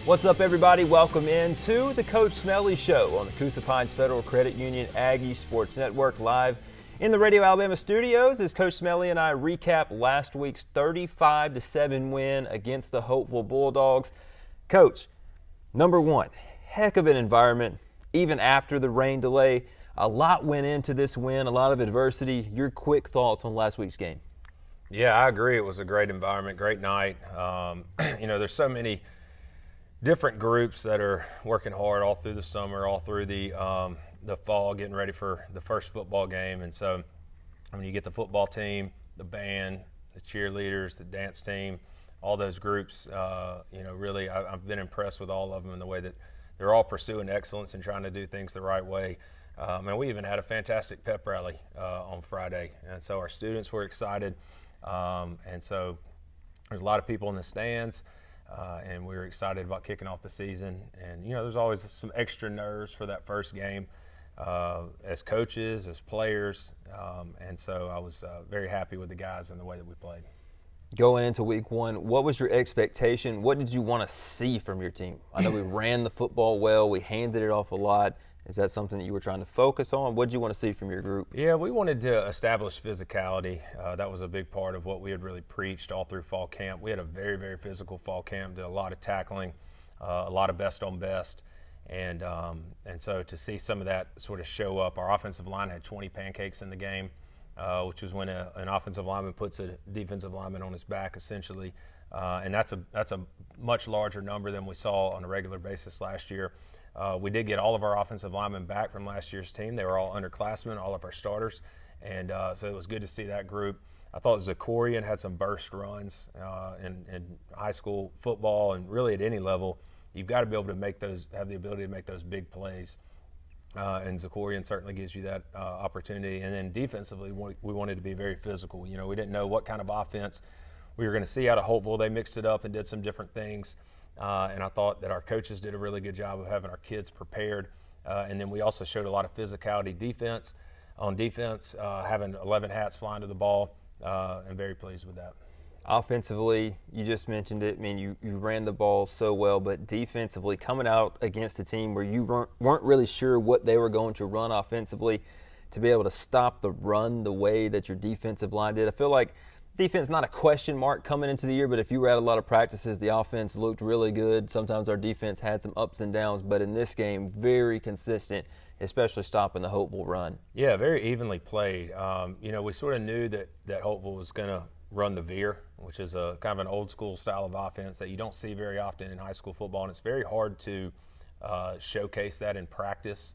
What's up, everybody? Welcome in to the Coach Smelly Show on the Coosa Pines Federal Credit Union Aggie Sports Network, live in the Radio Alabama studios as Coach Smelly and I recap last week's 35-7 win against the Hopeful Bulldogs. Coach, number one, heck of an environment, even after the rain delay. A lot went into this win, a lot of adversity. Your quick thoughts on last week's game? Yeah, I agree. It was a great environment, great night. There's so many different groups that are working hard all through the summer, all through the fall, getting ready for the first football game. And so when you get the football team, the band, the cheerleaders, the dance team, all those groups, really I've been impressed with all of them in the way that they're all pursuing excellence and trying to do things the right way. And we even had a fantastic pep rally on Friday. And so our students were excited. And so there's a lot of people in the stands. And we were excited about kicking off the season. And, there's always some extra nerves for that first game as coaches, as players. And so I was very happy with the guys and the way that we played. Going into week one, what was your expectation? What did you want to see from your team? I know we ran the football well. We handed it off a lot. Is that something that you were trying to focus on? What did you want to see from your group? Yeah, we wanted to establish physicality. That was a big part of what we had really preached all through fall camp. We had a very, very physical fall camp, did a lot of tackling, a lot of best on best. And so to see some of that sort of show up, our offensive line had 20 pancakes in the game, which was when an offensive lineman puts a defensive lineman on his back, essentially. And that's a much larger number than we saw on a regular basis last year. We did get all of our offensive linemen back from last year's team. They were all underclassmen, all of our starters. And so it was good to see that group. I thought Zakorian had some burst runs in high school football, and really at any level. You've got to be able to have the ability to make those big plays. And Zakorian certainly gives you that opportunity. And then defensively, we wanted to be very physical. We didn't know what kind of offense we were going to see out of Hopeful. They mixed it up and did some different things. And I thought that our coaches did a really good job of having our kids prepared. And then we also showed a lot of physicality on defense, having 11 hats flying to the ball. I'm very pleased with that. Offensively, you just mentioned it. I mean, you ran the ball so well, but defensively, coming out against a team where you weren't really sure what they were going to run offensively, to be able to stop the run the way that your defensive line did. I feel like defense not a question mark coming into the year, but if you were at a lot of practices, the offense looked really good. Sometimes our defense had some ups and downs, but in this game, very consistent, especially stopping the Hopeful run. Yeah, very evenly played. We sort of knew that Hopeful was going to run the veer, which is a kind of an old school style of offense that you don't see very often in high school football, and it's very hard to showcase that in practice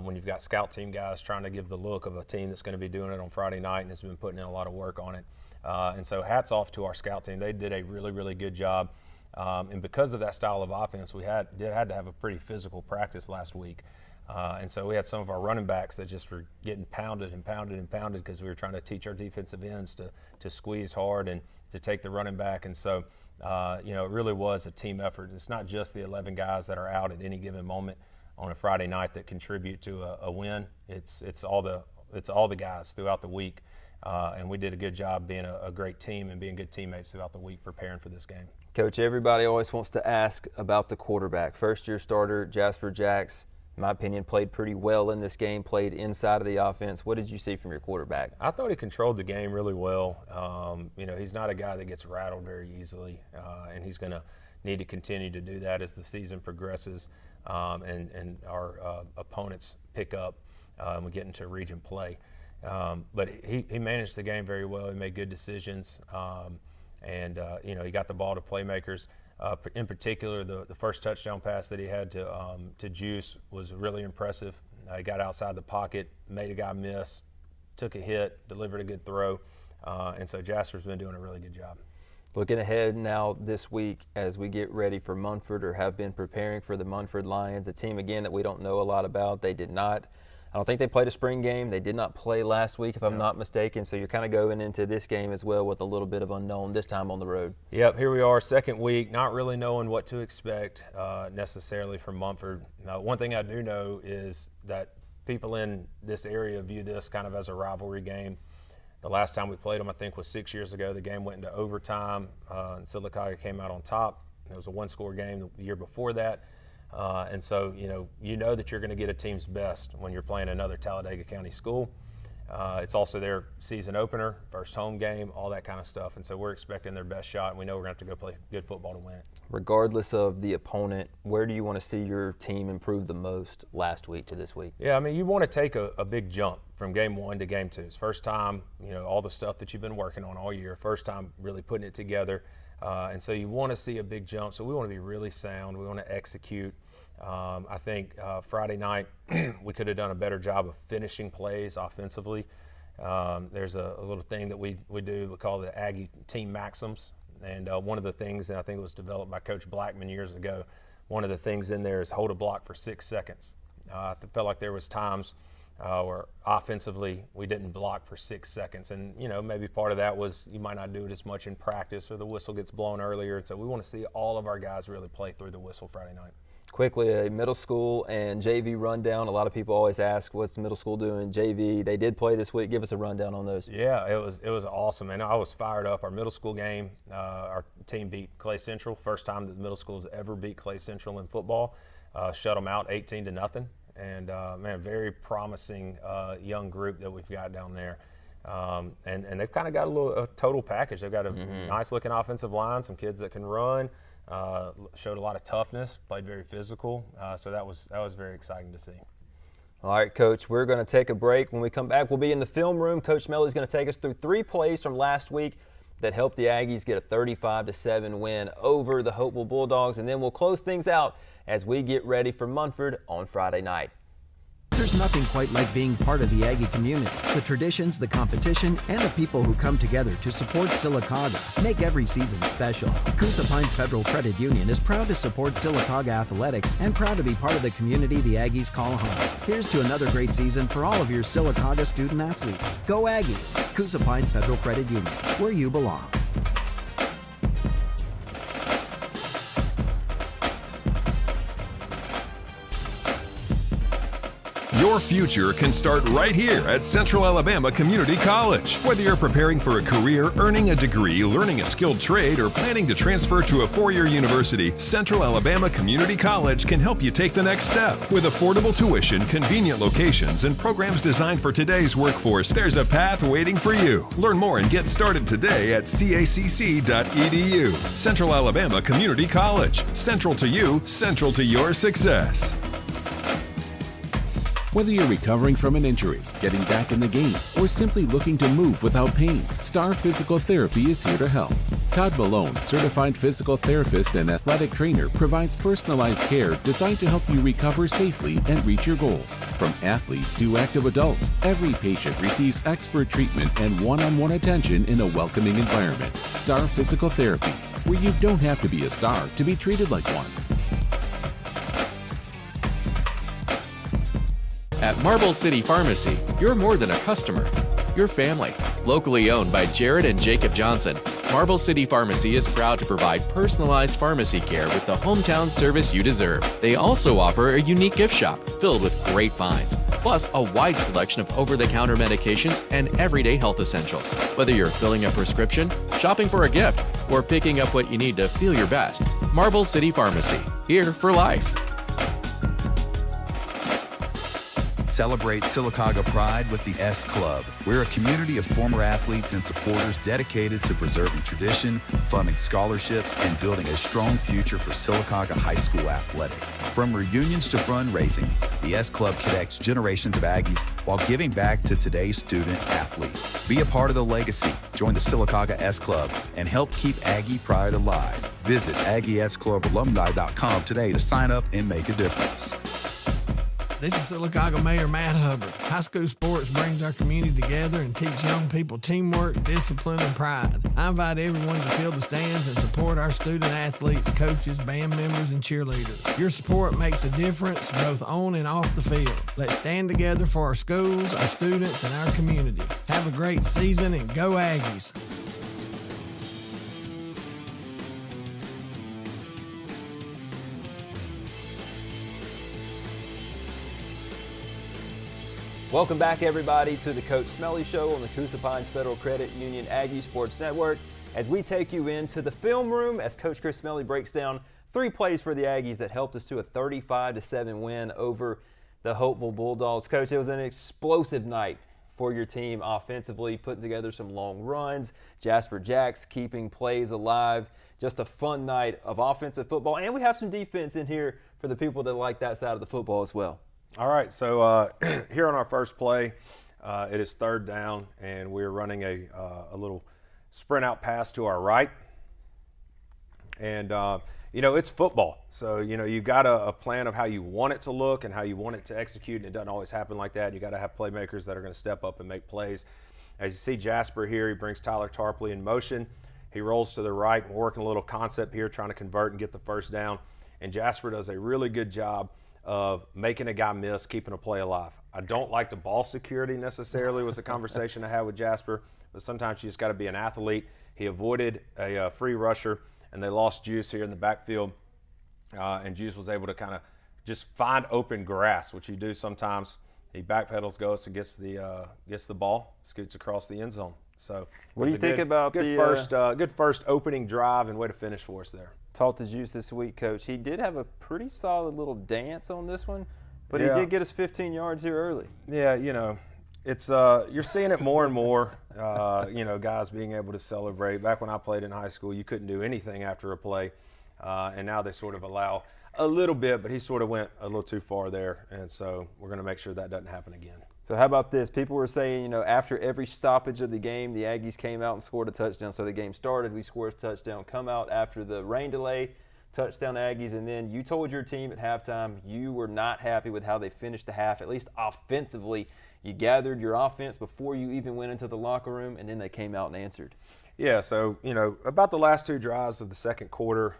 when you've got scout team guys trying to give the look of a team that's going to be doing it on Friday night and has been putting in a lot of work on it. And so hats off to our scout team. They did a really, really good job. And because of that style of offense, we had to have a pretty physical practice last week. And so we had some of our running backs that just were getting pounded and pounded and pounded because we were trying to teach our defensive ends to squeeze hard and to take the running back. And so, it really was a team effort. It's not just the 11 guys that are out at any given moment on a Friday night that contribute to a win. It's all the guys throughout the week. And we did a good job being a great team and being good teammates throughout the week preparing for this game. Coach, everybody always wants to ask about the quarterback. First-year starter Jasper Jacks, in my opinion, played pretty well in this game, played inside of the offense. What did you see from your quarterback? I thought he controlled the game really well. He's not a guy that gets rattled very easily, and he's going to need to continue to do that as the season progresses and our opponents pick up and we get into region play. But he managed the game very well. He made good decisions, he got the ball to playmakers. In particular, the first touchdown pass that he had to Juice was really impressive. He got outside the pocket, made a guy miss, took a hit, delivered a good throw, and so Jasper's been doing a really good job. Looking ahead now this week as we get ready for Munford, or have been preparing for the Munford Lions, a team, again, that we don't know a lot about. I don't think they played a spring game. They did not play last week, if I'm not mistaken. So you're kind of going into this game as well with a little bit of unknown, this time on the road. Yep, here we are, second week, not really knowing what to expect necessarily from Munford. Now, one thing I do know is that people in this area view this kind of as a rivalry game. The last time we played them, I think, was 6 years ago. The game went into overtime, and Sylacauga came out on top. It was a one-score game the year before that. And so, you know that you're going to get a team's best when you're playing another Talladega County school. It's also their season opener, first home game, all that kind of stuff. And so we're expecting their best shot, and we know we're going to have to go play good football to win it. Regardless of the opponent, where do you want to see your team improve the most last week to this week? Yeah, I mean, you want to take a big jump from game 1 to game 2. It's first time, all the stuff that you've been working on all year, first time really putting it together. And so you want to see a big jump. So we want to be really sound. We want to execute. I think Friday night we could have done a better job of finishing plays offensively. There's a little thing that we do, we call the Aggie Team Maxims. And one of the things, and I think it was developed by Coach Blackman years ago, one of the things in there is hold a block for 6 seconds. I felt like there was times where offensively we didn't block for 6 seconds. And, maybe part of that was you might not do it as much in practice or the whistle gets blown earlier. And so we want to see all of our guys really play through the whistle Friday night. Quickly, a middle school and JV rundown. A lot of people always ask, what's the middle school doing? JV, they did play this week. Give us a rundown on those. Yeah, it was awesome, and I was fired up. Our middle school game, our team beat Clay Central. First time that the middle school's ever beat Clay Central in football. Shut them out 18-0, and man, very promising young group that we've got down there. And they've kind of got a total package. They've got a nice-looking offensive line, some kids that can run. Showed a lot of toughness, played very physical, so that was very exciting to see. All right, Coach, we're going to take a break. When we come back, we'll be in the film room. Coach Smelly's going to take us through 3 plays from last week that helped the Aggies get a 35-7 win over the Hopewell Bulldogs, and then we'll close things out as we get ready for Munford on Friday night. There's nothing quite like being part of the Aggie community. The traditions, the competition, and the people who come together to support Sylacauga make every season special. Coosa Pines Federal Credit Union is proud to support Sylacauga athletics and proud to be part of the community the Aggies call home. Here's to another great season for all of your Sylacauga student athletes. Go Aggies! Coosa Pines Federal Credit Union, where you belong. Your future can start right here at Central Alabama Community College. Whether you're preparing for a career, earning a degree, learning a skilled trade, or planning to transfer to a 4-year university, Central Alabama Community College can help you take the next step. With affordable tuition, convenient locations, and programs designed for today's workforce, there's a path waiting for you. Learn more and get started today at cacc.edu. Central Alabama Community College. Central to you, central to your success. Whether you're recovering from an injury, getting back in the game, or simply looking to move without pain, Star Physical Therapy is here to help. Todd Malone, certified physical therapist and athletic trainer, provides personalized care designed to help you recover safely and reach your goals. From athletes to active adults, every patient receives expert treatment and one-on-one attention in a welcoming environment. Star Physical Therapy, where you don't have to be a star to be treated like one. At Marble City Pharmacy, you're more than a customer. You're family. Locally owned by Jared and Jacob Johnson, Marble City Pharmacy is proud to provide personalized pharmacy care with the hometown service you deserve. They also offer a unique gift shop filled with great finds, plus a wide selection of over-the-counter medications and everyday health essentials. Whether you're filling a prescription, shopping for a gift, or picking up what you need to feel your best, Marble City Pharmacy, here for life. Celebrate Sylacauga pride with the S Club. We're a community of former athletes and supporters dedicated to preserving tradition, funding scholarships, and building a strong future for Sylacauga High School athletics. From reunions to fundraising, the S Club connects generations of Aggies while giving back to today's student athletes. Be a part of the legacy. Join the Sylacauga S Club and help keep Aggie pride alive. Visit AggieSClubAlumni.com today to sign up and make a difference. This is Sylacauga Mayor Matt Hubbard. High school sports brings our community together and teach young people teamwork, discipline, and pride. I invite everyone to fill the stands and support our student athletes, coaches, band members, and cheerleaders. Your support makes a difference both on and off the field. Let's stand together for our schools, our students, and our community. Have a great season and go Aggies! Welcome back, everybody, to the Coach Smelly Show on the Coosa Pines Federal Credit Union Aggie Sports Network. as we take you into the film room as Coach Chris Smelley breaks down 3 plays for the Aggies that helped us to a 35-7 win over the Hopeville Bulldogs. Coach, it was an explosive night for your team offensively, putting together some long runs, Jasper Jacks keeping plays alive. Just a fun night of offensive football, and we have some defense in here for the people that like that side of the football as well. All right, so here on our first play, it is 3rd down, and we're running a little sprint out pass to our right. And, it's football. So, you've got a plan of how you want it to look and how you want it to execute, and it doesn't always happen like that. You got to have playmakers that are going to step up and make plays. As you see Jasper here, he brings Tyler Tarpley in motion. He rolls to the right. We're working a little concept here, trying to convert and get the first down. And Jasper does a really good job of making a guy miss, keeping a play alive. I don't like the ball security necessarily, was a conversation I had with Jasper, but sometimes you just got to be an athlete. He avoided a free rusher, and they lost Juice here in the backfield. And Juice was able to kind of just find open grass, which you do sometimes. He backpedals, goes and gets the ball, scoots across the end zone. So what do you think about good first opening drive and way to finish for us there? Talked to Juice this week, Coach. He did have a pretty solid little dance on this one, but he did get us 15 yards here early. Yeah, it's you're seeing it more and more. Guys being able to celebrate. Back when I played in high school, you couldn't do anything after a play, and now they sort of allow a little bit, but he sort of went a little too far there, and so we're going to make sure that doesn't happen again. So how about this? People were saying, after every stoppage of the game, the Aggies came out and scored a touchdown. So the game started, we scored a touchdown, come out after the rain delay, touchdown Aggies, and then you told your team at halftime you were not happy with how they finished the half, at least offensively. You gathered your offense before you even went into the locker room, and then they came out and answered. Yeah, so, about the last 2 drives of the second quarter,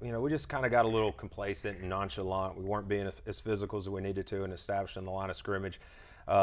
we just kind of got a little complacent and nonchalant. We weren't being as physical as we needed to and establishing the line of scrimmage.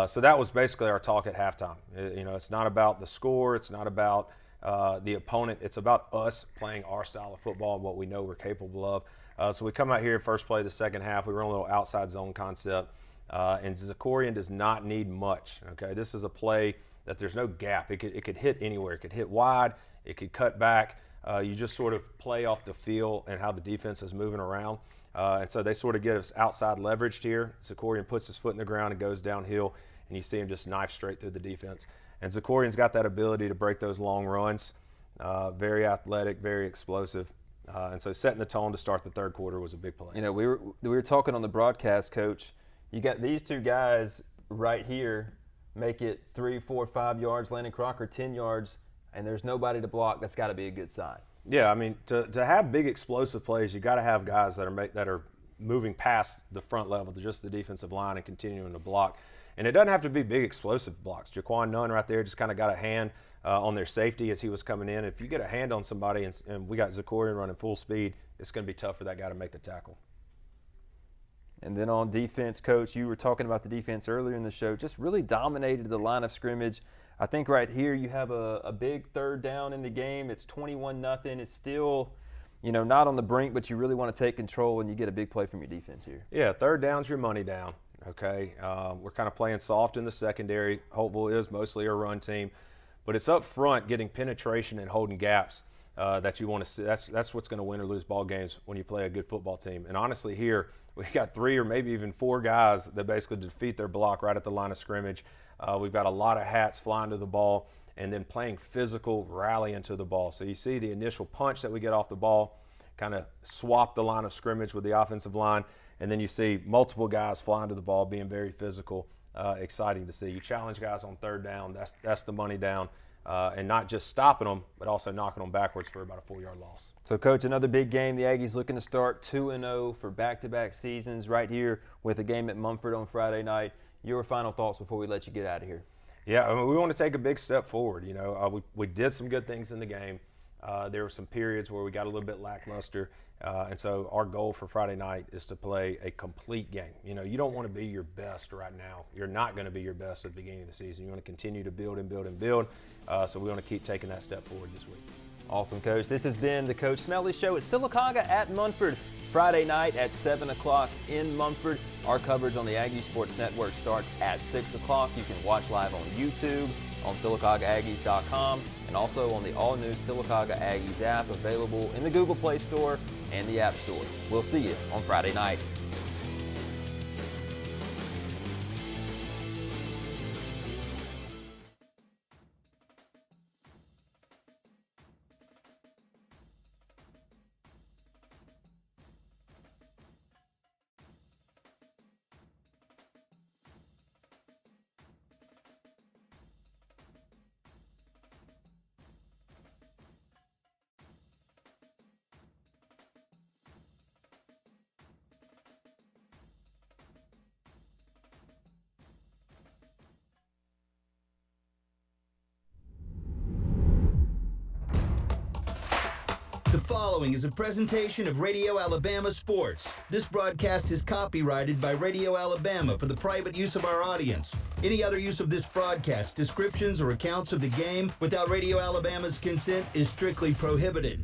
So that was basically our talk at halftime. It's not about the score. It's not about the opponent. It's about us playing our style of football and what we know we're capable of. So we come out here, first play of the second half. We run a little outside zone concept. And Zakorian does not need much. Okay, this is a play that there's no gap. It could hit anywhere. It could hit wide. It could cut back. You just sort of play off the feel and how the defense is moving around. And so they sort of get us outside leveraged here. Zakorian puts his foot in the ground and goes downhill, and you see him just knife straight through the defense. And Zakorian's got that ability to break those long runs. Very athletic, very explosive. And so setting the tone to start the third quarter was a big play. We were talking on the broadcast, Coach. You got these 2 guys right here make it 3, 4, 5 yards. Landon Crocker 10 yards, and there's nobody to block. That's got to be a good sign. Yeah, I mean, to have big explosive plays, you got to have guys that are moving past the front level to just the defensive line and continuing to block. And it doesn't have to be big explosive blocks. Jaquan Nunn right there just kind of got a hand on their safety as he was coming in. If you get a hand on somebody and we got Zakorian running full speed, it's going to be tough for that guy to make the tackle. And then on defense, Coach, you were talking about the defense earlier in the show, just really dominated the line of scrimmage. I think right here you have a big 3rd down in the game. It's 21-0. It's still, not on the brink, but you really want to take control, and you get a big play from your defense here. Yeah, 3rd down's your money down, okay? We're kind of playing soft in the secondary. Hopeville is mostly a run team. But it's up front getting penetration and holding gaps that you want to see. That's what's going to win or lose ball games when you play a good football team. And honestly here, we got 3 or maybe even 4 guys that basically defeat their block right at the line of scrimmage. We've got a lot of hats flying to the ball and then playing physical, rallying to the ball. So you see the initial punch that we get off the ball, kind of swap the line of scrimmage with the offensive line, and then you see multiple guys flying to the ball, being very physical, exciting to see. You challenge guys on 3rd down, that's the money down, and not just stopping them, but also knocking them backwards for about a 4-yard loss. So, Coach, another big game. The Aggies looking to start 2-0 for back-to-back seasons right here with a game at Munford on Friday night. Your final thoughts before we let you get out of here? Yeah, I mean, we want to take a big step forward. We did some good things in the game. There were some periods where we got a little bit lackluster. And so our goal for Friday night is to play a complete game. You don't want to be your best right now. You're not going to be your best at the beginning of the season. You want to continue to build and build and build. So we want to keep taking that step forward this week. Awesome, Coach. This has been the Coach Smelley Show at Sylacauga at Munford. Friday night at 7 o'clock in Munford. Our coverage on the Aggie Sports Network starts at 6 o'clock. You can watch live on YouTube, on SylacaugaAggies.com, and and also on the all-new Sylacauga Aggies app, available in the Google Play Store and the App Store. We'll see you on Friday night. The following is a presentation of Radio Alabama Sports. This broadcast is copyrighted by Radio Alabama for the private use of our audience. Any other use of this broadcast, descriptions, or accounts of the game without Radio Alabama's consent is strictly prohibited.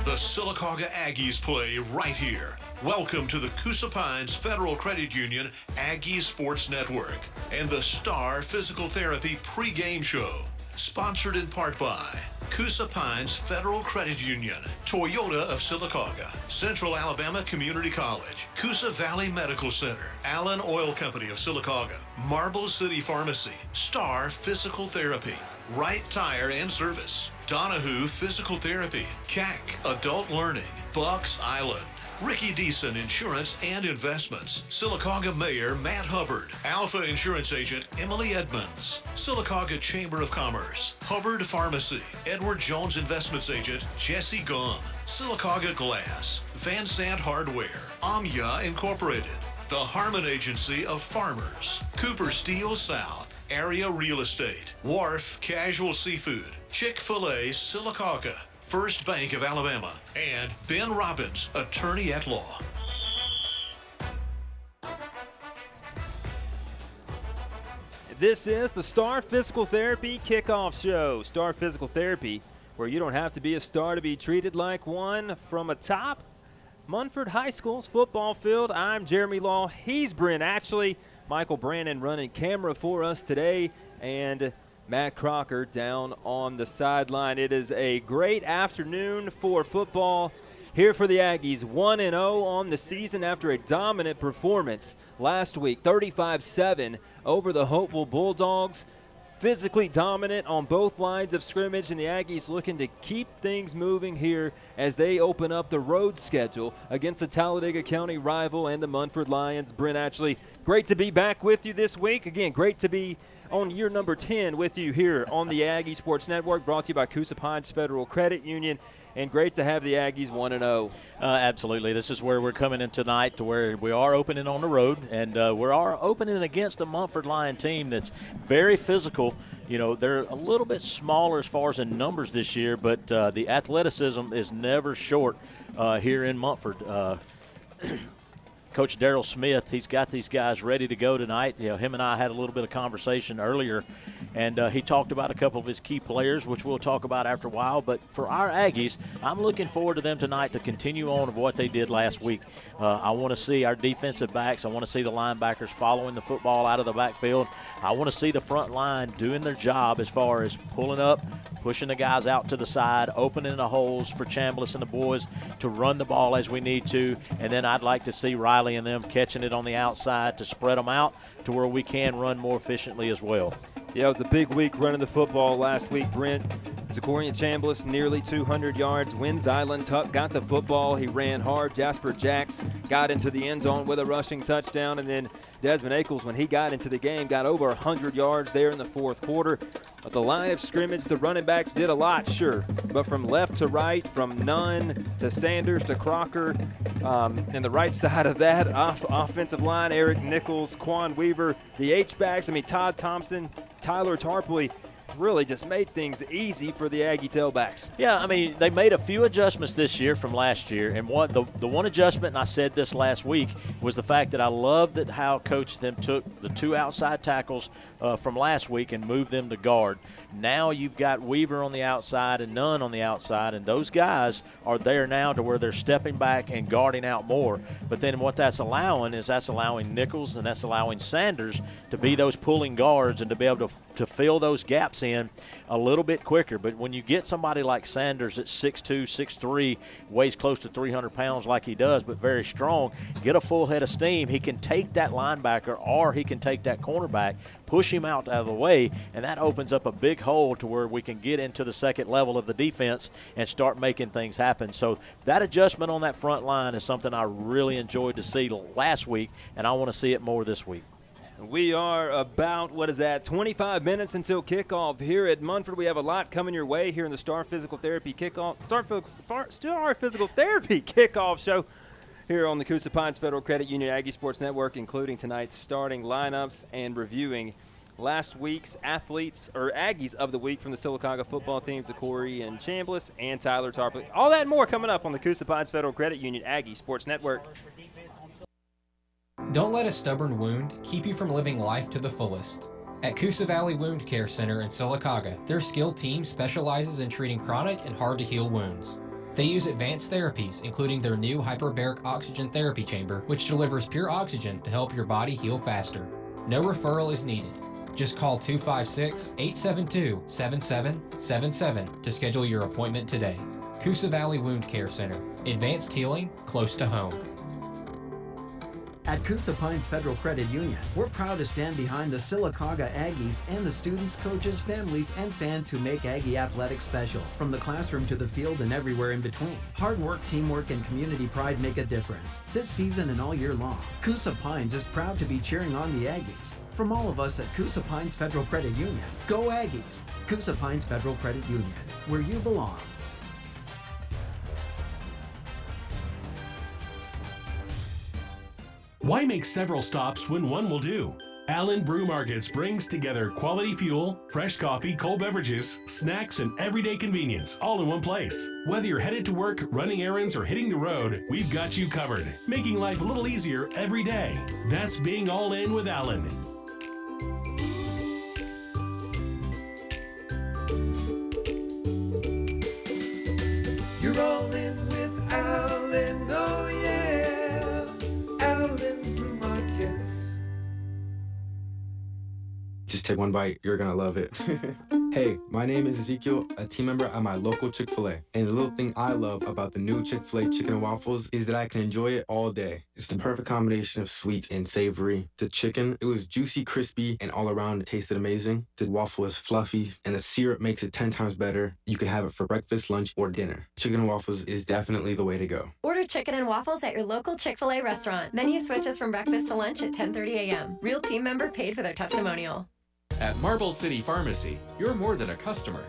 The Sylacauga Aggies play right here. Welcome to the Coosa Pines Federal Credit Union Aggie Sports Network and the Star Physical Therapy pregame show. Sponsored in part by Coosa Pines Federal Credit Union, Toyota of Sylacauga, Central Alabama Community College, Coosa Valley Medical Center, Allen Oil Company of Sylacauga, Marble City Pharmacy, Star Physical Therapy, Wright Tire and Service, Donahue Physical Therapy, CAC Adult Learning, Bucks Island, Ricky Deason Insurance and Investments, Sylacauga Mayor Matt Hubbard, Alpha Insurance Agent Emily Edmonds, Sylacauga Chamber of Commerce, Hubbard Pharmacy, Edward Jones Investments Agent Jesse Gum, Sylacauga Glass, Van Sant Hardware, Amya Incorporated, the Harmon Agency of Farmers, Cooper Steel South, Area Real Estate, Wharf Casual Seafood, Chick-fil-A Sylacauga, First Bank of Alabama, and Ben Robbins, attorney at law. This is the Star Physical Therapy Kickoff Show. Star Physical Therapy, where you don't have to be a star to be treated like one. From atop Munford High School's football field, I'm Jeremy Law. He's Brent Ashley. Michael Brannon running camera for us today, and Matt Crocker down on the sideline. It is a great afternoon for football here for the Aggies. 1-0 on the season after a dominant performance last week, 35-7 over the Hopeful Bulldogs. Physically dominant on both lines of scrimmage, and the Aggies looking to keep things moving here as they open up the road schedule against the Talladega County rival and the Munford Lions. Brent Ashley, great to be back with you this week. Again, great to be on year number 10 with you here on the Aggie Sports Network, brought to you by Coosa Pines Federal Credit Union, and great to have the Aggies 1-0. Absolutely. This is where we're coming in tonight, to where we are opening on the road, and we are opening against a Munford Lion team that's very physical. You know, they're a little bit smaller as far as in numbers this year, but the athleticism is never short here in Munford. Coach Darrell Smith, he's got these guys ready to go tonight. You know, him and I had a little bit of conversation earlier, and he talked about a couple of his key players, which we'll talk about after a while. But for our Aggies, I'm looking forward to them tonight to continue on of what they did last week. I want to see our defensive backs. I want to see the linebackers following the football out of the backfield. I want to see the front line doing their job as far as pulling up, pushing the guys out to the side, opening the holes for Chambliss and the boys to run the ball as we need to. And then I'd like to see Riley and them catching it on the outside to spread them out to where we can run more efficiently as well. Yeah, it was a big week running the football last week, Brent. Zachorian Chambliss, nearly 200 yards. Wynn Zylan-Tuck got the football. He ran hard. Jasper Jacks got into the end zone with a rushing touchdown. And then Desmond Ackles, when he got into the game, got over 100 yards there in the fourth quarter. But the line of scrimmage, the running backs did a lot, sure. But from left to right, from Nunn to Sanders to Crocker, and the right side of that offensive line, Eric Nichols, Quan Weaver, the H-backs, Todd Thompson, Tyler Tarpley, really just made things easy for the Aggie tailbacks. Yeah, I mean, they made a few adjustments this year from last year, and the one adjustment, and I said this last week, was the fact that I love that how Coach them took the 2 outside tackles from last week and moved them to guard. Now you've got Weaver on the outside and Nunn on the outside, and those guys are there now to where they're stepping back and guarding out more. But then what that's allowing Nichols and that's allowing Sanders to be those pulling guards and to be able to fill those gaps in a little bit quicker. But when you get somebody like Sanders at 6'2", 6'3", weighs close to 300 pounds like he does, but very strong, get a full head of steam, he can take that linebacker or he can take that cornerback, push him out of the way, and that opens up a big hole to where we can get into the second level of the defense and start making things happen. So that adjustment on that front line is something I really enjoyed to see last week, and I want to see it more this week. We are about, 25 minutes until kickoff here at Munford. We have a lot coming your way here in the Star Physical Therapy Kickoff show here on the Coosa Pines Federal Credit Union Aggie Sports Network, including tonight's starting lineups and reviewing last week's Aggies of the week from the Sylacauga football teams, Corey and Chambliss and Tyler Tarpley. All that and more coming up on the Coosa Pines Federal Credit Union Aggie Sports Network. Don't let a stubborn wound keep you from living life to the fullest. At Coosa Valley Wound Care Center in Sylacauga, their skilled team specializes in treating chronic and hard-to-heal wounds. They use advanced therapies, including their new hyperbaric oxygen therapy chamber, which delivers pure oxygen to help your body heal faster. No referral is needed. Just call 256-872-7777 to schedule your appointment today. Coosa Valley Wound Care Center. Advanced healing close to home. At Coosa Pines Federal Credit Union, we're proud to stand behind the Sylacauga Aggies and the students, coaches, families, and fans who make Aggie athletics special, from the classroom to the field and everywhere in between. Hard work, teamwork, and community pride make a difference. This season and all year long, Coosa Pines is proud to be cheering on the Aggies. From all of us at Coosa Pines Federal Credit Union, go Aggies! Coosa Pines Federal Credit Union, where you belong. Why make several stops when one will do? Allen Brew Markets brings together quality fuel, fresh coffee, cold beverages, snacks, and everyday convenience all in one place. Whether you're headed to work, running errands, or hitting the road, we've got you covered, making life a little easier every day. That's being all in with Allen. You're all in with Allen, oh yeah. Allen Brew Markets. Just take one bite, you're gonna love it. Hey, my name is Ezekiel, a team member at my local Chick-fil-A. And the little thing I love about the new Chick-fil-A chicken and waffles is that I can enjoy it all day. It's the perfect combination of sweet and savory. The chicken, it was juicy, crispy, and all around it tasted amazing. The waffle is fluffy, and the syrup makes it 10 times better. You can have it for breakfast, lunch, or dinner. Chicken and waffles is definitely the way to go. Order chicken and waffles at your local Chick-fil-A restaurant. Menu switches from breakfast to lunch at 10:30 a.m. Real team member paid for their testimonial. At Marble City Pharmacy, you're more than a customer.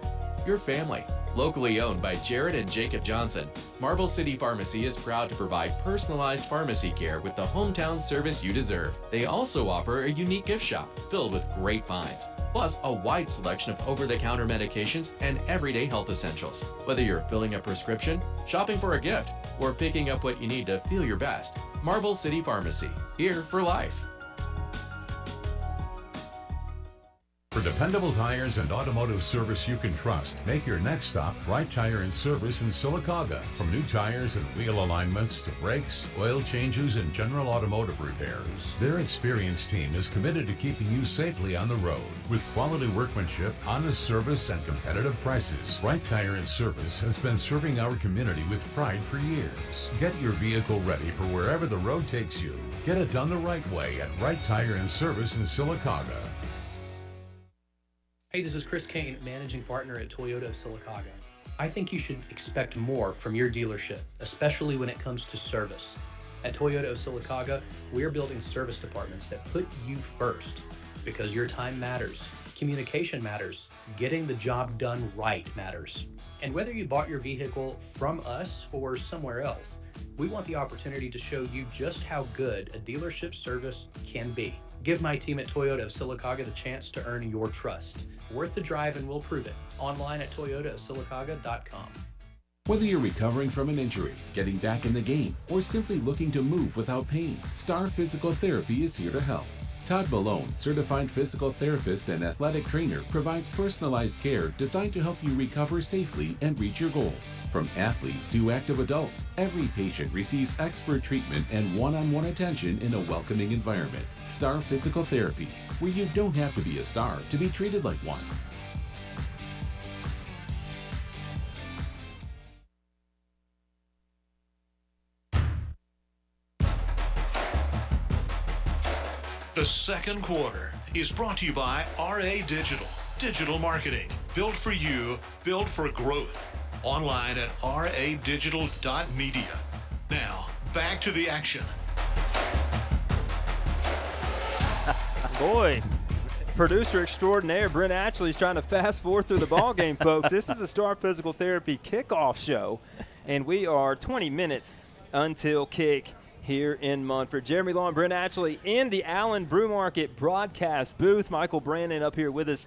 You're family. Locally owned by Jared and Jacob Johnson, Marble City Pharmacy is proud to provide personalized pharmacy care with the hometown service you deserve. They also offer a unique gift shop filled with great finds, plus a wide selection of over-the-counter medications and everyday health essentials. Whether you're filling a prescription, shopping for a gift, or picking up what you need to feel your best, Marble City Pharmacy, here for life. For dependable tires and automotive service you can trust, make your next stop Right Tire and Service in Sylacauga. From new tires and wheel alignments to brakes, oil changes, and general automotive repairs, their experienced team is committed to keeping you safely on the road. With quality workmanship, honest service, and competitive prices, Right Tire and Service has been serving our community with pride for years. Get your vehicle ready for wherever the road takes you. Get it done the right way at Right Tire and Service in Sylacauga. Hey, this is Chris Kane, Managing Partner at Toyota of Sylacauga. I think you should expect more from your dealership, especially when it comes to service. At Toyota of Sylacauga, we are building service departments that put you first because your time matters, communication matters, getting the job done right matters. And whether you bought your vehicle from us or somewhere else, we want the opportunity to show you just how good a dealership service can be. Give my team at Toyota of Sylacauga the chance to earn your trust. Worth the drive and we'll prove it. Online at toyotaofsylacauga.com. Whether you're recovering from an injury, getting back in the game, or simply looking to move without pain, Star Physical Therapy is here to help. Todd Malone, certified physical therapist and athletic trainer, provides personalized care designed to help you recover safely and reach your goals. From athletes to active adults, every patient receives expert treatment and one-on-one attention in a welcoming environment. Star Physical Therapy, where you don't have to be a star to be treated like one. The second quarter is brought to you by RA Digital. Digital marketing, built for you, built for growth. Online at radigital.media. Now, back to the action. Boy, producer extraordinaire Brent Ashley's trying to fast forward through the ball game, folks. This is a Star Physical Therapy kickoff show, and we are 20 minutes until kick here in Munford. Jeremy Law and Brent Ashley in the Allen Brew Market broadcast booth. Michael Brandon up here with us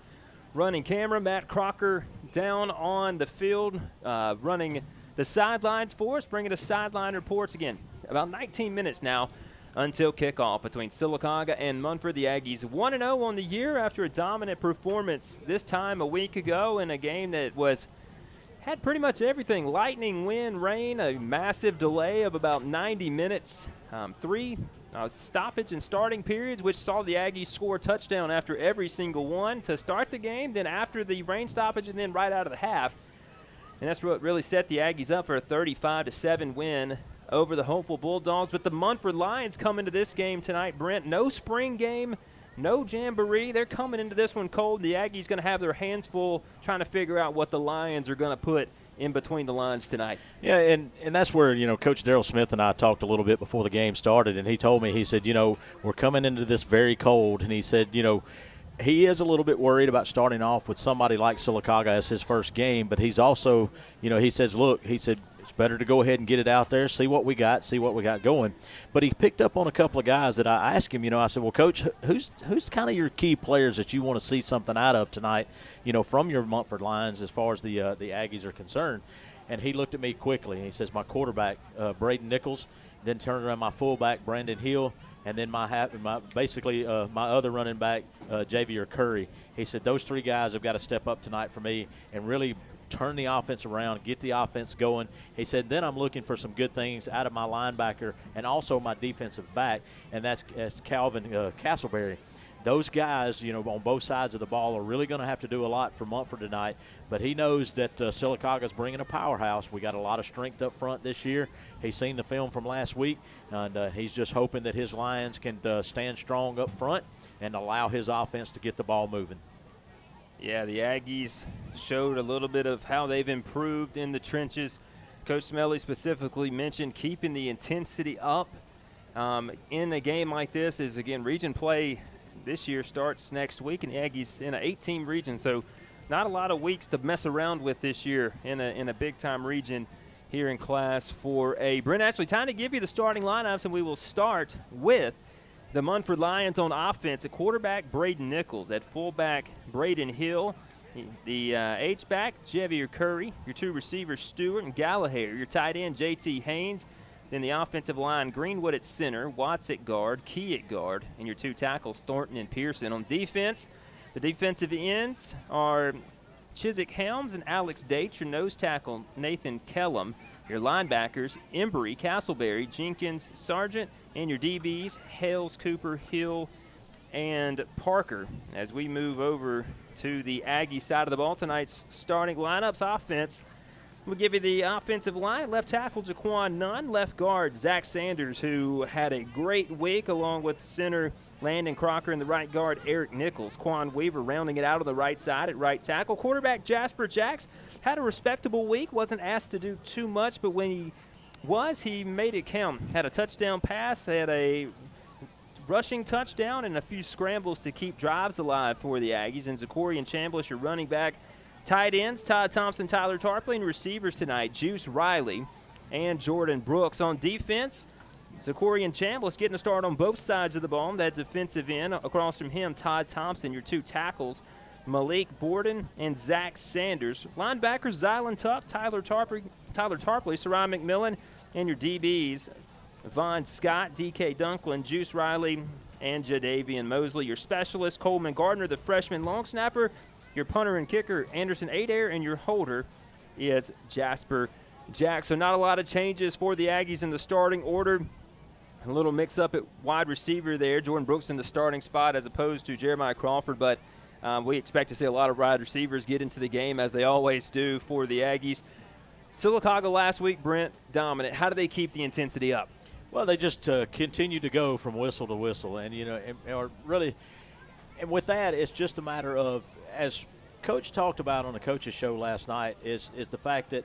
running camera. Matt Crocker down on the field running the sidelines for us, bringing us sideline reports again. About 19 minutes now until kickoff between Sylacauga and Munford. The Aggies 1-0 on the year after a dominant performance this time a week ago in a game that had pretty much everything. Lightning, wind, rain, a massive delay of about 90 minutes. 3 stoppage and starting periods, which saw the Aggies score a touchdown after every single one to start the game, then after the rain stoppage, and then right out of the half. And that's what really set the Aggies up for a 35-7 win over the hopeful Bulldogs. But the Munford Lions come into this game tonight, Brent. No spring game, no jamboree. They're coming into this one cold. The Aggies going to have their hands full trying to figure out what the Lions are going to put in between the lines tonight. Yeah, and that's where, Coach Darrell Smith and I talked a little bit before the game started, and he told me, he said, we're coming into this very cold, and he said, he is a little bit worried about starting off with somebody like Sylacauga as his first game, but he's also, he says, look, he said, it's better to go ahead and get it out there, see what we got going. But he picked up on a couple of guys that I asked him, I said, well, Coach, who's kind of your key players that you want to see something out of tonight, from your Munford Lions as far as the Aggies are concerned? And he looked at me quickly, and he says, my quarterback, Braden Nichols, then turned around my fullback, Brandon Hill, and then my other running back, Javier Curry. He said, those three guys have got to step up tonight for me and really turn the offense around, get the offense going. He said, then I'm looking for some good things out of my linebacker and also my defensive back, and that's Calvin Castleberry. Those guys, on both sides of the ball are really going to have to do a lot for Munford tonight, but he knows that Sylacauga's bringing a powerhouse. We got a lot of strength up front this year. He's seen the film from last week, and he's just hoping that his Lions can stand strong up front and allow his offense to get the ball moving. Yeah, the Aggies showed a little bit of how they've improved in the trenches. Coach Smelly specifically mentioned keeping the intensity up in a game like this. Is again, region play this year starts next week, and the Aggies in an 8-team region, so not a lot of weeks to mess around with this year in a big-time region here in Class 4A. Brent Ashley, time to give you the starting lineups, and we will start with the Munford Lions on offense. At quarterback, Braden Nichols. At fullback, Braden Hill. The H-back, Javier Curry. Your two receivers, Stewart and Gallagher. Your tight end, J.T. Haynes. Then the offensive line, Greenwood at center, Watts at guard, Key at guard. And your two tackles, Thornton and Pearson. On defense, the defensive ends are Chiswick Helms and Alex Dates. Your nose tackle, Nathan Kellum. Your linebackers, Embry, Castleberry, Jenkins, Sargent. And your DBs, Hales, Cooper, Hill, and Parker. As we move over to the Aggie side of the ball, tonight's starting lineups offense, we'll give you the offensive line. Left tackle, Jaquan Nunn. Left guard, Zach Sanders, who had a great week, along with center Landon Crocker and the right guard, Eric Nichols. Quan Weaver rounding it out on the right side at right tackle. Quarterback, Jasper Jacks, had a respectable week. Wasn't asked to do too much, but when he made it count. Had a touchdown pass, had a rushing touchdown, and a few scrambles to keep drives alive for the Aggies. And Zachorian Chambliss, your running back. Tight ends, Todd Thompson, Tyler Tarpley, and receivers tonight, Juice Riley and Jordan Brooks. On defense, Zachorian Chambliss getting a start on both sides of the ball. That defensive end. Across from him, Todd Thompson, your 2 tackles. Malik Borden and Zach Sanders. Linebackers, Zylan Tuck, Tyler Tarpley, Sarai McMillan, and your DBs, Von Scott, DK Dunklin, Juice Riley, and Jadavian Mosley. Your specialist, Coleman Gardner, the freshman long snapper. Your punter and kicker, Anderson Adair, and your holder is Jasper Jack. So not a lot of changes for the Aggies in the starting order. A little mix-up at wide receiver there. Jordan Brooks in the starting spot as opposed to Jeremiah Crawford, but we expect to see a lot of wide receivers get into the game, as they always do for the Aggies. Sylacauga last week, Brent, dominant. How do they keep the intensity up? Well, they just continue to go from whistle to whistle. And, and with that, it's just a matter of, as Coach talked about on the coaches show last night, is the fact that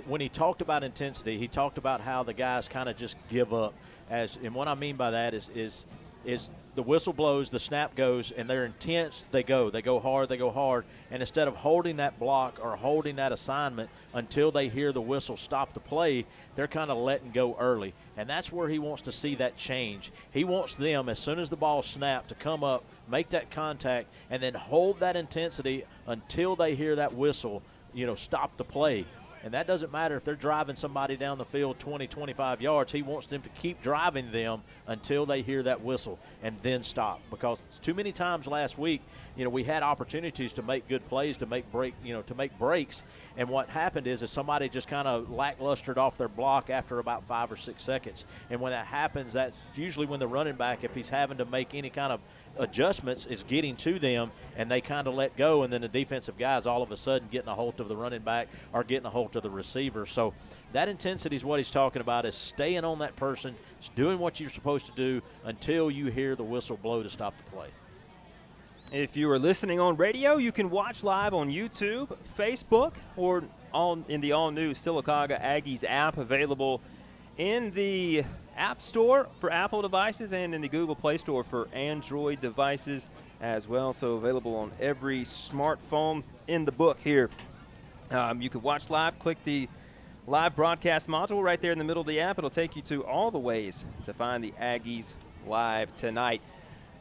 when he talked about intensity, he talked about how the guys kind of just give up. And what I mean by that is the whistle blows, the snap goes, and they're intense. They go hard, and instead of holding that block or holding that assignment until they hear the whistle stop the play, they're kind of letting go early. And that's where he wants to see that change. He wants them, as soon as the ball snapped, to come up, make that contact, and then hold that intensity until they hear that whistle, stop the play. And that doesn't matter if they're driving somebody down the field 20, 25 yards. He wants them to keep driving them until they hear that whistle and then stop. Because too many times last week, we had opportunities to make good plays, to make breaks. And what happened is somebody just kind of lacklustered off their block after about 5 or 6 seconds. And when that happens, that's usually when the running back, if he's having to make any kind of adjustments, is getting to them, and they kind of let go, and then the defensive guys all of a sudden getting a hold of the running back or getting a hold of the receiver. So that intensity is what he's talking about, is staying on that person, doing what you're supposed to do until you hear the whistle blow to stop the play. If you are listening on radio, you can watch live on YouTube, Facebook, or in the all-new Sylacauga Aggies app, available in the App Store for Apple devices and in the Google Play Store for Android devices as well. So available on every smartphone in the book here. You can watch live. Click the live broadcast module right there in the middle of the app. It'll take you to all the ways to find the Aggies live tonight.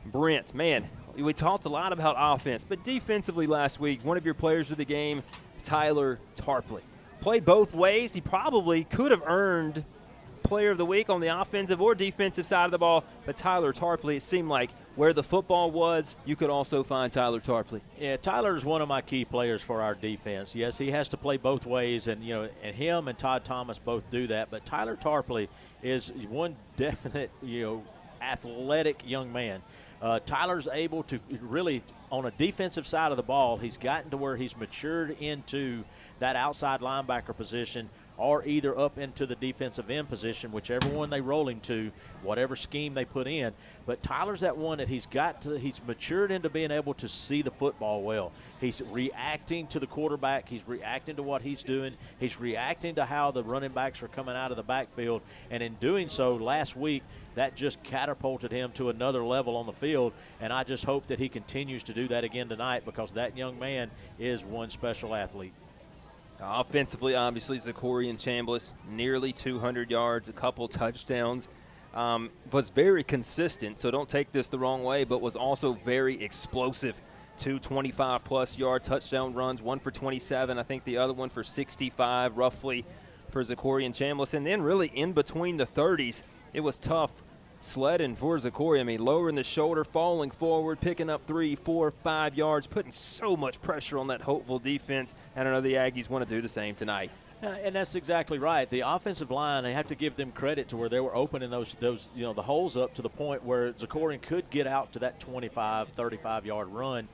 Brent, man, we talked a lot about offense, but defensively last week, one of your players of the game, Tyler Tarpley, played both ways. He probably could have earned Player of the Week on the offensive or defensive side of the ball, but Tyler Tarpley, it seemed like where the football was, you could also find Tyler Tarpley. Yeah, Tyler is one of my key players for our defense. Yes, he has to play both ways, and and him and Todd Thomas both do that. But Tyler Tarpley is one definite, athletic young man. Tyler's able to really, on a defensive side of the ball, he's gotten to where he's matured into that outside linebacker position, or either up into the defensive end position, whichever one they roll him to, whatever scheme they put in. But Tyler's that one that he's matured into being able to see the football well. He's reacting to the quarterback. He's reacting to what he's doing. He's reacting to how the running backs are coming out of the backfield. And in doing so, last week, that just catapulted him to another level on the field. And I just hope that he continues to do that again tonight, because that young man is one special athlete. Offensively, obviously, Zachorian Chambliss, nearly 200 yards, a couple touchdowns. Was very consistent, so don't take this the wrong way, but was also very explosive. 2 25-plus yard touchdown runs, one for 27, I think the other one for 65 roughly for Zachorian Chambliss. And then really in between the 30s, it was tough sledding for Zachorian. I mean, lowering the shoulder, falling forward, picking up 3, 4, 5 yards, putting so much pressure on that hopeful defense. And I know the Aggies want to do the same tonight. And that's exactly right. The offensive line, I have to give them credit to where they were opening those the holes up to the point where Zachorian could get out to that 25, 35-yard run,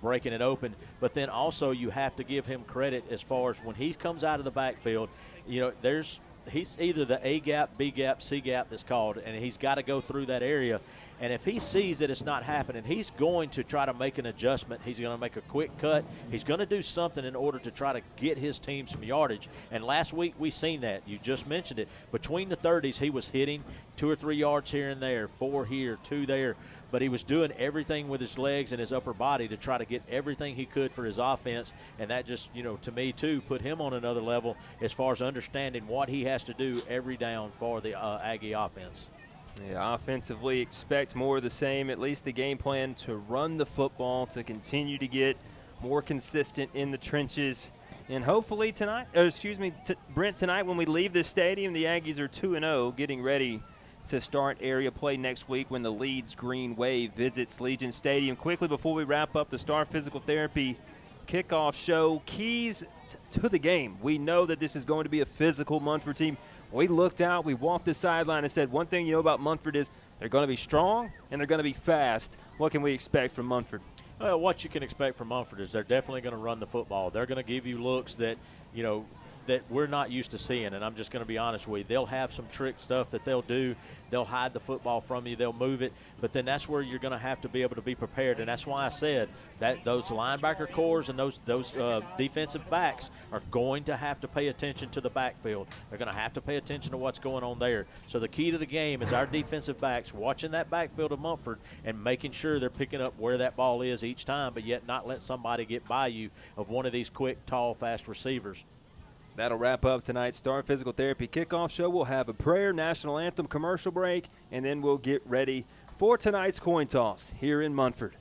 breaking it open. But then also you have to give him credit as far as when he comes out of the backfield, he's either the A gap, B gap, C gap that's called, and he's got to go through that area. And if he sees that it's not happening, he's going to try to make an adjustment. He's going to make a quick cut. He's going to do something in order to try to get his team some yardage. And last week we seen that. You just mentioned it. Between the 30s, he was hitting 2 or 3 yards here and there, 4 here, 2 there. but he was doing everything with his legs and his upper body to try to get everything he could for his offense, and that just, to me too, put him on another level as far as understanding what he has to do every down for the Aggie offense. Yeah, offensively, expect more of the same, at least the game plan to run the football, to continue to get more consistent in the trenches. And hopefully tonight, Brent, tonight when we leave this stadium, the Aggies are 2-0, getting ready to start area play next week when the Leeds Green Wave visits Legion Stadium. Quickly, before we wrap up the Star Physical Therapy kickoff show, keys to the game. We know that this is going to be a physical Munford team. We looked out, we walked the sideline and said, one thing you know about Munford is they're going to be strong and they're going to be fast. What can we expect from Munford? Well, what you can expect from Munford is they're definitely going to run the football. They're going to give you looks that, that we're not used to seeing, and I'm just going to be honest with you. They'll have some trick stuff that they'll do. They'll hide the football from you. They'll move it, but then that's where you're going to have to be able to be prepared, and that's why I said that those linebacker cores and those defensive backs are going to have to pay attention to the backfield. They're going to have to pay attention to what's going on there. So the key to the game is our defensive backs watching that backfield of Munford and making sure they're picking up where that ball is each time, but yet not let somebody get by you of one of these quick, tall, fast receivers. That'll wrap up tonight's Star Physical Therapy kickoff show. We'll have a prayer, national anthem, commercial break, and then we'll get ready for tonight's coin toss here in Munford.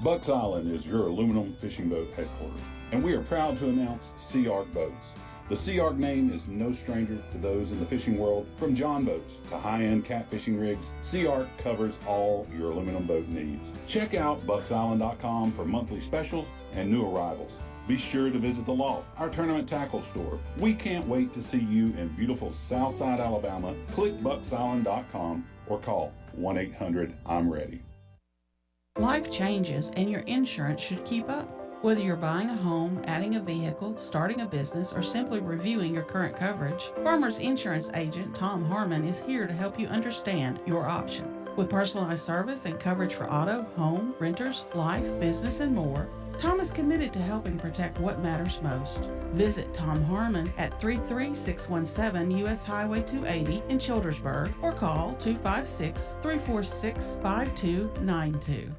Bucks Island is your aluminum fishing boat headquarters, and we are proud to announce Sea Ark Boats. The Sea Ark name is no stranger to those in the fishing world. From John boats to high-end catfishing rigs, Sea Ark covers all your aluminum boat needs. Check out bucksisland.com for monthly specials and new arrivals. Be sure to visit the Loft, our tournament tackle store. We can't wait to see you in beautiful Southside Alabama. Click bucksisland.com or call 1-800-I'm-READY. Life changes and your insurance should keep up. Whether you're buying a home, adding a vehicle, starting a business, or simply reviewing your current coverage, Farmers Insurance agent Tom Harmon is here to help you understand your options. With personalized service and coverage for auto, home, renters, life, business, and more, Tom is committed to helping protect what matters most. Visit Tom Harmon at 33617 U.S. Highway 280 in Childersburg or call 256-346-5292.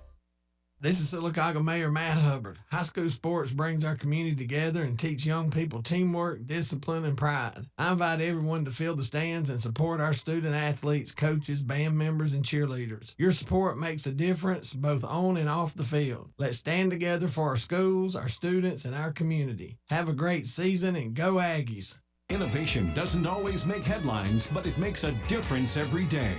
This is Sylacauga Mayor Matt Hubbard. High school sports brings our community together and teach young people teamwork, discipline, and pride. I invite everyone to fill the stands and support our student athletes, coaches, band members, and cheerleaders. Your support makes a difference both on and off the field. Let's stand together for our schools, our students, and our community. Have a great season and go Aggies. Innovation doesn't always make headlines, but it makes a difference every day.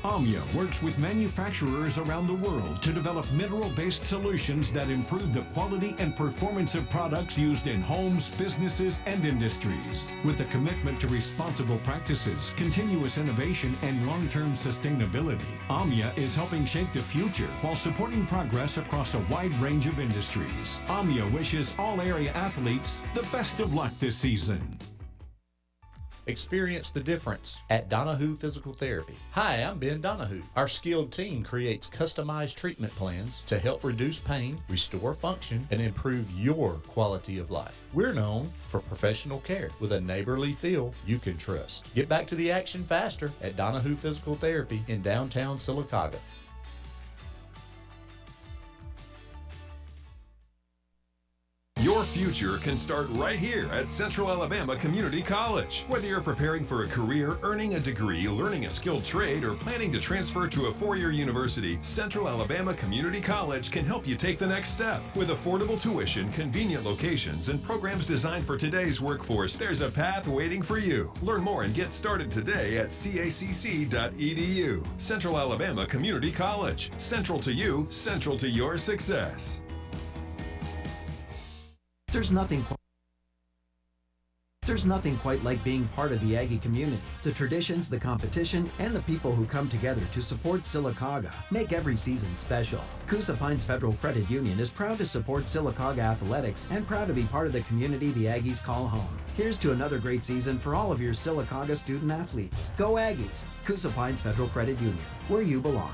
Omnia works with manufacturers around the world to develop mineral-based solutions that improve the quality and performance of products used in homes, businesses, and industries. With a commitment to responsible practices, continuous innovation, and long-term sustainability, Omnia is helping shape the future while supporting progress across a wide range of industries. Omnia wishes all area athletes the best of luck this season. Experience the difference at Donahue Physical Therapy. Hi, I'm Ben Donahue. Our skilled team creates customized treatment plans to help reduce pain, restore function, and improve your quality of life. We're known for professional care with a neighborly feel you can trust. Get back to the action faster at Donahue Physical Therapy in downtown Sylacauga. Your future can start right here at Central Alabama Community College. Whether you're preparing for a career, earning a degree, learning a skilled trade, or planning to transfer to a four-year university, Central Alabama Community College can help you take the next step. With affordable tuition, convenient locations, and programs designed for today's workforce, there's a path waiting for you. Learn more and get started today at cacc.edu. Central Alabama Community College. Central to you, central to your success. There's nothing quite like being part of the Aggie community. The traditions, the competition, and the people who come together to support Sylacauga make every season special. Coosa Pines Federal Credit Union is proud to support Sylacauga athletics and proud to be part of the community the Aggies call home. Here's to another great season for all of your Sylacauga student athletes. Go Aggies! Coosa Pines Federal Credit Union, where you belong.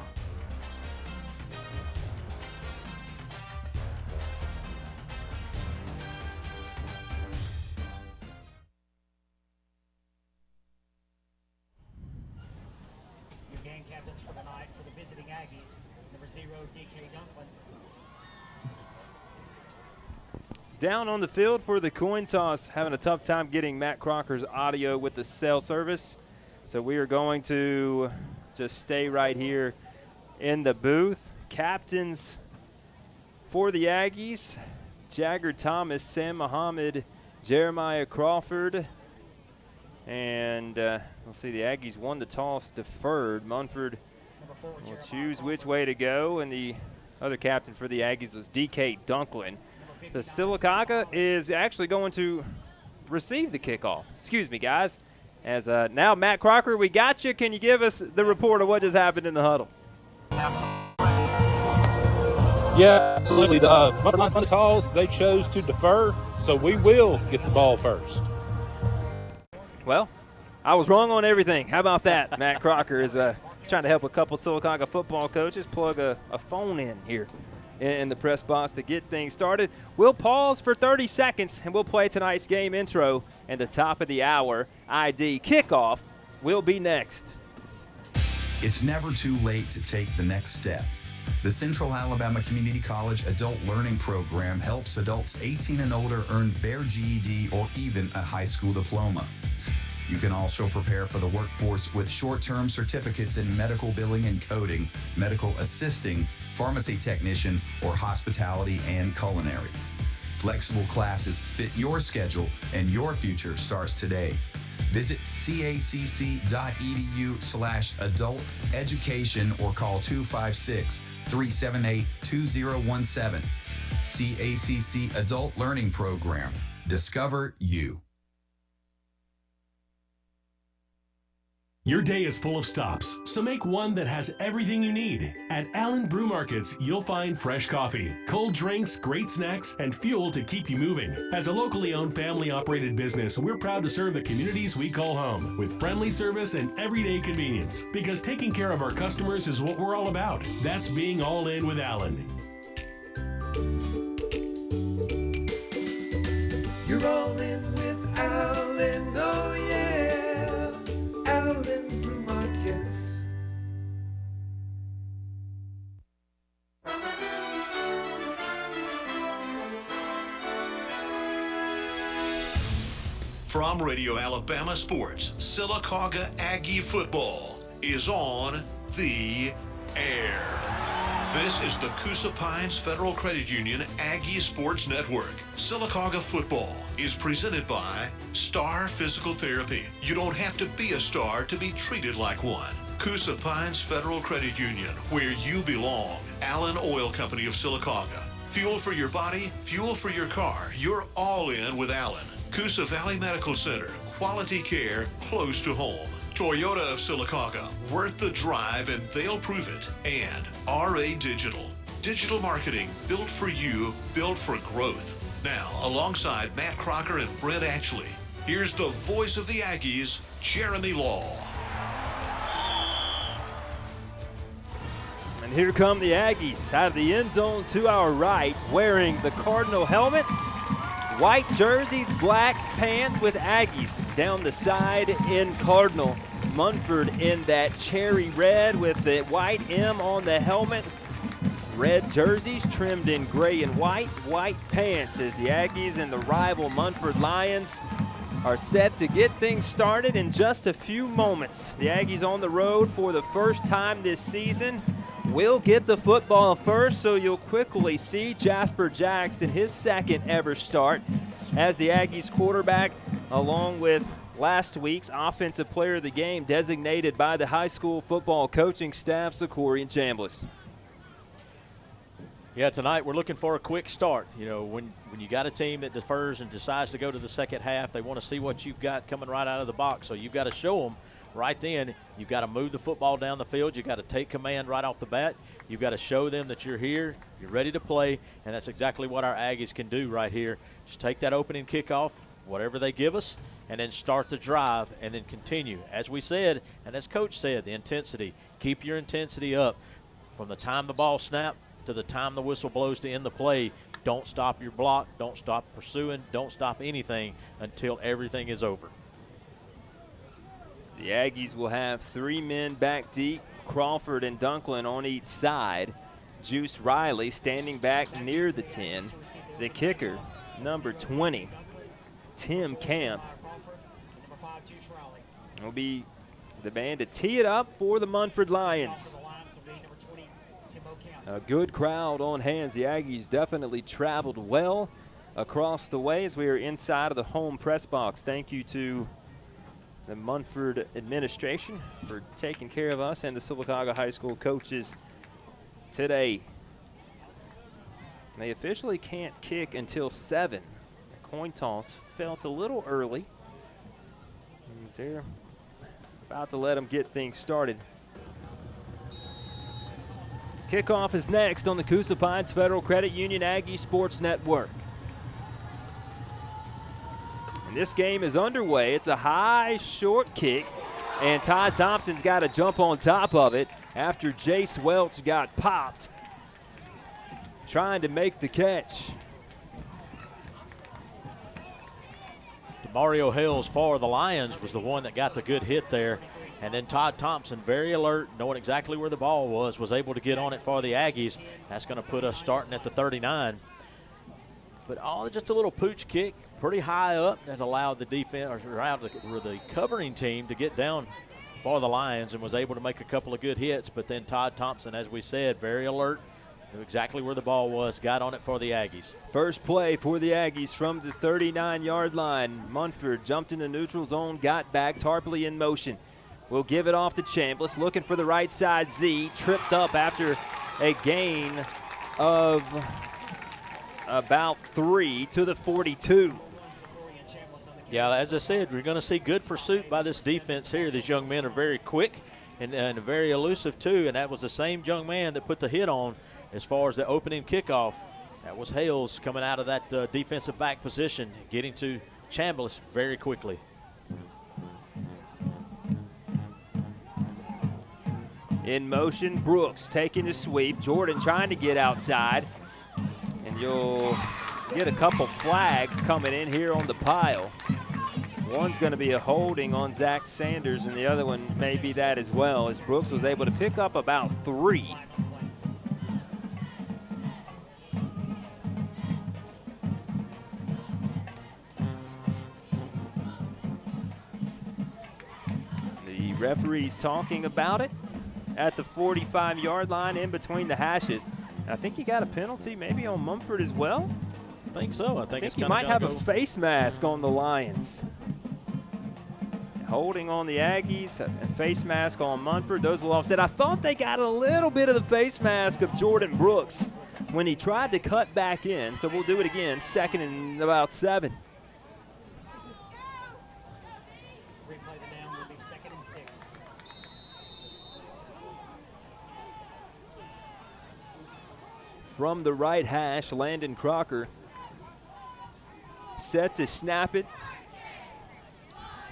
captains for tonight for the visiting Aggies. Number 0, DK Dunklin. Down on the field for the coin toss, having a tough time getting Matt Crocker's audio with the cell service. So we are going to just stay right here in the booth. Captains for the Aggies, Jagger Thomas, Sam Muhammad, Jeremiah Crawford. And let's see, the Aggies won the toss, deferred. Munford will choose which way to go. And the other captain for the Aggies was DK Dunklin. So Sylacauga is actually going to receive the kickoff. Excuse me, guys. As now, Matt Crocker, we got you. Can you give us the report of what just happened in the huddle? Yeah, absolutely. The Munford line from the toss, they chose to defer, so we will get the ball first. Well, I was wrong on everything. How about that? Matt Crocker is trying to help a couple Sylacauga football coaches plug a phone in here in the press box to get things started. We'll pause for 30 seconds, and we'll play tonight's game intro and the top of the hour ID kickoff will be next. It's never too late to take the next step. The Central Alabama Community College Adult Learning Program helps adults 18 and older earn their GED or even a high school diploma. You can also prepare for the workforce with short-term certificates in medical billing and coding, medical assisting, pharmacy technician, or hospitality and culinary. Flexible classes fit your schedule and your future starts today. Visit cacc.edu/adult education or call 256-378-2017. CACC Adult Learning Program. Discover you. Your day is full of stops, so make one that has everything you need. At Allen Brew Markets, you'll find fresh coffee, cold drinks, great snacks, and fuel to keep you moving. As a locally owned, family-operated business, we're proud to serve the communities we call home with friendly service and everyday convenience. Because taking care of our customers is what we're all about. That's being all in with Allen. You're all in with Allen, oh yeah. Allen Brew Markets. From Radio Alabama Sports, Sylacauga Aggie football is on the air. This is the Coosa Pines Federal Credit Union Aggie Sports Network. Sylacauga football is presented by Star Physical Therapy. You don't have to be a star to be treated like one. Coosa Pines Federal Credit Union, where you belong. Allen Oil Company of Sylacauga. Fuel for your body, fuel for your car. You're all in with Allen. Coosa Valley Medical Center. Quality care close to home. Toyota of Sylacauga, worth the drive and they'll prove it. And RA Digital. Digital marketing built for you, built for growth. Now, alongside Matt Crocker and Brent Ashley, here's the voice of the Aggies, Jeremy Law. And here come the Aggies out of the end zone to our right, wearing the Cardinal helmets, white jerseys, black pants with Aggies down the side in Cardinal. Munford in that cherry red with the white M on the helmet. Red jerseys trimmed in gray and white pants as the Aggies and the rival Munford Lions are set to get things started in just a few moments. The Aggies on the road for the first time this season will get the football first, so you'll quickly see Jasper Jackson, his second ever start as the Aggies quarterback, along with last week's Offensive Player of the Game designated by the high school football coaching staff, Zachorian Chambliss. Yeah, tonight we're looking for a quick start. You know, when you got a team that defers and decides to go to the second half, they want to see what you've got coming right out of the box. So you've got to show them right then. You've got to move the football down the field. You've got to take command right off the bat. You've got to show them that you're here, you're ready to play, and that's exactly what our Aggies can do right here. Just take that opening kickoff, whatever they give us, and then start the drive and then continue. As we said, and as Coach said, the intensity. Keep your intensity up. From the time the ball snaps to the time the whistle blows to end the play, don't stop your block, don't stop pursuing, don't stop anything until everything is over. The Aggies will have 3 men back deep. Crawford and Dunklin on each side. Juice Riley standing back near the 10. The kicker, number 20, Tim Camp, will be the man to tee it up for the Munford Lions. A good crowd on hands. The Aggies definitely traveled well across the way as we are inside of the home press box. Thank you to the Munford administration for taking care of us and the Sylacauga High School coaches today. They officially can't kick until 7. The coin toss felt a little early. They're about to let them get things started. This kickoff is next on the Coosa Pines Federal Credit Union Aggie Sports Network. And this game is underway. It's a high, short kick, and Todd Thompson's got to jump on top of it after Jace Welch got popped trying to make the catch. Mario Hales for the Lions was the one that got the good hit there. And then Todd Thompson, very alert, knowing exactly where the ball was able to get on it for the Aggies. That's going to put us starting at the 39. But just a little pooch kick, pretty high up, that allowed the defense, or allowed the covering team to get down for the Lions and was able to make a couple of good hits. But then Todd Thompson, as we said, very alert, knew exactly where the ball was, got on it for the Aggies. First play for the Aggies from the 39-yard line. Munford jumped in the neutral zone, got back, Tarpley in motion. We'll give it off to Chambliss, looking for the right side. Z tripped up after a gain of about 3 to the 42. Yeah, as I said, we're going to see good pursuit by this defense here. These young men are very quick and very elusive too, and that was the same young man that put the hit on as far as the opening kickoff. That was Hales coming out of that defensive back position, getting to Chambliss very quickly. In motion, Brooks taking the sweep. Jordan trying to get outside. And you'll get a couple flags coming in here on the pile. One's going to be a holding on Zach Sanders, and the other one may be that as well, as Brooks was able to pick up about 3. The referee's talking about it at the 45-yard line in between the hashes. I think he got a penalty maybe on Munford as well. I think so. I think he might have a face mask on the Lions. Holding on the Aggies, a face mask on Munford. Those will offset. I thought they got a little bit of the face mask of Jordan Brooks when he tried to cut back in. So we'll do it again, 2nd and about 7. From the right hash, Landon Crocker set to snap it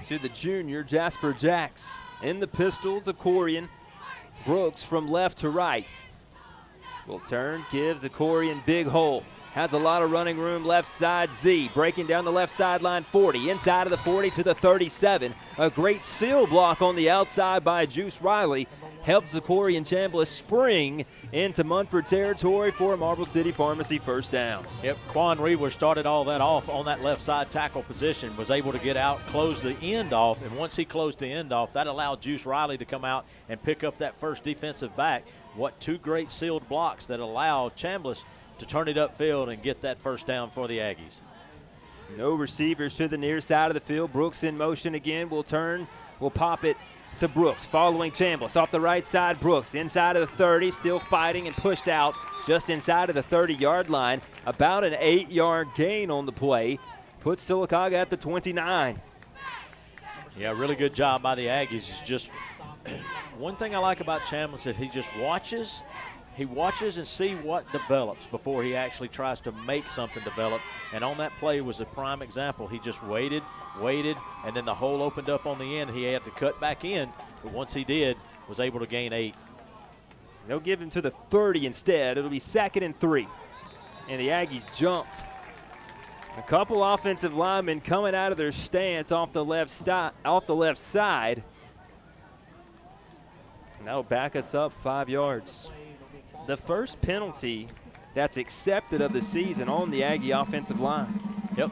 to the junior, Jasper Jacks. In the pistols, Akorian. Brooks from left to right. Will turn, gives Akorian big hole. Has a lot of running room left side. Z breaking down the left sideline 40. Inside of the 40 to the 37. A great seal block on the outside by Juice Riley. Helps Akorian Chambliss spring into Munford territory for a Marble City Pharmacy first down. Yep, Quan Reaver started all that off on that left side tackle position, was able to get out, close the end off, and once he closed the end off, that allowed Juice Riley to come out and pick up that first defensive back. What 2 great sealed blocks that allowed Chambliss to turn it upfield and get that first down for the Aggies. No receivers to the near side of the field. Brooks in motion again. Will turn, will pop it to Brooks, following Chambliss. Off the right side, Brooks inside of the 30, still fighting and pushed out just inside of the 30-yard line. About an 8-yard gain on the play. Puts Sylacauga at the 29. Yeah, really good job by the Aggies. It's just one thing I like about Chambliss is he just watches. He watches and see what develops before he actually tries to make something develop. And on that play was a prime example. He just waited, and then the hole opened up on the end. He had to cut back in, but once he did, was able to gain 8. They'll give him to the 30 instead. It'll be 2nd and 3. And the Aggies jumped. A couple offensive linemen coming out of their stance off the left side. And that'll back us up 5 yards. The first penalty that's accepted of the season on the Aggie offensive line. Yep.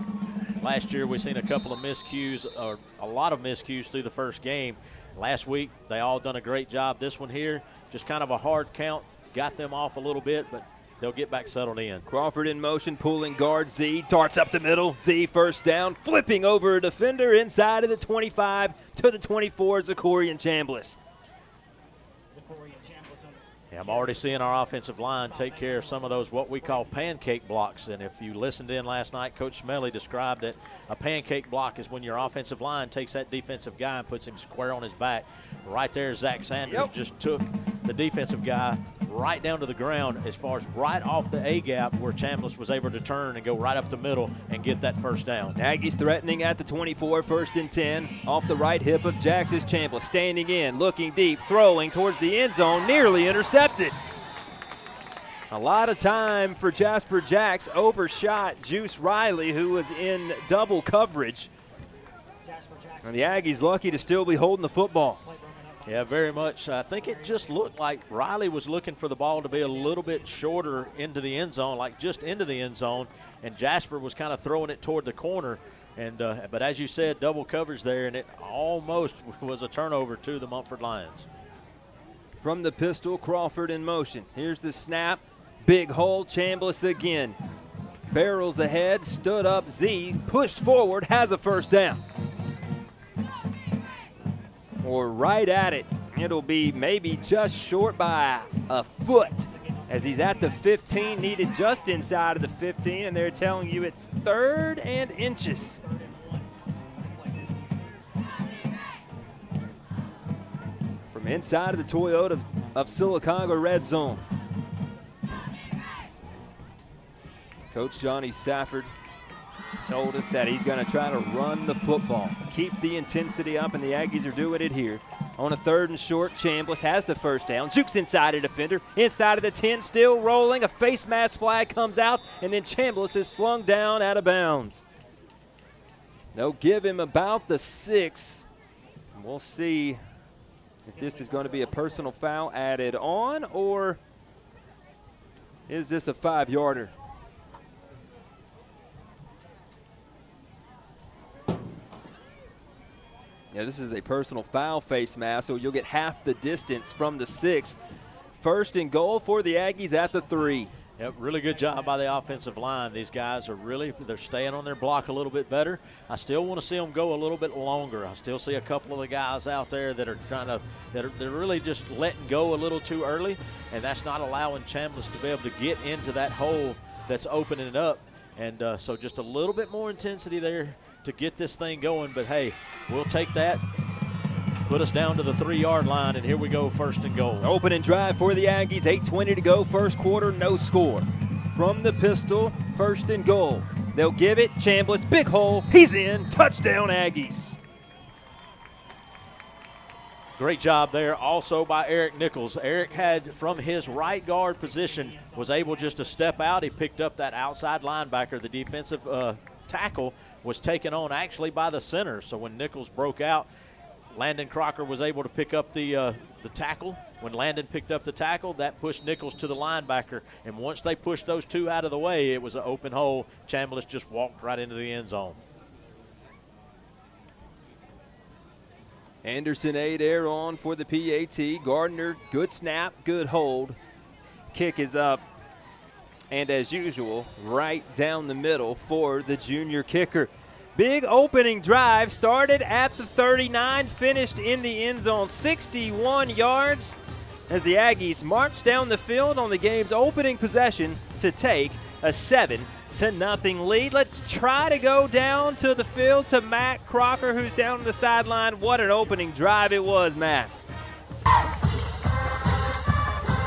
Last year we seen a couple of miscues, or a lot of miscues through the first game. Last week they all done a great job. This one here, just kind of a hard count, got them off a little bit, but they'll get back settled in. Crawford in motion, pulling guard Z, darts up the middle. Z first down, flipping over a defender inside of the 25 to the 24, Zachorian Chambliss. Yeah, I'm already seeing our offensive line take care of some of those what we call pancake blocks. And if you listened in last night, Coach Smelly described that a pancake block is when your offensive line takes that defensive guy and puts him square on his back. Right there, Zach Sanders just took the defensive guy right down to the ground as far as right off the A-gap where Chambliss was able to turn and go right up the middle and get that first down. Aggies threatening at the 24, 1st and 10. Off the right hip of Jax's Chambliss, standing in, looking deep, throwing towards the end zone, nearly intercepted. A lot of time for Jasper Jax, overshot Juice Riley, who was in double coverage. And the Aggies lucky to still be holding the football. Yeah, very much. I think it just looked like Riley was looking for the ball to be a little bit shorter into the end zone, like just into the end zone, and Jasper was kind of throwing it toward the corner. And but as you said, double coverage there, and it almost was a turnover to the Munford Lions. From the pistol, Crawford in motion. Here's the snap. Big hole, Chambliss again. Barrels ahead, stood up Z, pushed forward, has a first down. Or right at it. It'll be maybe just short by a foot as he's at the 15, needed just inside of the 15, and they're telling you it's 3rd and inches. From inside of the Toyota of Sylacauga red zone. Coach Johnny Safford told us that he's going to try to run the football, keep the intensity up, and the Aggies are doing it here. On a 3rd and short, Chambliss has the first down, jukes inside a defender, inside of the 10, still rolling. A face mask flag comes out, and then Chambliss is slung down out of bounds. They'll give him about the 6. We'll see if this is going to be a personal foul added on, or is this a 5-yarder? Yeah, this is a personal foul face mask, so you'll get half the distance from the 6. 1st and goal for the Aggies at the 3. Yep, really good job by the offensive line. These guys are they're staying on their block a little bit better. I still want to see them go a little bit longer. I still see a couple of the guys out there that are they're really just letting go a little too early, and that's not allowing Chambliss to be able to get into that hole that's opening it up. And so just a little bit more intensity there to get this thing going, but hey, we'll take that. Put us down to the 3-yard line, and here we go, 1st and goal. Opening drive for the Aggies, 8:20 to go, 1st quarter, no score. From the pistol, 1st and goal. They'll give it, Chambliss, big hole, he's in, touchdown Aggies. Great job there also by Eric Nichols. Eric had, from his right guard position, was able just to step out. He picked up that outside linebacker. The defensive tackle was taken on actually by the center. So when Nichols broke out, Landon Crocker was able to pick up the tackle. When Landon picked up the tackle, that pushed Nichols to the linebacker. And once they pushed those two out of the way, it was an open hole. Chambliss just walked right into the end zone. Anderson Adair on for the PAT. Gardner, good snap, good hold. Kick is up. And as usual, right down the middle for the junior kicker. Big opening drive, started at the 39, finished in the end zone, 61 yards as the Aggies march down the field on the game's opening possession to take a 7-0 lead. Let's try to go down to the field to Matt Crocker, who's down on the sideline. What an opening drive it was, Matt.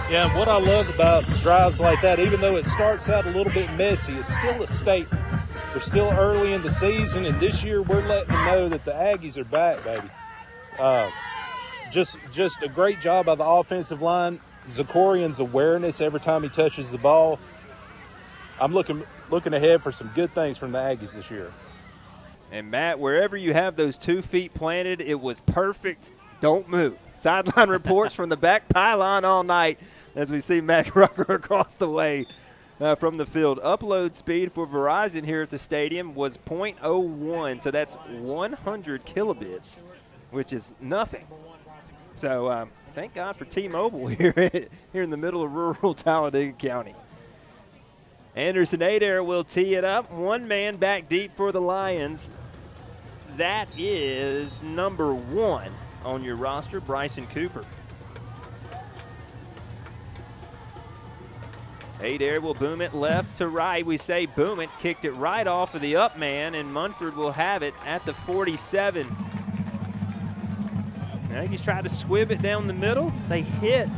Yeah, and what I love about drives like that, even though it starts out a little bit messy, it's still a statement. We're still early in the season, and this year we're letting them know that the Aggies are back, baby. Just a great job by the offensive line. Zachorian's awareness every time he touches the ball. I'm looking ahead for some good things from the Aggies this year. And, Matt, wherever you have those 2 feet planted, it was perfect. Don't move. Sideline reports from the back pylon all night as we see Matt Rucker across the way from the field. Upload speed for Verizon here at the stadium was 0.01, so that's 100 kilobits, which is nothing. So thank God for T-Mobile here in the middle of rural Talladega County. Anderson Adair will tee it up. One man back deep for the Lions. That is number 1 on your roster, Bryson Cooper. Adair will boom it left to right. We say boom it, kicked it right off of the up man, and Munford will have it at the 47. Now he's tried to squib it down the middle. They hit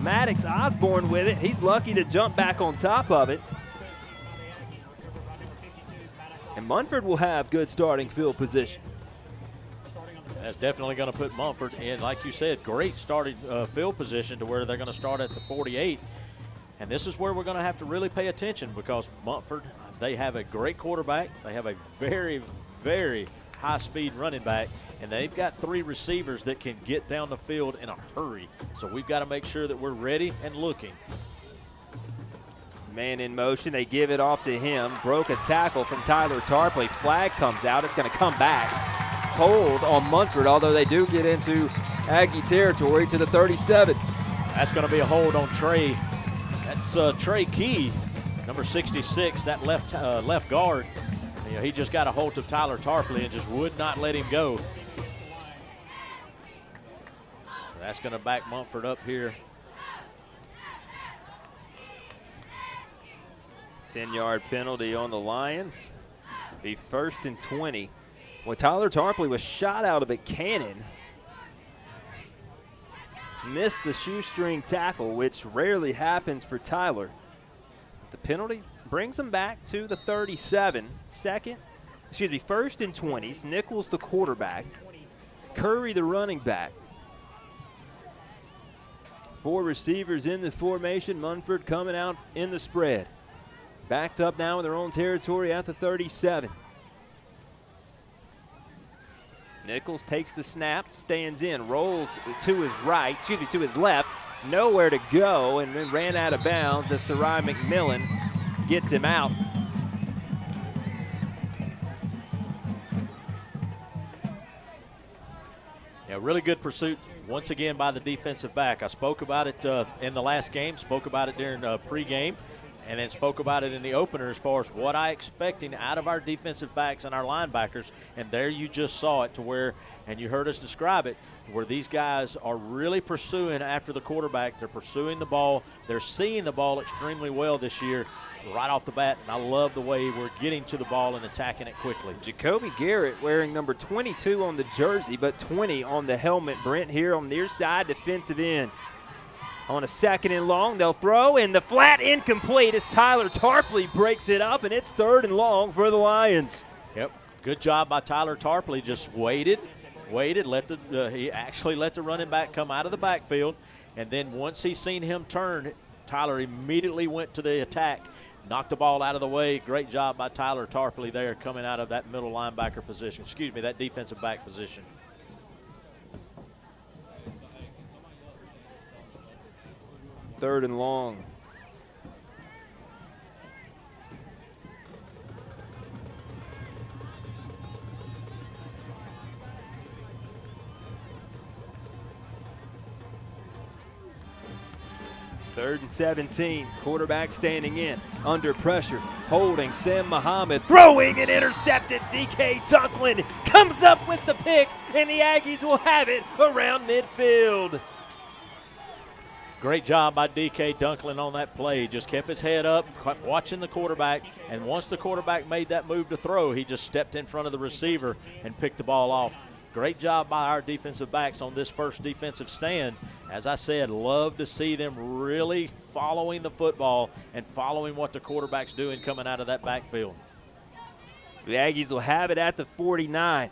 Maddox Osborne with it. He's lucky to jump back on top of it. And Munford will have good starting field position. That's definitely going to put Munford in, like you said, great starting field position to where they're going to start at the 48. And this is where we're going to have to really pay attention because Munford, they have a great quarterback. They have a very, very high-speed running back, and they've got 3 receivers that can get down the field in a hurry. So we've got to make sure that we're ready and looking. Man in motion. They give it off to him. Broke a tackle from Tyler Tarpley. Flag comes out. It's going to come back. Hold on Munford, although they do get into Aggie territory to the 37. That's going to be a hold on Trey. That's Trey Key, number 66, that left guard. You know, he just got a hold of Tyler Tarpley and just would not let him go. That's going to back Munford up here. 10-yard penalty on the Lions. Be 1st and 20. Well, Tyler Tarpley was shot out of a cannon. Missed the shoestring tackle, which rarely happens for Tyler. The penalty brings him back to the 37. 1st and 20s. Nichols the quarterback. Curry the running back. 4 receivers in the formation. Munford coming out in the spread. Backed up now in their own territory at the 37. Nichols takes the snap, stands in, rolls to his left, nowhere to go, and then ran out of bounds as Sarai McMillan gets him out. Yeah, really good pursuit once again by the defensive back. I spoke about it in the last game, spoke about it during pregame, and then spoke about it in the opener as far as what I expecting out of our defensive backs and our linebackers. And there you just saw it to where, and you heard us describe it, where these guys are really pursuing after the quarterback. They're pursuing the ball. They're seeing the ball extremely well this year right off the bat, and I love the way we're getting to the ball and attacking it quickly. Jacoby Garrett wearing number 22 on the jersey, but 20 on the helmet. Brent here on the near side, defensive end. On a 2nd and long, they'll throw, and the flat incomplete as Tyler Tarpley breaks it up, and it's 3rd and long for the Lions. Yep, good job by Tyler Tarpley. Just waited, he actually let the running back come out of the backfield, and then once he seen him turn, Tyler immediately went to the attack, knocked the ball out of the way. Great job by Tyler Tarpley there coming out of that middle linebacker position, that defensive back position. Third and long. Third and 17. Quarterback standing in, under pressure, holding Sam Muhammad, throwing and intercepted. DK Dunklin comes up with the pick, and the Aggies will have it around midfield. Great job by DK Dunklin on that play. Just kept his head up, watching the quarterback, and once the quarterback made that move to throw, he just stepped in front of the receiver and picked the ball off. Great job by our defensive backs on this first defensive stand. As I said, love to see them really following the football and following what the quarterback's doing coming out of that backfield. The Aggies will have it at the 49.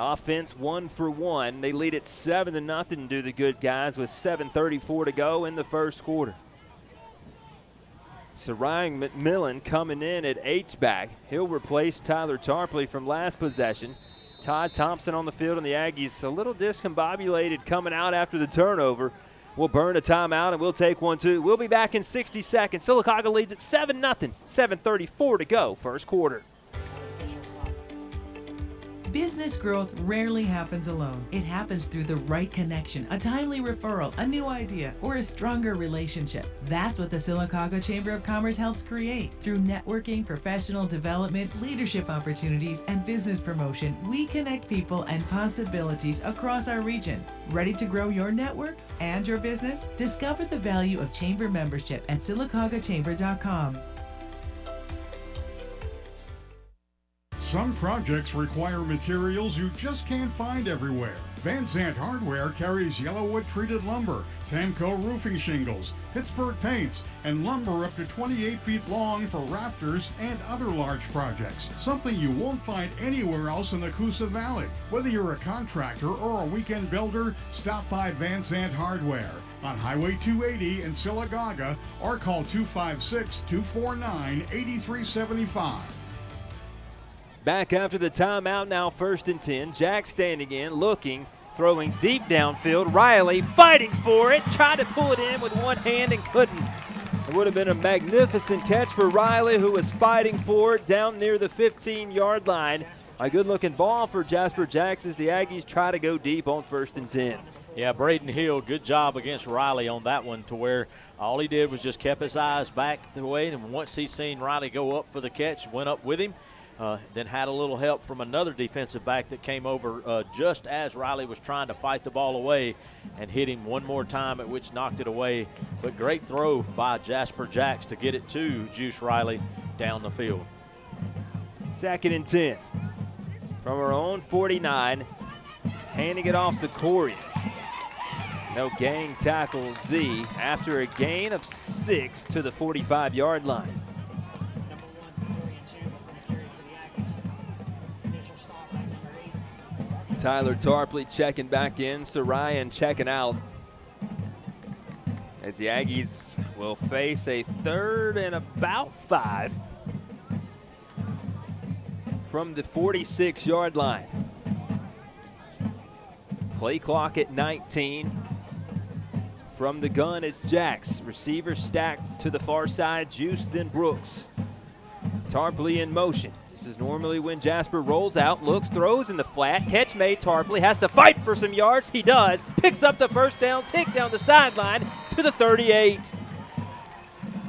Offense 1 for 1. They lead it 7-0 to the good guys with 7:34 to go in the first quarter. So Ryan McMillan coming in at H-back. He'll replace Tyler Tarpley from last possession. Todd Thompson on the field, and the Aggies a little discombobulated coming out after the turnover. We'll burn a timeout, and we'll take one, too. We'll be back in 60 seconds. Sylacauga leads at 7-0, 7:34 to go, first quarter. Business growth rarely happens alone. It happens through the right connection, a timely referral, a new idea, or a stronger relationship. That's what the Sylacauga Chamber of Commerce helps create. Through networking, professional development, leadership opportunities, and business promotion, we connect people and possibilities across our region. Ready to grow your network and your business? Discover the value of chamber membership at SylacaugaChamber.com. Some projects require materials you just can't find everywhere. Van Zandt Hardware carries Yellowwood treated lumber, Tamco roofing shingles, Pittsburgh paints, and lumber up to 28 feet long for rafters and other large projects. Something you won't find anywhere else in the Coosa Valley. Whether you're a contractor or a weekend builder, stop by Van Zandt Hardware on Highway 280 in Sylacauga or call 256-249-8375. Back after the timeout, now 1st and 10. Jack standing in, looking, throwing deep downfield. Riley fighting for it, tried to pull it in with one hand and couldn't. It would have been a magnificent catch for Riley, who was fighting for it down near the 15-yard line. A good-looking ball for Jasper Jacks as the Aggies try to go deep on 1st and 10. Yeah, Braden Hill, good job against Riley on that one, to where all he did was just kept his eyes back the way, and once he seen Riley go up for the catch, went up with him. Then had a little help from another defensive back that came over just as Riley was trying to fight the ball away and hit him one more time, at which knocked it away. But great throw by Jasper Jacks to get it to Juice Riley down the field. 2nd and 10. From our own 49, handing it off to Corey. No gang tackle Z after a gain of 6 to the 45-yard line. Tyler Tarpley checking back in, Sarayan checking out. As the Aggies will face a 3rd and about 5 from the 46-yard line. Play clock at 19. From the gun is Jacks. Receiver stacked to the far side, Juice, then Brooks. Tarpley in motion. This is normally when Jasper rolls out, looks, throws in the flat. Catch made. Tarpley has to fight for some yards. He does. Picks up the first down, take down the sideline to the 38.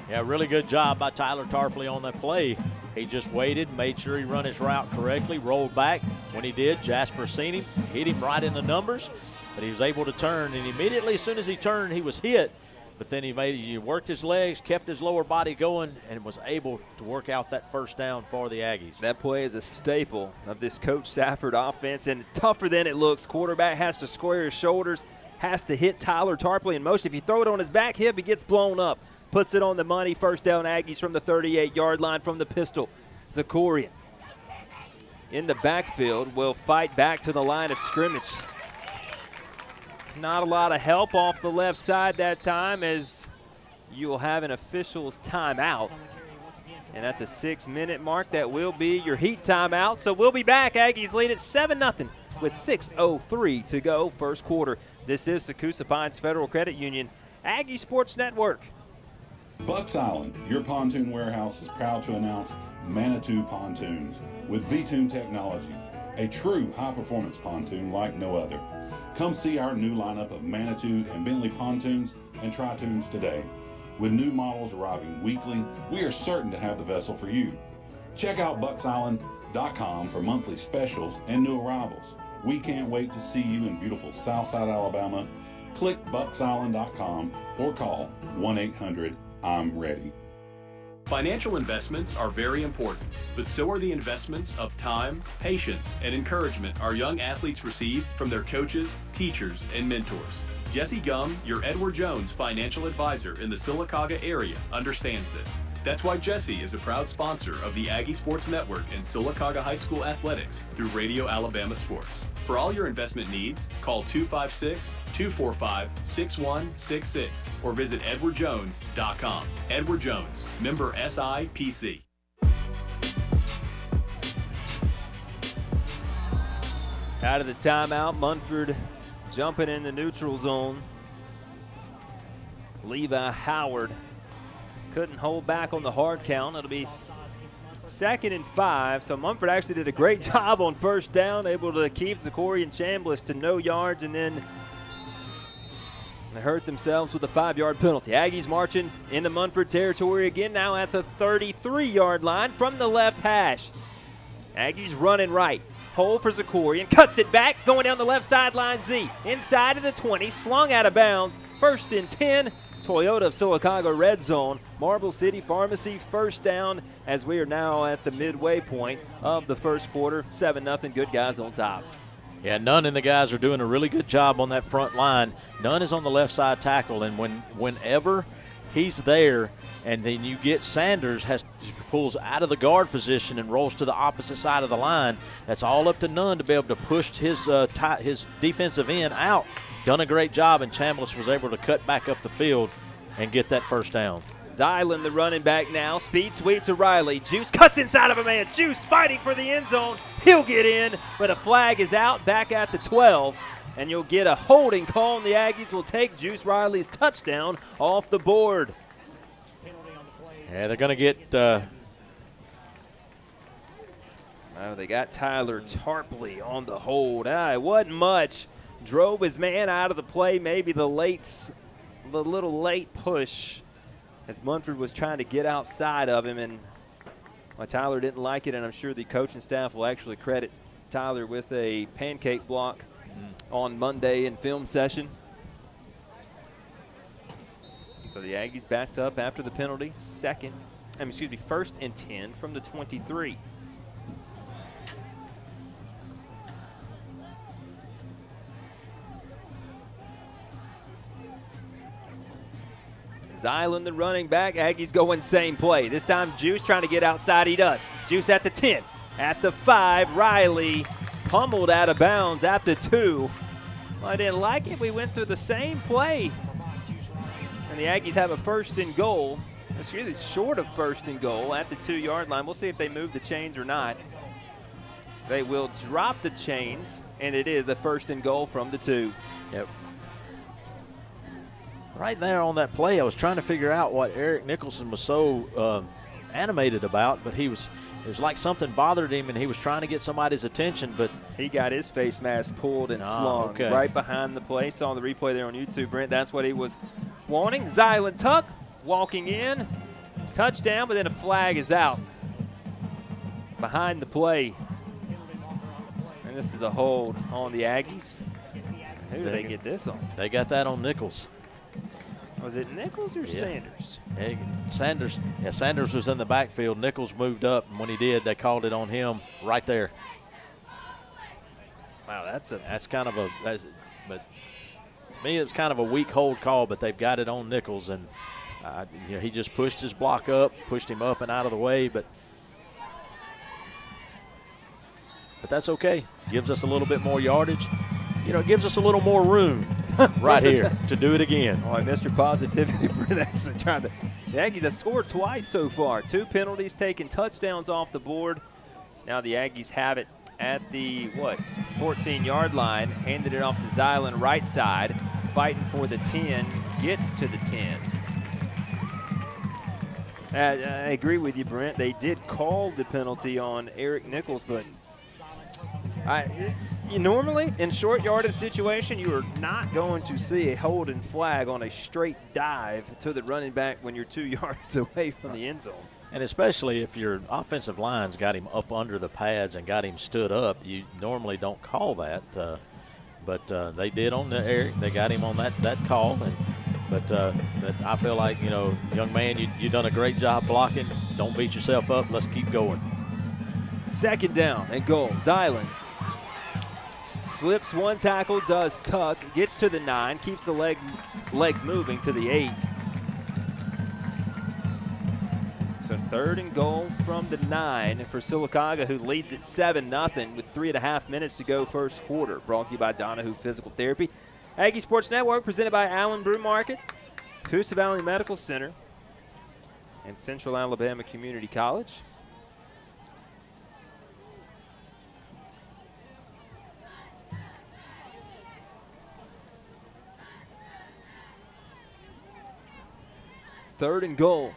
Yeah, really good job by Tyler Tarpley on that play. He just waited, made sure he run his route correctly, rolled back. When he did, Jasper seen him, hit him right in the numbers, but he was able to turn, and immediately as soon as he turned, he was hit. But then he worked his legs, kept his lower body going, and was able to work out that first down for the Aggies. That play is a staple of this Coach Safford offense, and tougher than it looks. Quarterback has to square his shoulders, has to hit Tyler Tarpley in motion. If you throw it on his back hip, he gets blown up. Puts it on the money. First down Aggies from the 38-yard line from the pistol. Zakorian in the backfield will fight back to the line of scrimmage. Not a lot of help off the left side that time, as you will have an official's timeout. And at the 6-minute mark, that will be your heat timeout. So we'll be back. Aggies lead at 7-0 with 6:03 to go, first quarter. This is the Coosa Pines Federal Credit Union Aggie Sports Network. Bucks Island, your pontoon warehouse, is proud to announce Manitou Pontoons with V-Tune technology, a true high-performance pontoon like no other. Come see our new lineup of Manitou and Bentley pontoons and Tri-Tunes today. With new models arriving weekly, we are certain to have the vessel for you. Check out bucksisland.com for monthly specials and new arrivals. We can't wait to see you in beautiful Southside Alabama. Click bucksisland.com or call 1-800-I'm-READY. Financial investments are very important, but so are the investments of time, patience, and encouragement our young athletes receive from their coaches, teachers, and mentors. Jesse Gum, your Edward Jones financial advisor in the Sylacauga area, understands this. That's why Jesse is a proud sponsor of the Aggie Sports Network and Sylacauga High School Athletics through Radio Alabama Sports. For all your investment needs, call 256-245-6166 or visit edwardjones.com. Edward Jones, member SIPC. Out of the timeout, Munford jumping in the neutral zone. Levi Howard couldn't hold back on the hard count. It'll be 2nd and 5. So Munford actually did a great job on first down, able to keep Zachary and Chambliss to no yards, and then they hurt themselves with a 5-yard penalty. Aggies marching into Munford territory again, now at the 33-yard line from the left hash. Aggies running right. Hole for Zachary and cuts it back, going down the left sideline. Z inside of the 20, slung out of bounds. 1st and 10. Toyota of Sylacauga red zone. Marble City Pharmacy first down as we are now at the midway point of the first quarter. 7-0, good guys on top. Yeah, Nunn and the guys are doing a really good job on that front line. Nunn is on the left side tackle, and whenever he's there, and then you get Sanders pulls out of the guard position and rolls to the opposite side of the line, that's all up to Nunn to be able to push his defensive end out. Done a great job, and Chambliss was able to cut back up the field and get that first down. Zylan, the running back now. Speed sweep to Riley. Juice cuts inside of a man. Juice fighting for the end zone. He'll get in, but a flag is out back at the 12. And you'll get a holding call, and the Aggies will take Juice Riley's touchdown off the board. Yeah, they're going to get they got Tyler Tarpley on the hold. It wasn't much. Drove his man out of the play, maybe the little late push as Munford was trying to get outside of him, and Tyler didn't like it, and I'm sure the coaching staff will actually credit Tyler with a pancake block on Monday in film session. So the Aggies backed up after the penalty. 1st and 10 from the 23. Zylan, the running back. Aggies going same play. This time Juice trying to get outside. He does. Juice at the 10. At the 5, Riley pummeled out of bounds at the 2. Well, I didn't like it. We went through the same play. And the Aggies have a 1st and goal. It's really short of 1st and goal at the 2-yard line. We'll see if they move the chains or not. They will drop the chains, and it is a 1st and goal from the 2. Yep. Right there on that play, I was trying to figure out what Eric Nicholson was so animated about, but it was like something bothered him, and he was trying to get somebody's attention, but he got his face mask pulled and slung right behind the play. Saw the replay there on YouTube, Brent. That's what he was wanting. Zylan Tuck walking in, touchdown, but then a flag is out behind the play. And this is a hold on the Aggies. Who did they get this on? They got that on Nichols. Was it Nichols or Sanders? Yeah, Sanders. Yeah, Sanders was in the backfield. Nichols moved up, and when he did, they called it on him right there. Wow, but to me, it was kind of a weak hold call, but they've got it on Nichols, and he just pushed his block up, pushed him up and out of the way, but that's okay. Gives us a little bit more yardage. It gives us a little more room right here to do it again. All right, Mr. Positivity, Brent actually trying to. The Aggies have scored twice so far. 2 penalties, taking touchdowns off the board. Now the Aggies have it at the, 14-yard line. Handed it off to Zylan right side. Fighting for the 10. Gets to the 10. I agree with you, Brent. They did call the penalty on Eric Nichols, but normally in short yardage situation, you are not going to see a holding flag on a straight dive to the running back when you're 2 yards away from the end zone. And especially if your offensive line's got him up under the pads and got him stood up, you normally don't call that. But they did on the Eric. They got him on that call. But I feel like, young man, you've done a great job blocking. Don't beat yourself up. Let's keep going. 2nd down and goal. Zylan slips one tackle, does tuck, gets to the 9, keeps the legs moving to the 8. So 3rd and goal from the 9 for Sylacauga, who leads it 7-0 with 3.5 minutes to go first quarter. Brought to you by Donahue Physical Therapy. Aggie Sports Network presented by Allen Brew Market, Coosa Valley Medical Center, and Central Alabama Community College. Third and goal.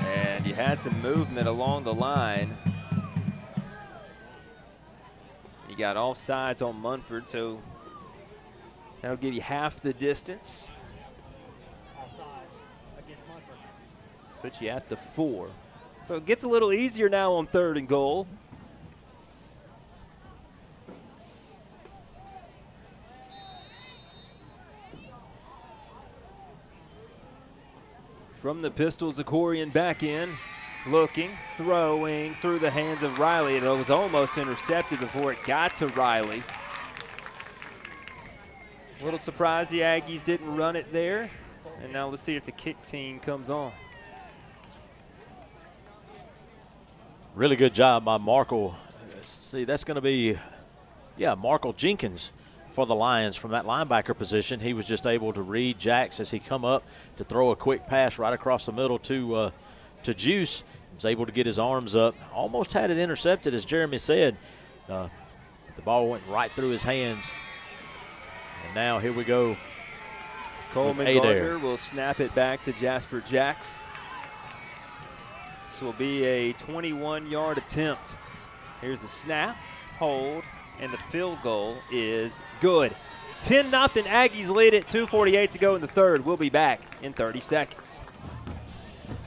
And you had some movement along the line. You got all sides on Munford, so that'll give you half the distance. All sides against Munford. Put you at the 4. So it gets a little easier now on 3rd and goal. From the pistol, Zakorian back in, looking, throwing through the hands of Riley. It was almost intercepted before it got to Riley. A little surprised the Aggies didn't run it there. And now let's see if the kick team comes on. Really good job by Markle. See, that's going to be, Markle Jenkins for the Lions from that linebacker position. He was just able to read Jax as he come up to throw a quick pass right across the middle to Juice. He was able to get his arms up. Almost had it intercepted, as Jeremy said. The ball went right through his hands. And now here we go. Coleman Gardner will snap it back to Jasper Jax. This will be a 21-yard attempt. Here's a snap, hold, and the field goal is good. 10-0 Aggies lead it, 2:48 to go in the 3rd. We'll be back in 30 seconds.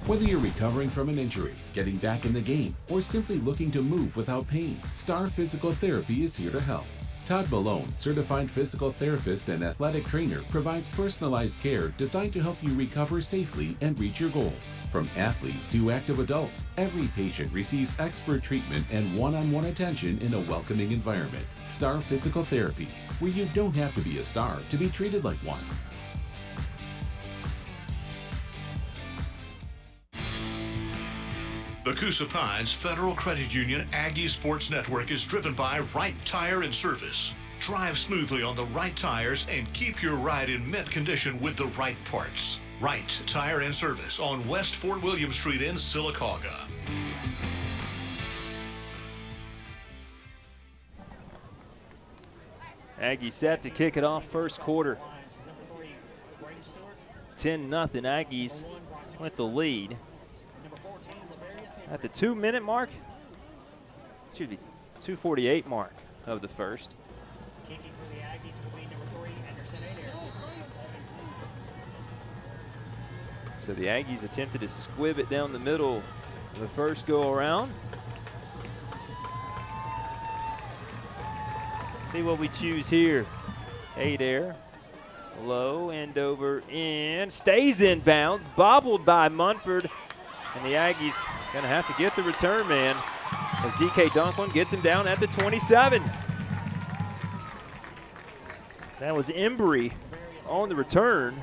Whether you're recovering from an injury, getting back in the game, or simply looking to move without pain, Star Physical Therapy is here to help. Todd Malone, certified physical therapist and athletic trainer, provides personalized care designed to help you recover safely and reach your goals. From athletes to active adults, every patient receives expert treatment and one-on-one attention in a welcoming environment. Star Physical Therapy, where you don't have to be a star to be treated like one. The Coosa Pines Federal Credit Union Aggie Sports Network is driven by Right Tire and Service. Drive smoothly on the right tires and keep your ride in mint condition with the right parts. Right Tire and Service on West Fort William Street in Sylacauga. Aggie set to kick it off first quarter. 10-0 Aggies with the lead. At the 2-minute mark, should be 2:48 mark of the first. Kicking for the Aggies will be number 3, Anderson Adair. So the Aggies attempted to squib it down the middle the first go around. See what we choose here. Adair, low, end over, in, stays in bounds, bobbled by Munford. And the Aggies going to have to get the return man as DK Dunklin gets him down at the 27. That was Embry on the return.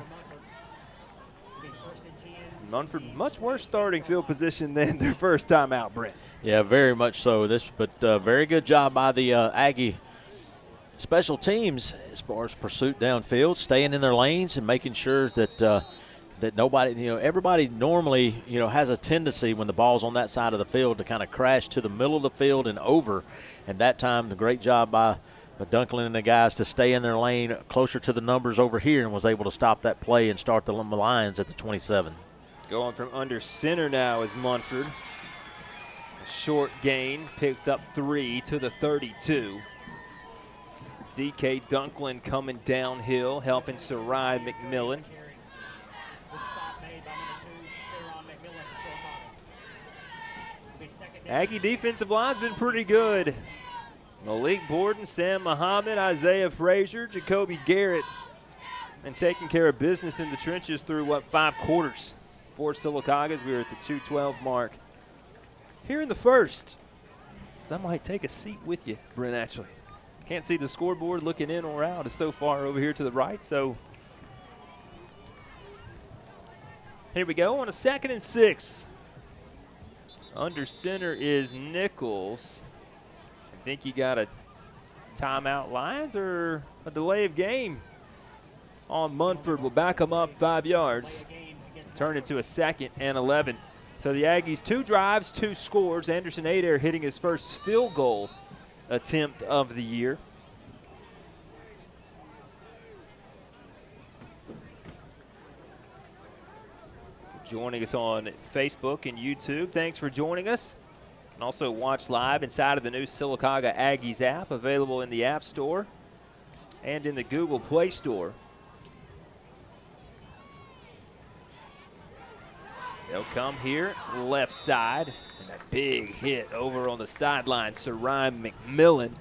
Munford, much worse starting field position than their first time out, Brent. Yeah, very much so. But very good job by the Aggie special teams as far as pursuit downfield, staying in their lanes and making sure that that nobody, everybody normally, has a tendency when the ball's on that side of the field to kind of crash to the middle of the field and over. And that time, the great job by Dunklin and the guys to stay in their lane closer to the numbers over here and was able to stop that play and start the Lions at the 27. Going from under center now is Munford. A short gain, picked up 3 to the 32. DK Dunklin coming downhill, helping Sarai McMillan. Aggie defensive line's been pretty good. Malik Borden, Sam Muhammad, Isaiah Frazier, Jacoby Garrett, and taking care of business in the trenches through, 5 quarters for Sylacauga. We are at the 2:12 mark here in the first. So I might take a seat with you, Brent, actually. Can't see the scoreboard looking in or out. It's so far over here to the right, so Here we go on a 2nd and 6. Under center is Nichols. I think he got a timeout, Lions, or a delay of game on Munford. Will back them up 5 yards. Turn into a 2nd and 11. So the Aggies 2 drives, 2 scores. Anderson Adair hitting his first field goal attempt of the year. Joining us on Facebook and YouTube, thanks for joining us. You can also watch live inside of the new Sylacauga Aggies app, available in the App Store and in the Google Play Store. They'll come here, left side, and a big hit over on the sideline. Saran McMillan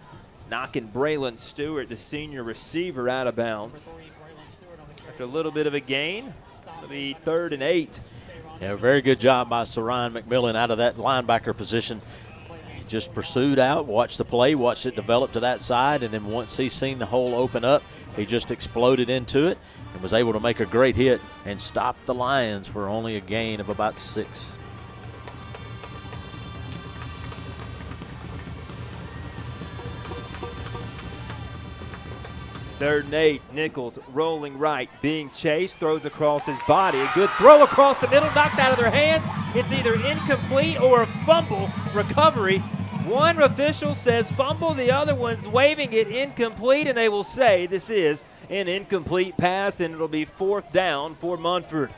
knocking Braylon Stewart, the senior receiver, out of bounds. After a little bit of a gain, it'll be 3rd and 8. Yeah, very good job by Saran McMillan out of that linebacker position. He just pursued out, watched the play, watched it develop to that side, and then once he seen the hole open up, he just exploded into it and was able to make a great hit and stop the Lions for only a gain of about 6. Third and 8, Nichols rolling right, being chased, throws across his body. A good throw across the middle, knocked out of their hands. It's either incomplete or a fumble recovery. One official says fumble, the other one's waving it incomplete, and they will say this is an incomplete pass, and it'll be 4th down for Munford.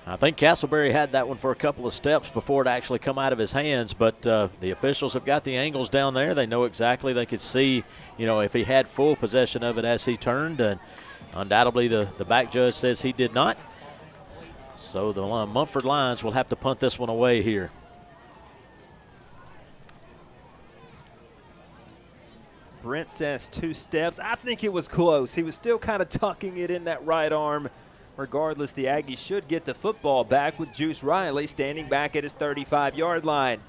I think Castleberry had that one for a couple of steps before it actually come out of his hands, but the officials have got the angles down there. They know exactly. They could see, if he had full possession of it as he turned, and undoubtedly the back judge says he did not. So the Munford Lions will have to punt this one away here. Brent says 2 steps. I think it was close. He was still kind of tucking it in that right arm. Regardless, the Aggies should get the football back with Juice Riley standing back at his 35-yard line.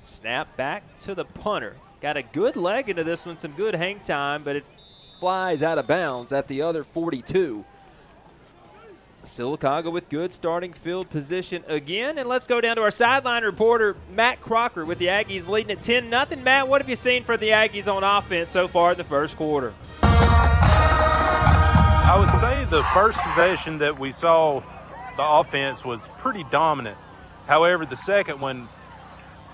Snap back to the punter. Got a good leg into this one, some good hang time, but it flies out of bounds at the other 42. Sylacauga with good starting field position again. And let's go down to our sideline reporter, Matt Crocker, with the Aggies leading at 10-0. Matt, what have you seen for the Aggies on offense so far in the first quarter? I would say the first possession that we saw the offense was pretty dominant. However, the second one,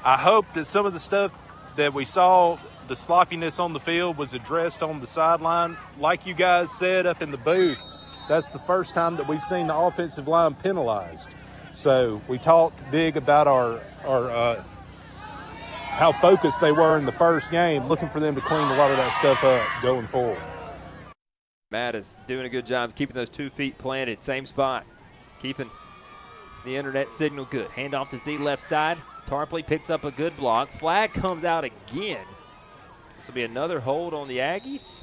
I hope that some of the stuff that we saw, the sloppiness on the field, was addressed on the sideline. Like you guys said up in the booth, that's the first time that we've seen the offensive line penalized. So we talked big about our how focused they were in the first game, looking for them to clean a lot of that stuff up going forward. Matt is doing a good job keeping those 2 feet planted, same spot, keeping the internet signal good. Handoff to Z left side. Tarpley picks up a good block. Flag comes out again. This will be another hold on the Aggies.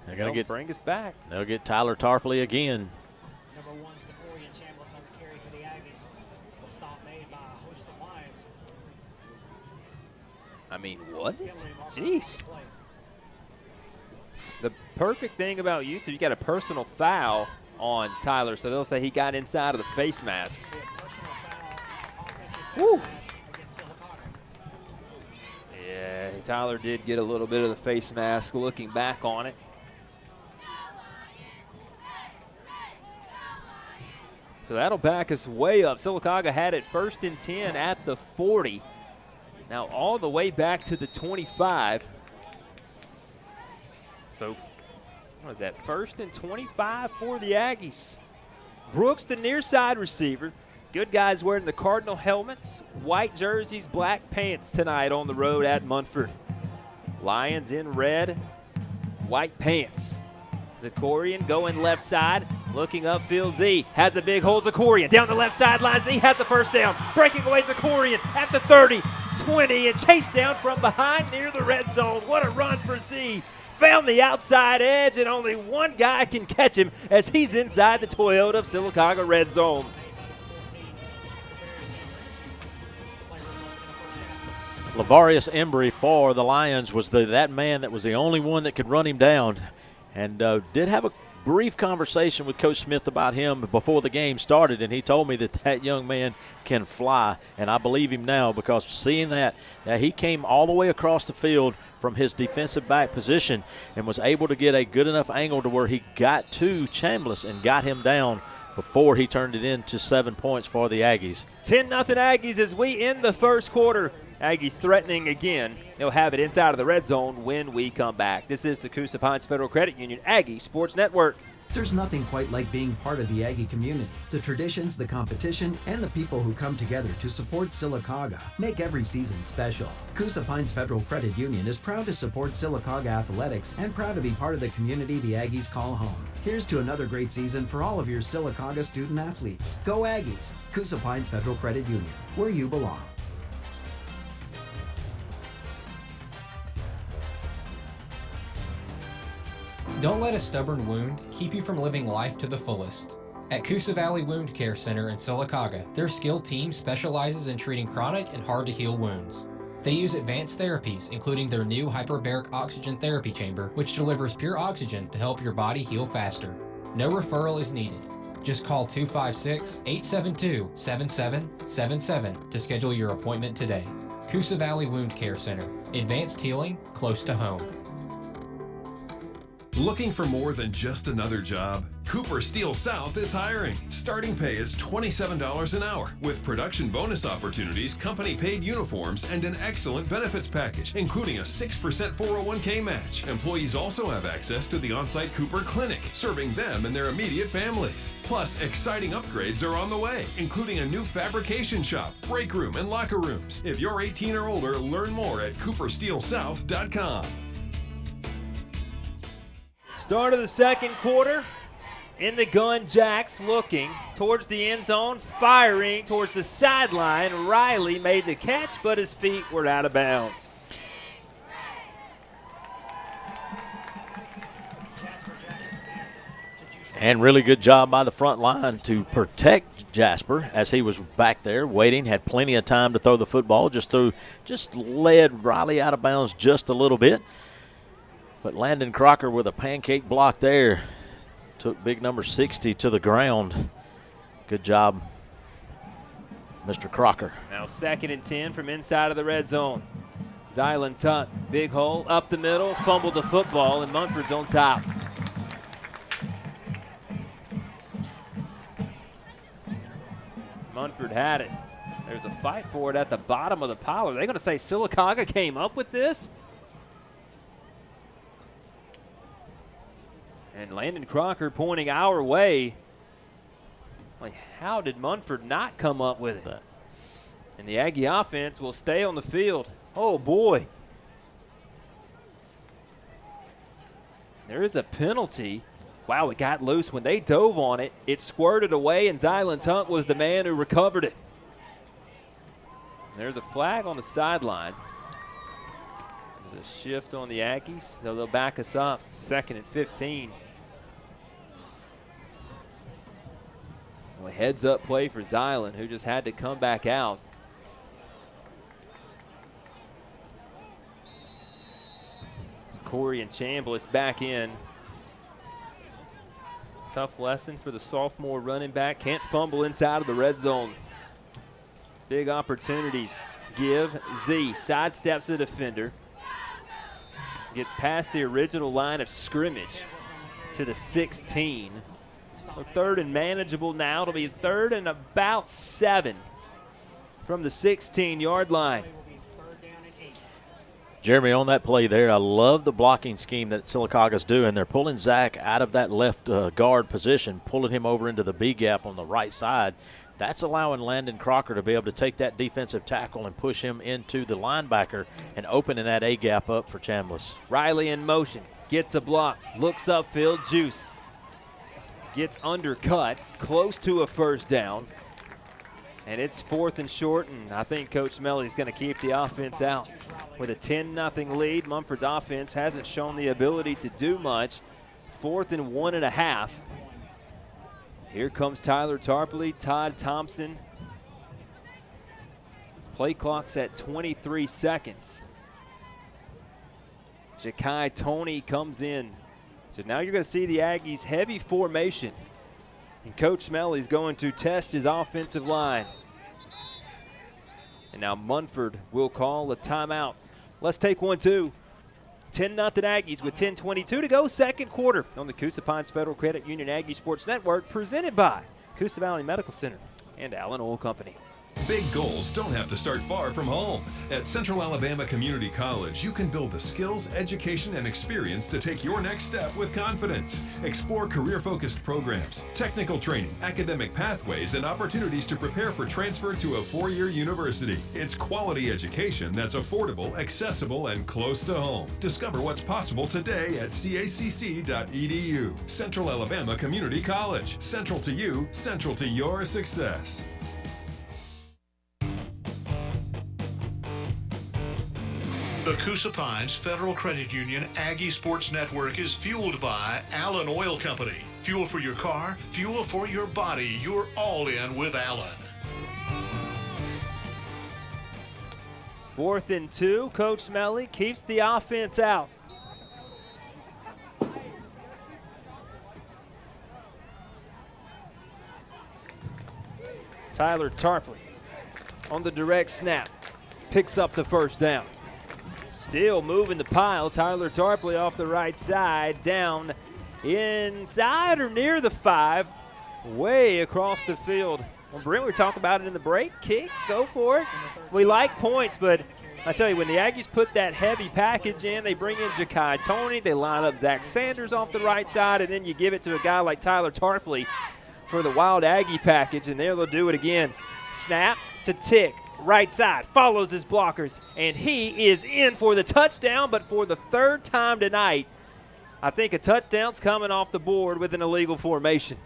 They're going to bring us back. They'll get Tyler Tarpley again. Number 1 is the Corian Chambliss on the carry for the Aggies. A stop made by a host of Lions. I mean, was it? Jeez. The perfect thing about YouTube, you got a personal foul on Tyler, so they'll say he got inside of the face mask. Woo. Yeah, Tyler did get a little bit of the face mask looking back on it. So that'll back us way up. Sylacauga had it 1st and 10 at the 40. Now all the way back to the 25. So, what is that, 1st and 25 for the Aggies. Brooks, the near side receiver. Good guys wearing the Cardinal helmets, white jerseys, black pants tonight on the road at Munford. Lions in red, white pants. Zakorian going left side, looking upfield. Z has a big hole. Zakorian down the left sideline. Z has the first down. Breaking away Zakorian at the 30, 20, and chased down from behind near the red zone. What a run for Z. Found the outside edge, and only one guy can catch him as he's inside the Toyota of Sylacauga red zone. Lavarius Embry for the Lions was that man that was the only one that could run him down, and did have a brief conversation with Coach Smith about him before the game started, and he told me that young man can fly, and I believe him now because seeing that he came all the way across the field from his defensive back position and was able to get a good enough angle to where he got to Chambliss and got him down before he turned it into 7 points for the Aggies. 10-0 Aggies as we end the first quarter. Aggies threatening again. They'll have it inside of the red zone when we come back. This is the Coosa Pines Federal Credit Union Aggie Sports Network. There's nothing quite like being part of the Aggie community. The traditions, the competition, and the people who come together to support Sylacauga make every season special. Coosa Pines Federal Credit Union is proud to support Sylacauga athletics and proud to be part of the community the Aggies call home. Here's to another great season for all of your Sylacauga student athletes. Go Aggies! Coosa Pines Federal Credit Union, where you belong. Don't let a stubborn wound keep you from living life to the fullest. At Coosa Valley Wound Care Center in Sylacauga, their skilled team specializes in treating chronic and hard-to-heal wounds. They use advanced therapies, including their new hyperbaric oxygen therapy chamber, which delivers pure oxygen to help your body heal faster. No referral is needed. Just call 256-872-7777 to schedule your appointment today. Coosa Valley Wound Care Center. Advanced healing close to home. Looking for more than just another job? Cooper Steel South is hiring. Starting pay is $27 an hour with production bonus opportunities, company paid uniforms, and an excellent benefits package, including a 6% 401k match. Employees also have access to the on-site Cooper Clinic, serving them and their immediate families. Plus, exciting upgrades are on the way, including a new fabrication shop, break room, and locker rooms. If you're 18 or older, learn more at coopersteelsouth.com. Start of the second quarter. In the gun, Jacks looking towards the end zone, firing towards the sideline. Riley made the catch, but his feet were out of bounds. And really good job by the front line to protect Jasper as he was back there waiting, had plenty of time to throw the football, just led Riley out of bounds just a little bit. But Landon Crocker with a pancake block there took big number 60 to the ground. Good job, Mr. Crocker. Now 2nd and 10 from inside of the red zone. Zylan Tuck, big hole, up the middle, fumbled the football, and Munford's on top. Munford had it. There's a fight for it at the bottom of the pile. Are they going to say Sylacauga came up with this? And Landon Crocker pointing our way. Like, how did Munford not come up with it? And the Aggie offense will stay on the field. Oh, boy. There is a penalty. Wow, it got loose. When they dove on it, it squirted away, and Zylan Tuck was the man who recovered it. There's a flag on the sideline. There's a shift on the Aggies. They'll back us up. 2nd and 15. Well, heads up play for Zylan, who just had to come back out. So Corey and Chambliss back in. Tough lesson for the sophomore running back. Can't fumble inside of the red zone. Big opportunities. Give. Z sidesteps the defender. Gets past the original line of scrimmage to the 16. So 3rd and manageable now. It'll be 3rd and about 7 from the 16-yard line. Jeremy, on that play there, I love the blocking scheme that Sylacauga's doing. They're pulling Zach out of that left guard position, pulling him over into the B gap on the right side. That's allowing Landon Crocker to be able to take that defensive tackle and push him into the linebacker and opening that A gap up for Chambliss. Riley in motion, gets a block, looks upfield, Juice gets undercut, close to a first down. And it's 4th and short, and I think Coach Melly's going to keep the offense out. With a 10-0 lead, Munford's offense hasn't shown the ability to do much. 4th and 1.5. Here comes Tyler Tarpley, Todd Thompson. Play clock's at 23 seconds. Ja'Kai Toney comes in So now you're going to see the Aggies' heavy formation. And Coach Smelly's going to test his offensive line. And now Munford will call a timeout. Let's take 1-2. 10-0 Aggies with 10:22 to go, second quarter on the Coosa Pines Federal Credit Union Aggie Sports Network, presented by Coosa Valley Medical Center and Allen Oil Company. Big goals don't have to start far from home. At Central Alabama Community College, you can build the skills, education, and experience to take your next step with confidence. Explore career-focused programs, technical training, academic pathways, and opportunities to prepare for transfer to a four-year university. It's quality education that's affordable, accessible, and close to home. Discover what's possible today at cacc.edu. Central Alabama Community College. Central to you, central to your success. The Coosa Pines Federal Credit Union Aggie Sports Network is fueled by Allen Oil Company. Fuel for your car, fuel for your body. You're all in with Allen. 4th and 2. Coach Smelly keeps the offense out. Tyler Tarpley on the direct snap. Picks up the first down. Still moving the pile. Tyler Tarpley off the right side, down inside or near the 5, way across the field. Well, Brent, we were talking about it in the break. Kick, go for it. We like points, but I tell you, when the Aggies put that heavy package in, they bring in Ja'Kai Toney, they line up Zach Sanders off the right side, and then you give it to a guy like Tyler Tarpley for the Wild Aggie package, and there they'll do it again. Snap to tick. Right side, follows his blockers, and he is in for the touchdown, but for the third time tonight, I think a touchdown's coming off the board with an illegal formation.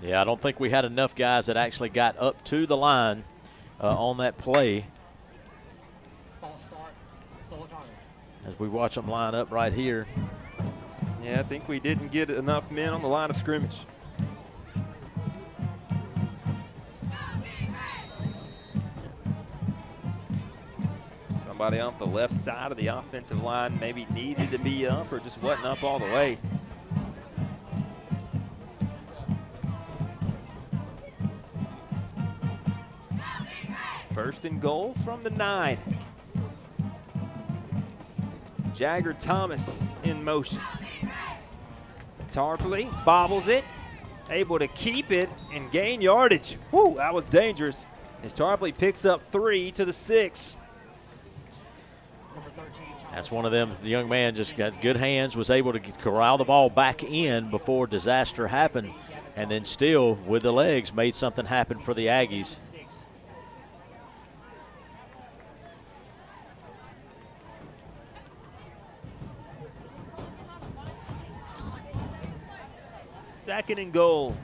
Yeah, I don't think we had enough guys that actually got up to the line on that play. False start, Sylacauga. As we watch them line up right here. Yeah, I think we didn't get enough men on the line of scrimmage. Somebody off the left side of the offensive line maybe needed to be up or just wasn't up all the way. First and goal from the 9. Jagger Thomas in motion. Tarpley bobbles it, able to keep it and gain yardage. Woo, that was dangerous. As Tarpley picks up 3 to the 6. That's one of them. The young man just got good hands, was able to corral the ball back in before disaster happened, and then still, with the legs, made something happen for the Aggies. Second and goal.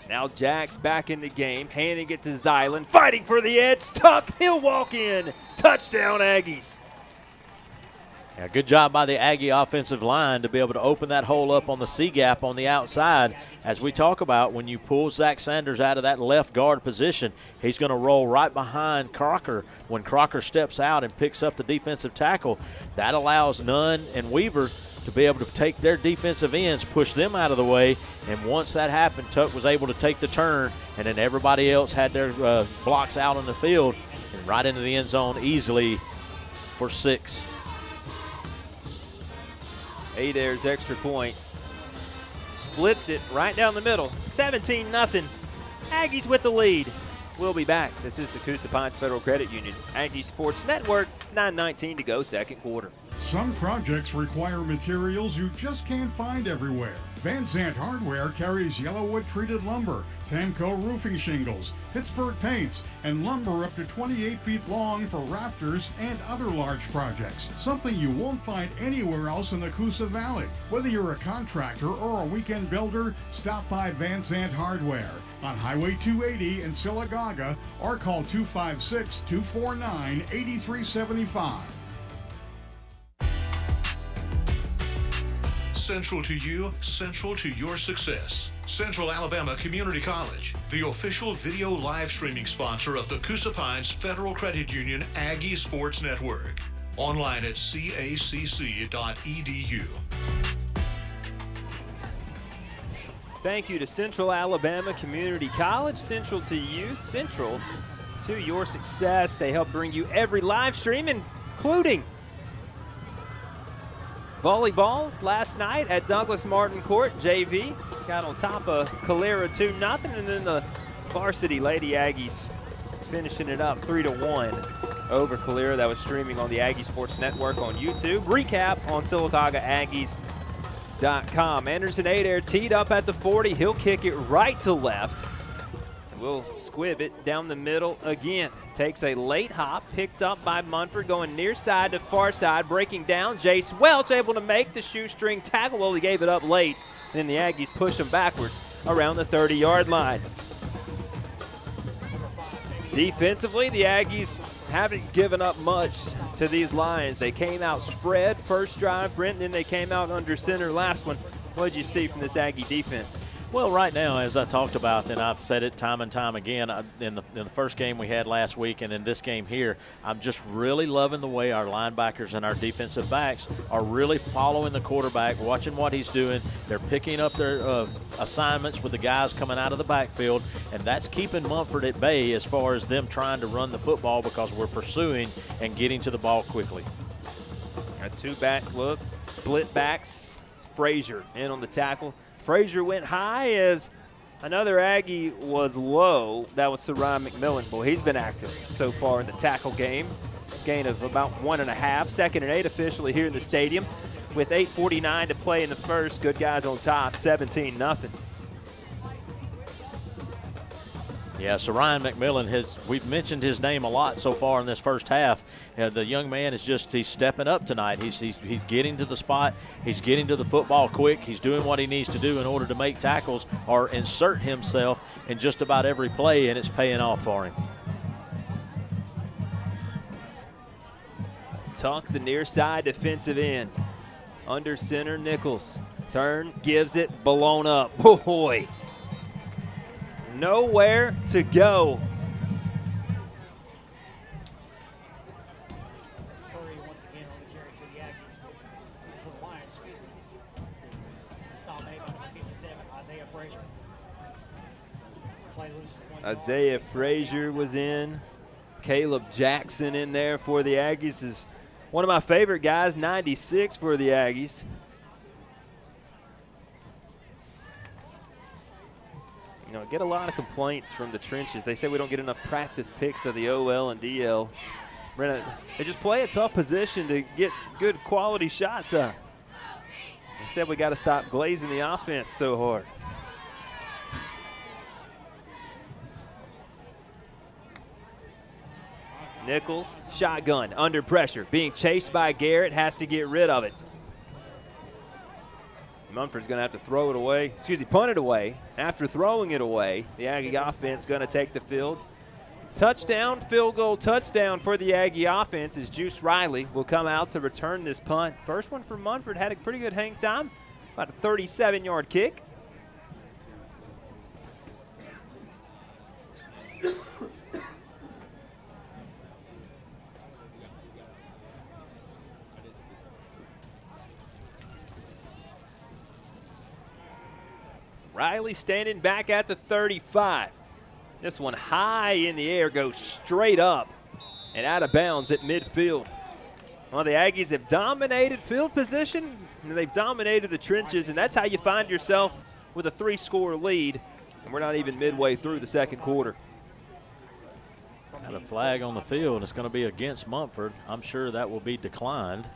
Now Jack's back in the game, handing it to Zylan, fighting for the edge. Tuck, he'll walk in. Touchdown, Aggies. Yeah, good job by the Aggie offensive line to be able to open that hole up on the C gap on the outside. As we talk about, when you pull Zach Sanders out of that left guard position, he's going to roll right behind Crocker. When Crocker steps out and picks up the defensive tackle, that allows Nunn and Weaver to be able to take their defensive ends, push them out of the way, and once that happened, Tuck was able to take the turn, and then everybody else had their blocks out on the field and right into the end zone easily for 6. Adair's extra point splits it right down the middle. 17-0. Aggies with the lead. We'll be back. This is the Coosa Pines Federal Credit Union Aggie Sports Network. 9:19 to go, second quarter. Some projects require materials you just can't find everywhere. Van Zandt Hardware carries Yellowwood treated lumber, Tamco roofing shingles, Pittsburgh paints, and lumber up to 28 feet long for rafters and other large projects. Something you won't find anywhere else in the Coosa Valley. Whether you're a contractor or a weekend builder, stop by Van Zandt Hardware on Highway 280 in Sylacauga or call 256-249-8375. Central to you, central to your success. Central Alabama Community College, the official video live streaming sponsor of the Coosa Pines Federal Credit Union Aggie Sports Network. Online at cacc.edu. Thank you to Central Alabama Community College. Central to you, central to your success. They help bring you every live stream, including volleyball last night at Douglas Martin Court. JV got on top of Calera 2-0, and then the varsity Lady Aggies finishing it up 3-1 over Calera. That was streaming on the Aggie Sports Network on YouTube. Recap on SylacaugaAggies.com. Anderson Adair teed up at the 40. He'll kick it right to left. Will squib it down the middle again. Takes a late hop, picked up by Munford, going near side to far side, breaking down. Jace Welch able to make the shoestring tackle. Well, he gave it up late. Then the Aggies push him backwards around the 30-yard line. Defensively, the Aggies haven't given up much to these Lions. They came out spread first drive, Brent, and then they came out under center last one. What did you see from this Aggie defense? Well, right now, as I talked about, and I've said it time and time again, in the first game we had last week and in this game here, I'm just really loving the way our linebackers and our defensive backs are really following the quarterback, watching what he's doing. They're picking up their assignments with the guys coming out of the backfield, and that's keeping Munford at bay as far as them trying to run the football because we're pursuing and getting to the ball quickly. A two-back look, split backs, Frazier in on the tackle. Frazier went high as another Aggie was low. That was Saran McMillan. Boy, he's been active so far in the tackle game. Gain of about 1.5. 2nd and 8 officially here in the stadium with 8:49 to play in the first. Good guys on top, 17-0. Yeah, so Ryan McMillan, we've mentioned his name a lot so far in this first half. The young man he's stepping up tonight. He's getting to the spot. He's getting to the football quick. He's doing what he needs to do in order to make tackles or insert himself in just about every play, and it's paying off for him. Tuck the near side defensive end. Under center, Nichols. Turn, gives it, blown up. Boy. Nowhere to go. Curry once again on the carry for the Aggies. For the Lions, excuse me. Stop made by number 57, Isaiah Frazier. Play loose. Isaiah Frazier was in. Caleb Jackson in there for the Aggies is one of my favorite guys, 96 for the Aggies. You know, get a lot of complaints from the trenches. They say we don't get enough practice picks of the OL and DL. They just play a tough position to get good quality shots up. They said we got to stop glazing the offense so hard. Nichols, shotgun, under pressure, being chased by Garrett, has to get rid of it. Munford's going to have to throw it away, punt it away. After throwing it away, the Aggie offense going to take the field. Touchdown, field goal, touchdown for the Aggie offense as Juice Riley will come out to return this punt. First one for Munford, had a pretty good hang time, about a 37-yard kick. Riley standing back at the 35. This one high in the air, goes straight up and out of bounds at midfield. Well, the Aggies have dominated field position, and they've dominated the trenches, and that's how you find yourself with a 3-score lead, and we're not even midway through the second quarter. Got a flag on the field. It's going to be against Munford. I'm sure that will be declined.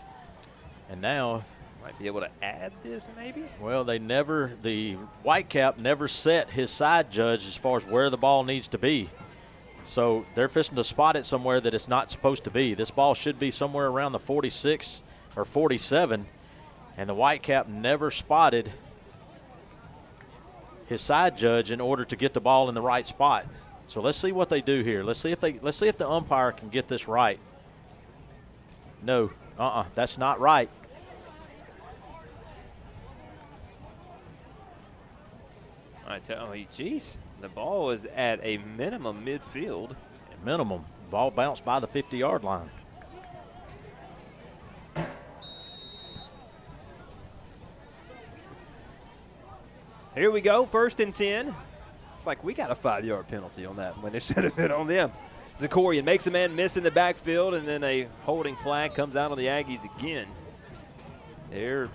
And now might be able to add this maybe? Well, the Whitecap never set his side judge as far as where the ball needs to be. So they're fishing to spot it somewhere that it's not supposed to be. This ball should be somewhere around the 46 or 47, and the Whitecap never spotted his side judge in order to get the ball in the right spot. So let's see what they do here. Let's see if the umpire can get this right. No, that's not right. I tell you, geez, the ball was at a minimum midfield. Minimum. Ball bounced by the 50-yard line. Here we go, 1st and 10. It's like we got a 5-yard penalty on that when it should have been on them. Zakorian makes a man miss in the backfield, and then a holding flag comes out on the Aggies again. There,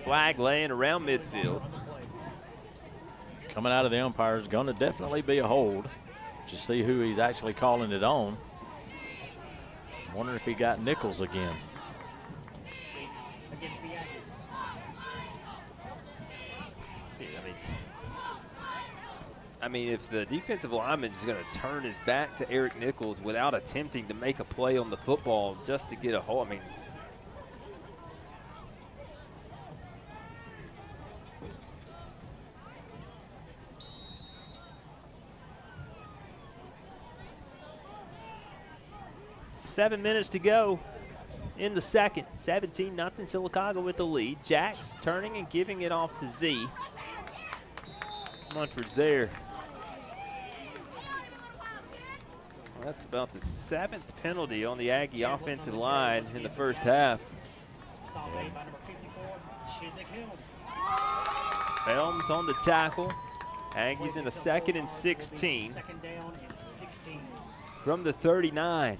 flag laying around midfield. Coming out of the umpire is going to definitely be a hold. Just see who he's actually calling it on. Wondering if he got Nichols again. I mean, if the defensive lineman is going to turn his back to Eric Nichols without attempting to make a play on the football just to get a hold, I mean, Seven minutes to go in the second. 17-0 Sylacauga with the lead. Jax turning and giving it off to Z. Munford's there. Well, that's about the 7th penalty on the Aggie offensive line in the first half. Helms on the tackle. Aggies in a 2nd and 16 from the 39.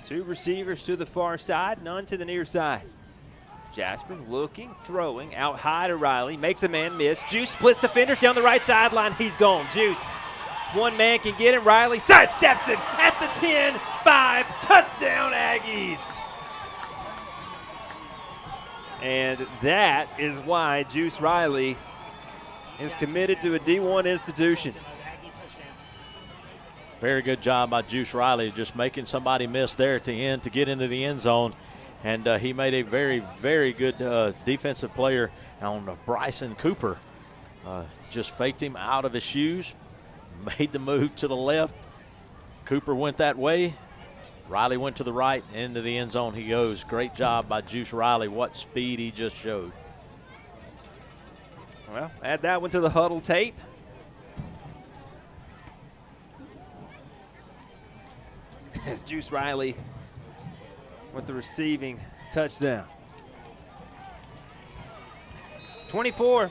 Two receivers to the far side, none to the near side. Jasper looking, throwing, out high to Riley, makes a man miss. Juice splits defenders down the right sideline. He's gone. Juice, one man can get him. Riley sidesteps him at the 10-5. Touchdown, Aggies. And that is why Juice Riley is committed to a D1 institution. Very good job by Juice Riley, just making somebody miss there at the end to get into the end zone. And he made a very, very good defensive player on Bryson Cooper. Just faked him out of his shoes, made the move to the left. Cooper went that way. Riley went to the right, into the end zone he goes. Great job by Juice Riley. What speed he just showed. Well, add that one to the huddle tape. As Juice Riley with the receiving touchdown. 24-7.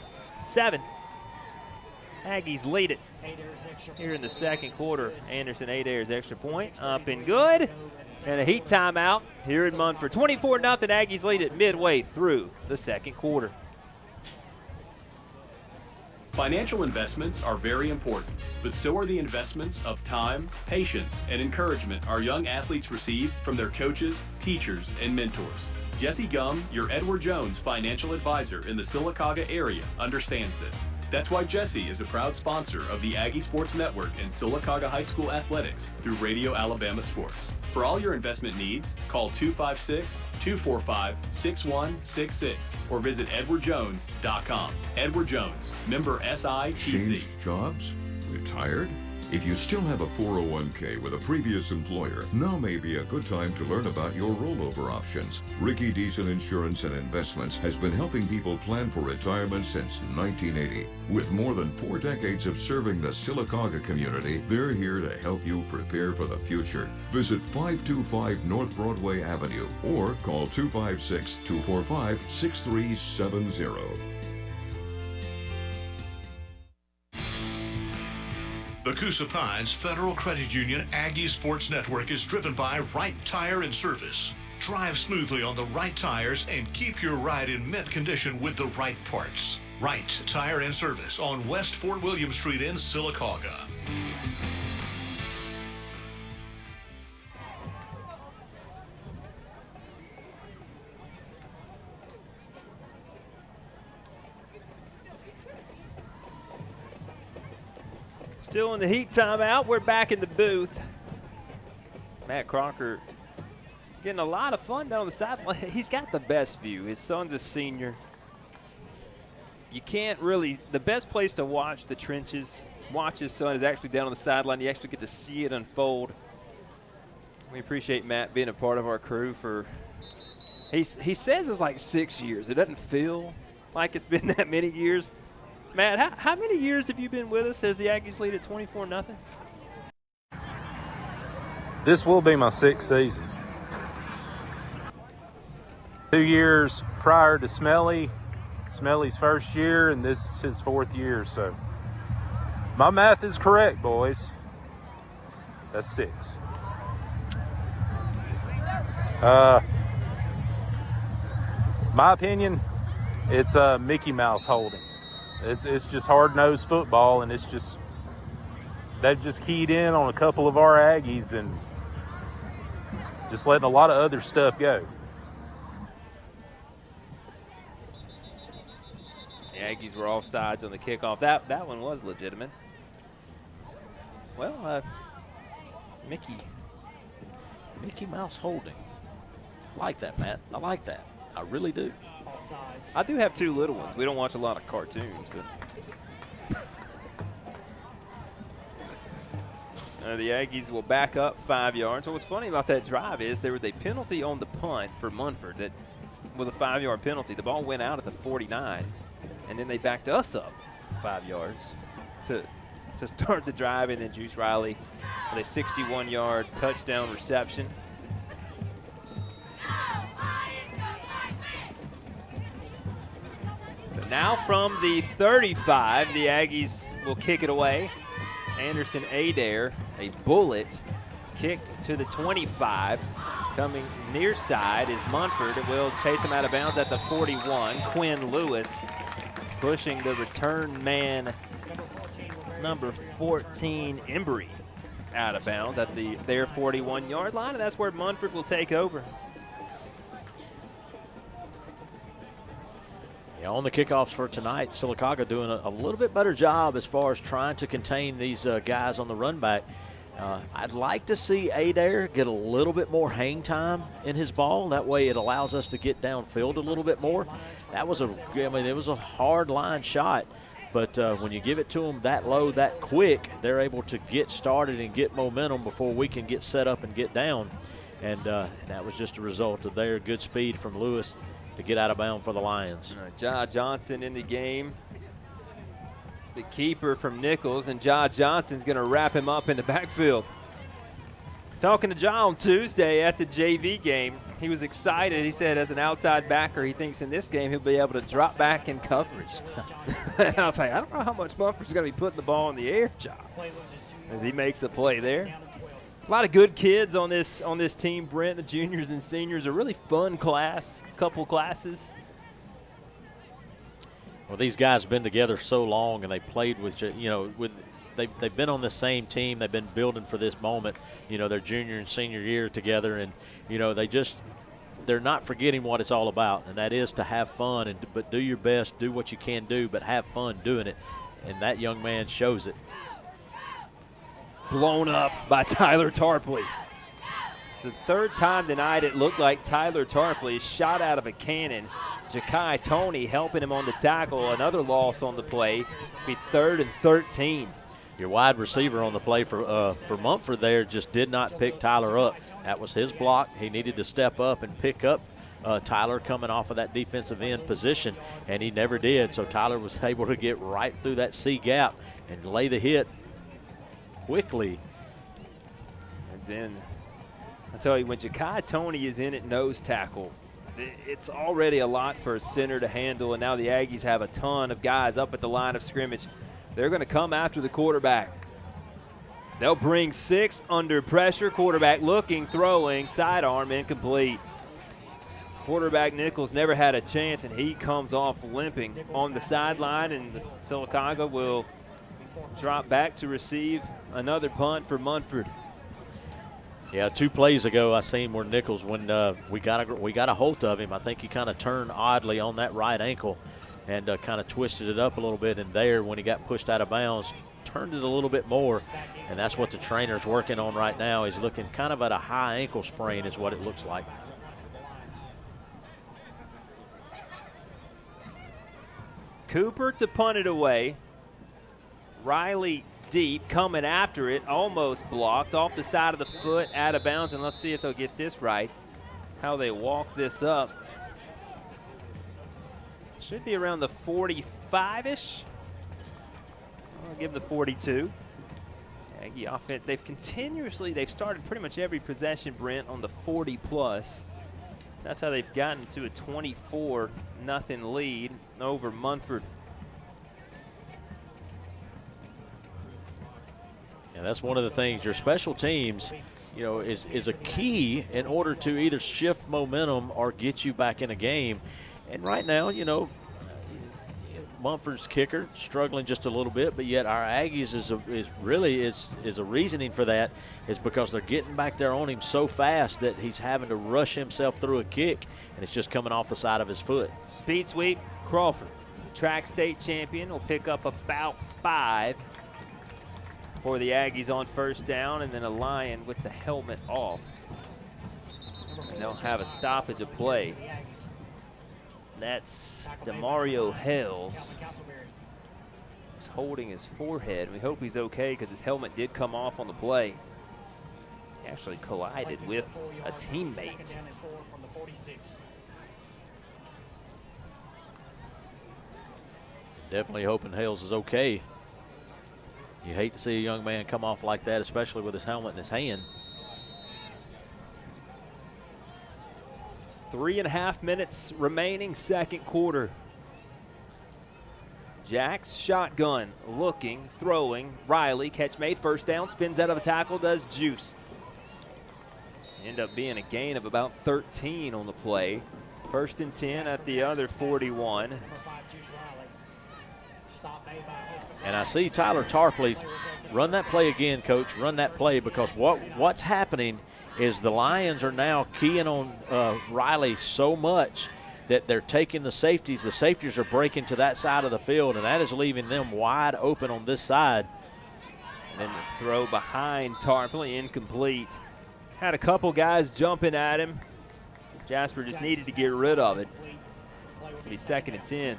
Aggies lead it here in the second quarter. Anderson Adair's extra point up and good. And a heat timeout here in Munford. 24-0. Aggies lead it midway through the second quarter. Financial investments are very important, but so are the investments of time, patience, and encouragement our young athletes receive from their coaches, teachers, and mentors. Jesse Gum, your Edward Jones financial advisor in the Sylacauga area, understands this. That's why Jesse is a proud sponsor of the Aggie Sports Network and Sylacauga High School Athletics through Radio Alabama Sports. For all your investment needs, call 256-245-6166 or visit edwardjones.com. Edward Jones, member SIPC. Changed jobs? Retired? If you still have a 401k with a previous employer, now may be a good time to learn about your rollover options. Ricky Diesel Insurance and Investments has been helping people plan for retirement since 1980. With more than 4 decades of serving the Sylacauga community, they're here to help you prepare for the future. Visit 525 North Broadway Avenue or call 256-245-6370. The Coosa Pines Federal Credit Union Aggie Sports Network is driven by Right Tire and Service. Drive smoothly on the right tires and keep your ride in mint condition with the right parts. Right Tire and Service on West Fort William Street in Sylacauga. Still in the heat timeout. We're back in the booth. Matt Crocker getting a lot of fun down the sideline. He's got the best view. His son's a senior. You can't really, the best place to watch the trenches, watch his son is actually down on the sideline. You actually get to see it unfold. We appreciate Matt being a part of our crew for He says it's like 6 years. It doesn't feel like it's been that many years. Matt, how many years have you been with us as the Aggies lead at 24-0? This will be my 6th season. 2 years prior to Smelly's first year, and this is his 4th year. So my math is correct, boys. That's 6. My opinion, it's Mickey Mouse holding. It's just hard-nosed football, and they've just keyed in on a couple of our Aggies and just letting a lot of other stuff go. The Aggies were offsides on the kickoff. That one was legitimate. Well, Mickey Mouse holding. I like that, Matt. I like that. I really do. I do have 2 little ones. We don't watch a lot of cartoons, but the Aggies will back up 5 yards. So what's funny about that drive is there was a penalty on the punt for Munford that was a 5-yard penalty. The ball went out at the 49, and then they backed us up 5 yards to start the drive, and then Juice Riley with a 61-yard touchdown reception. So now from the 35, the Aggies will kick it away. Anderson Adair, a bullet, kicked to the 25. Coming near side is Munford. It will chase him out of bounds at the 41. Quinn Lewis pushing the return man, number 14, Embry, out of bounds at their 41-yard line, and that's where Munford will take over. Yeah, on the kickoffs for tonight, Sylacauga doing a little bit better job as far as trying to contain these guys on the run back. I'd like to see Adair get a little bit more hang time in his ball. That way it allows us to get downfield a little bit more. It was a hard line shot, but when you give it to them that low, that quick, they're able to get started and get momentum before we can get set up and get down. And that was just a result of their good speed from Lewis to get out of bounds for the Lions. Ja Johnson in the game, the keeper from Nichols, and Ja Johnson's going to wrap him up in the backfield. Talking to Ja on Tuesday at the JV game, he was excited. He said as an outside backer, he thinks in this game he'll be able to drop back in coverage. I was like, I don't know how much Munford's going to be putting the ball in the air, Ja, as he makes a play there. A lot of good kids on this team, Brent. The juniors and seniors, a really fun couple classes. Well, these guys have been together so long, and they played with they've been on the same team. They've been building for this moment, their junior and senior year together, and they're not forgetting what it's all about, and that is to have fun but do your best, do what you can do, but have fun doing it, and that young man shows it. Blown up by Tyler Tarpley. It's the 3rd time tonight it looked like Tyler Tarpley is shot out of a cannon. Ja'Kai Toney helping him on the tackle. Another loss on the play. Be 3rd and 13. Your wide receiver on the play for Munford there just did not pick Tyler up. That was his block. He needed to step up and pick up Tyler coming off of that defensive end position, and he never did. So Tyler was able to get right through that C gap and lay the hit quickly. And then I tell you, when Ja'Kai Toney is in at nose tackle, it's already a lot for a center to handle, and now the Aggies have a ton of guys up at the line of scrimmage. They're going to come after the quarterback. They'll bring 6 under pressure. Quarterback looking, throwing, sidearm incomplete. Quarterback Nichols never had a chance, and he comes off limping on the sideline, and Sylacauga will drop back to receive another punt for Munford. Yeah, 2 plays ago I seen where Nichols, when we got a hold of him, I think he kind of turned oddly on that right ankle and kind of twisted it up a little bit, and there when he got pushed out of bounds, turned it a little bit more, and that's what the trainer's working on right now. He's looking kind of at a high ankle sprain is what it looks like. Cooper to punt it away. Riley deep, coming after it, almost blocked off the side of the foot, out of bounds, and let's see if they'll get this right. how they walk this up. Should be around the 45-ish. I'll give them the 42. Aggie offense, they've started pretty much every possession, Brent, on the 40-plus. That's how they've gotten to a 24-0 lead over Munford. And that's one of the things, your special teams, you know, is a key in order to either shift momentum or get you back in a game. And right now, you know, Munford's kicker struggling just a little bit, but yet our Aggies is a reasoning for that is because they're getting back there on him so fast that he's having to rush himself through a kick, and it's just coming off the side of his foot. Speed sweep, Crawford, track state champion, will pick up about 5 for the Aggies on first down, and then a Lion with the helmet off. And they'll have a stoppage of play. That's DeMario Hales. He's holding his forehead. We hope he's okay because his helmet did come off on the play. He actually collided with a teammate. Definitely hoping Hales is okay. You hate to see a young man come off like that, especially with his helmet in his hand. 3.5 minutes remaining, second quarter. Jack's shotgun, looking, throwing. Riley, catch made, first down, spins out of a tackle, does Juice. End up being a gain of about 13 on the play. First and 10 at the other 41. And I see Tyler Tarpley run that play again, Coach. Run that play, because what's happening is the Lions are now keying on Riley so much that they're taking the safeties. The safeties are breaking to that side of the field, and that is leaving them wide open on this side. And then the throw behind Tarpley, incomplete. Had a couple guys jumping at him. Jasper just needed to get rid of it. It'll be second and 10.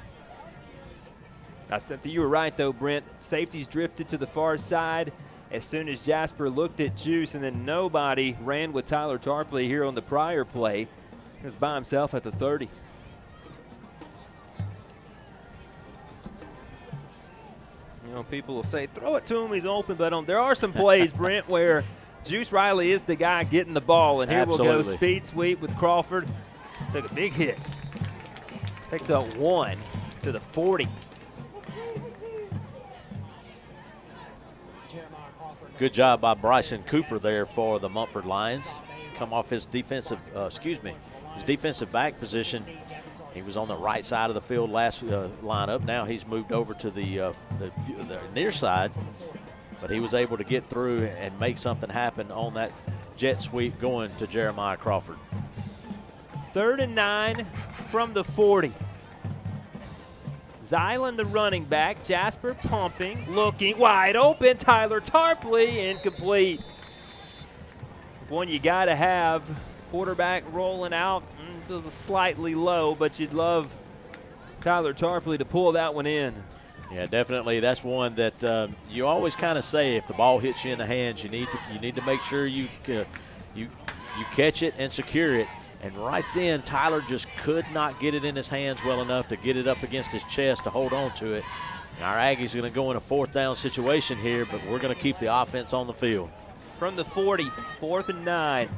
You were right, though, Brent. Safeties drifted to the far side as soon as Jasper looked at Juice, and then nobody ran with Tyler Tarpley here on the prior play. He was by himself at the 30. You know, people will say, throw it to him, he's open, but there are some plays, Brent, where Juice Riley is the guy getting the ball, and here we'll go speed sweep with Crawford. Took a big hit. Picked up 1 to the 40. Good job by Bryson Cooper there for the Munford Lions. Come off his defensive back position. He was on the right side of the field last lineup. Now he's moved over to the near side, but he was able to get through and make something happen on that jet sweep going to Jeremiah Crawford. 3rd and 9 from the 40. Zylan, the running back. Jasper pumping, looking wide open. Tyler Tarpley, incomplete. One you got to have. Quarterback rolling out. It was slightly low, but you'd love Tyler Tarpley to pull that one in. Yeah, definitely. That's one that you always kind of say if the ball hits you in the hands, you need to make sure you catch it and secure it. And right then, Tyler just could not get it in his hands well enough to get it up against his chest to hold on to it. And our Aggies are going to go in a 4th down situation here, but we're going to keep the offense on the field. From the 40, 4th and 9.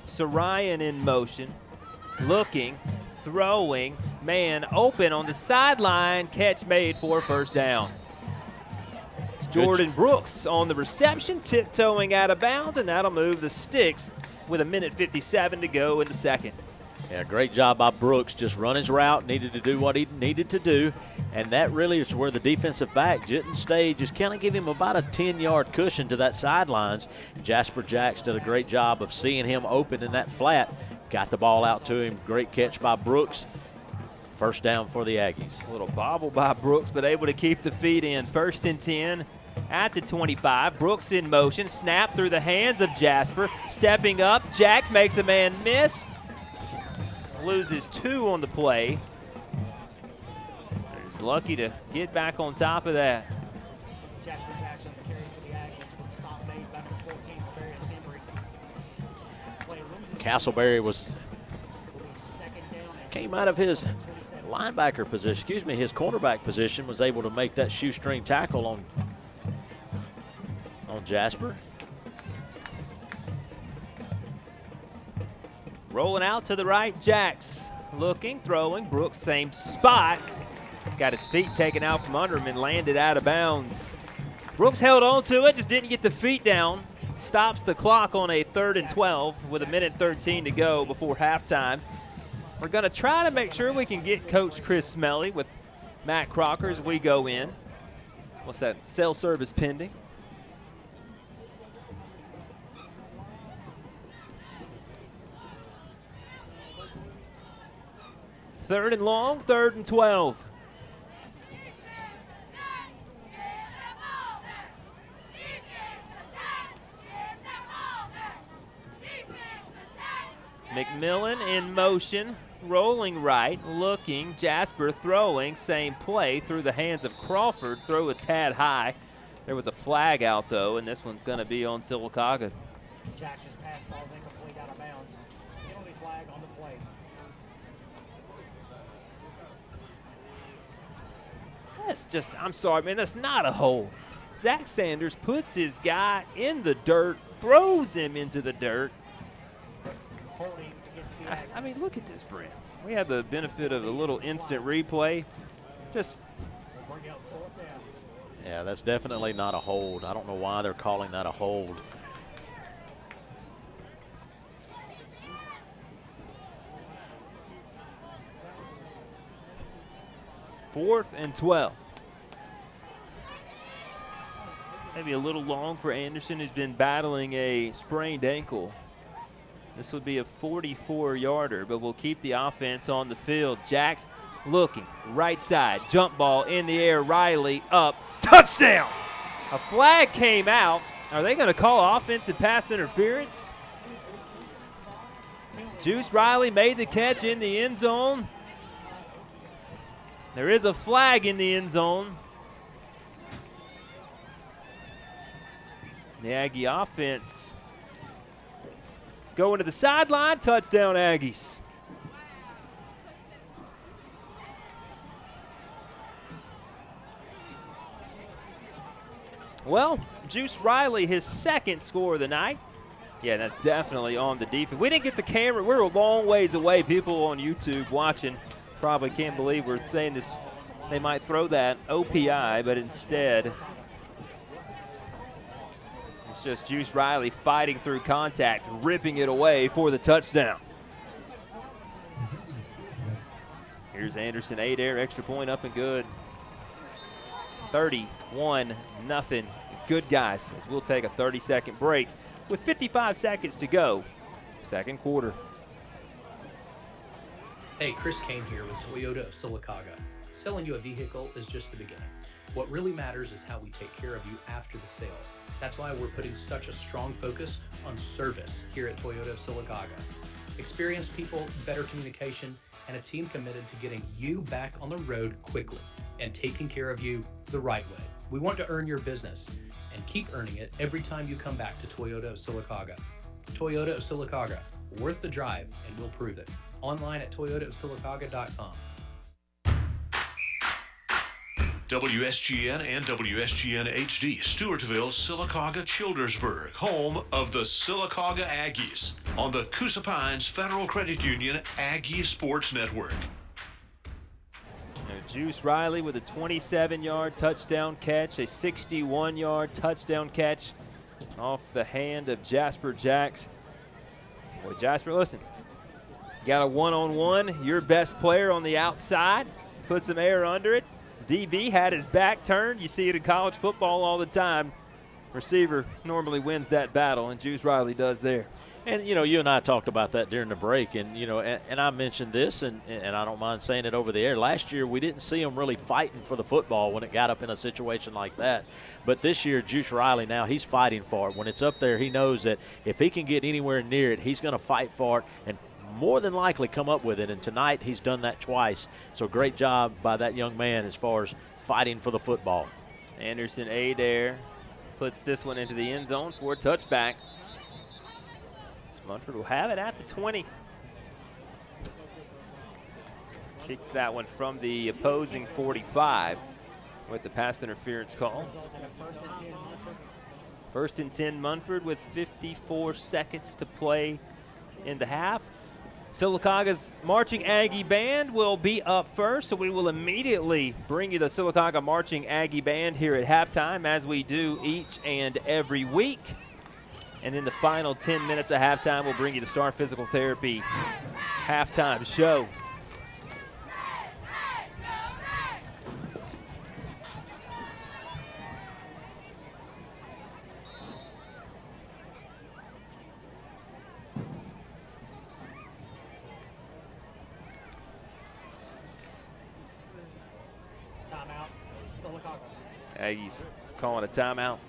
Sarian in motion, looking, throwing, man open on the sideline, catch made for first down. It's Jordan Brooks on the reception, tiptoeing out of bounds, and that'll move the sticks with 1:57 to go in the second. Yeah, great job by Brooks. Just run his route, needed to do what he needed to do, and that really is where the defensive back didn't stay. Just kind of give him about a 10-yard cushion to that sidelines. Jasper Jacks did a great job of seeing him open in that flat. Got the ball out to him. Great catch by Brooks. First down for the Aggies. A little bobble by Brooks, but able to keep the feet in. 1st and 10. At the 25, Brooks in motion, snap through the hands of Jasper, stepping up, Jacks makes a man miss, loses 2 on the play. He's lucky to get back on top of that. Jasper Jackson, the carry for the Aggies, with stop made back to 14 for Barry Assembly. Castleberry came out of his linebacker position, his cornerback position, was able to make that shoestring tackle on Jasper. Rolling out to the right, Jax looking, throwing. Brooks, same spot. Got his feet taken out from under him and landed out of bounds. Brooks held on to it, just didn't get the feet down. Stops the clock on a 3rd and 12 with 1:13 to go before halftime. We're going to try to make sure we can get Coach Chris Smelly with Matt Crocker as we go in. What's that? Cell service pending. Third and long, 3rd and 12. McMillan in motion, rolling right, looking, Jasper throwing, same play through the hands of Crawford, throw a tad high. There was a flag out though, and this one's going to be on Sylacauga. Jackson's pass falls incomplete out of bounds. Penalty flag on the play. That's just, I'm sorry, man, that's not a hold. Zach Sanders puts his guy in the dirt, throws him into the dirt. I mean, look at this, Brent. We have the benefit of a little instant replay. Yeah, that's definitely not a hold. I don't know why they're calling that a hold. Fourth and 12. Maybe a little long for Anderson, who's been battling a sprained ankle. This would be a 44-yarder, but we'll keep the offense on the field. Jax looking, right side, jump ball in the air, Riley up, touchdown! A flag came out. Are they going to call offensive pass interference? Juice Riley made the catch in the end zone. There is a flag in the end zone. The Aggie offense going to the sideline, touchdown Aggies. Well, Juice Riley, his second score of the night. Yeah, that's definitely on the defense. We didn't get the camera. We're a long ways away. People on YouTube watching probably can't believe we're saying this. They might throw that OPI, but instead it's just Juice Riley fighting through contact, ripping it away for the touchdown. Here's Anderson, Adair, extra point up and good. 31-0. Good guys, as we'll take a 30-second break with 55 seconds to go. Second quarter. Hey, Chris Kane here with Toyota of Sylacauga. Selling you a vehicle is just the beginning. What really matters is how we take care of you after the sale. That's why we're putting such a strong focus on service here at Toyota of Sylacauga. Experienced people, better communication, and a team committed to getting you back on the road quickly and taking care of you the right way. We want to earn your business and keep earning it every time you come back to Toyota of Sylacauga. Toyota of Sylacauga, worth the drive, and we'll prove it. Online at toyotaofsylacauga.com. WSGN and WSGN HD, Stewartville, Sylacauga, Childersburg, home of the Sylacauga Aggies on the Coosa Pines Federal Credit Union Aggie Sports Network. Juice Riley with a 27-yard touchdown catch, a 61-yard touchdown catch off the hand of Jasper Jax. Boy, Jasper, listen, got a one-on-one, your best player on the outside, put some air under it. DB had his back turned. You see it in college football all the time. Receiver normally wins that battle, and Juice Riley does there. And, you know, you and I talked about that during the break, and, you know, and I mentioned this, and I don't mind saying it over the air. Last year, we didn't see him really fighting for the football when it got up in a situation like that. But this year, Juice Riley now, he's fighting for it. When it's up there, he knows that if he can get anywhere near it, he's going to fight for it and more than likely come up with it. And tonight, he's done that twice. So great job by that young man as far as fighting for the football. Anderson Adair puts this one into the end zone for a touchback. Munford will have it at the 20. Kicked that one from the opposing 45 with the pass interference call. First and 10 Munford with 54 seconds to play in the half. Sylacauga's Marching Aggie Band will be up first, so we will immediately bring you the Sylacauga Marching Aggie Band here at halftime, as we do each and every week. And in the final 10 minutes of halftime, we'll bring you the Star Physical Therapy halftime show. Aggies calling a timeout,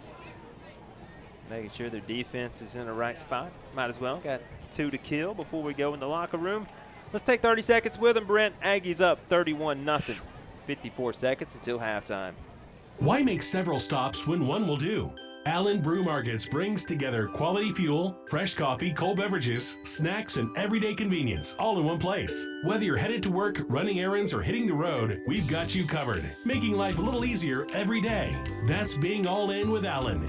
making sure their defense is in the right spot. Might as well. Got 2 to kill before we go in the locker room. Let's take 30 seconds with them, Brent. Aggies up 31-0. 54 seconds until halftime. Why make several stops when one will do? Allen Brew Markets brings together quality fuel, fresh coffee, cold beverages, snacks, and everyday convenience all in one place. Whether you're headed to work, running errands, or hitting the road, we've got you covered, making life a little easier every day. That's being all in with Allen.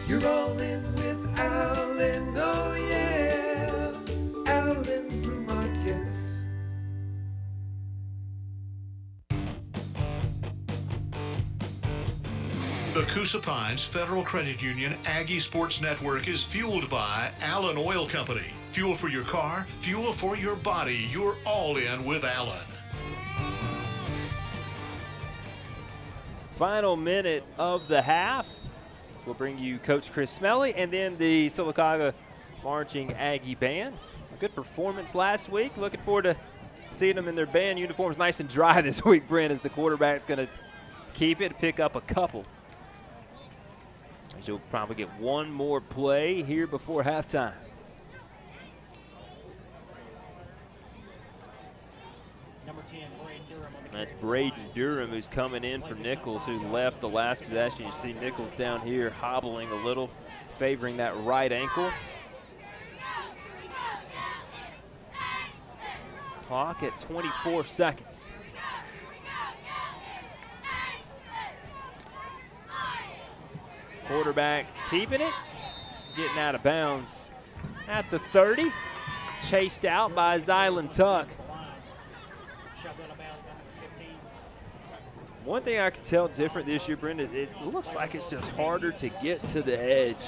You're all in with Allen, oh yeah, Allen Brew Markets. The Coosa Pines Federal Credit Union Aggie Sports Network is fueled by Allen Oil Company. Fuel for your car, fuel for your body. You're all in with Allen. Final minute of the half. We'll bring you Coach Chris Smelly and then the Sylacauga Marching Aggie Band. A good performance last week. Looking forward to seeing them in their band uniforms nice and dry this week, Brent, as the quarterback's going to keep it, pick up a couple. As you'll probably get one more play here before halftime. Number 10, Braden Durham. That's Braden Durham, who's coming in for Nichols, who left the last possession. You see Nichols down here hobbling a little, favoring that right ankle. Clock at 24 seconds. Quarterback keeping it, getting out of bounds at the 30. Chased out by Zylan Tuck. One thing I can tell different this year, Brendan, it looks like it's just harder to get to the edge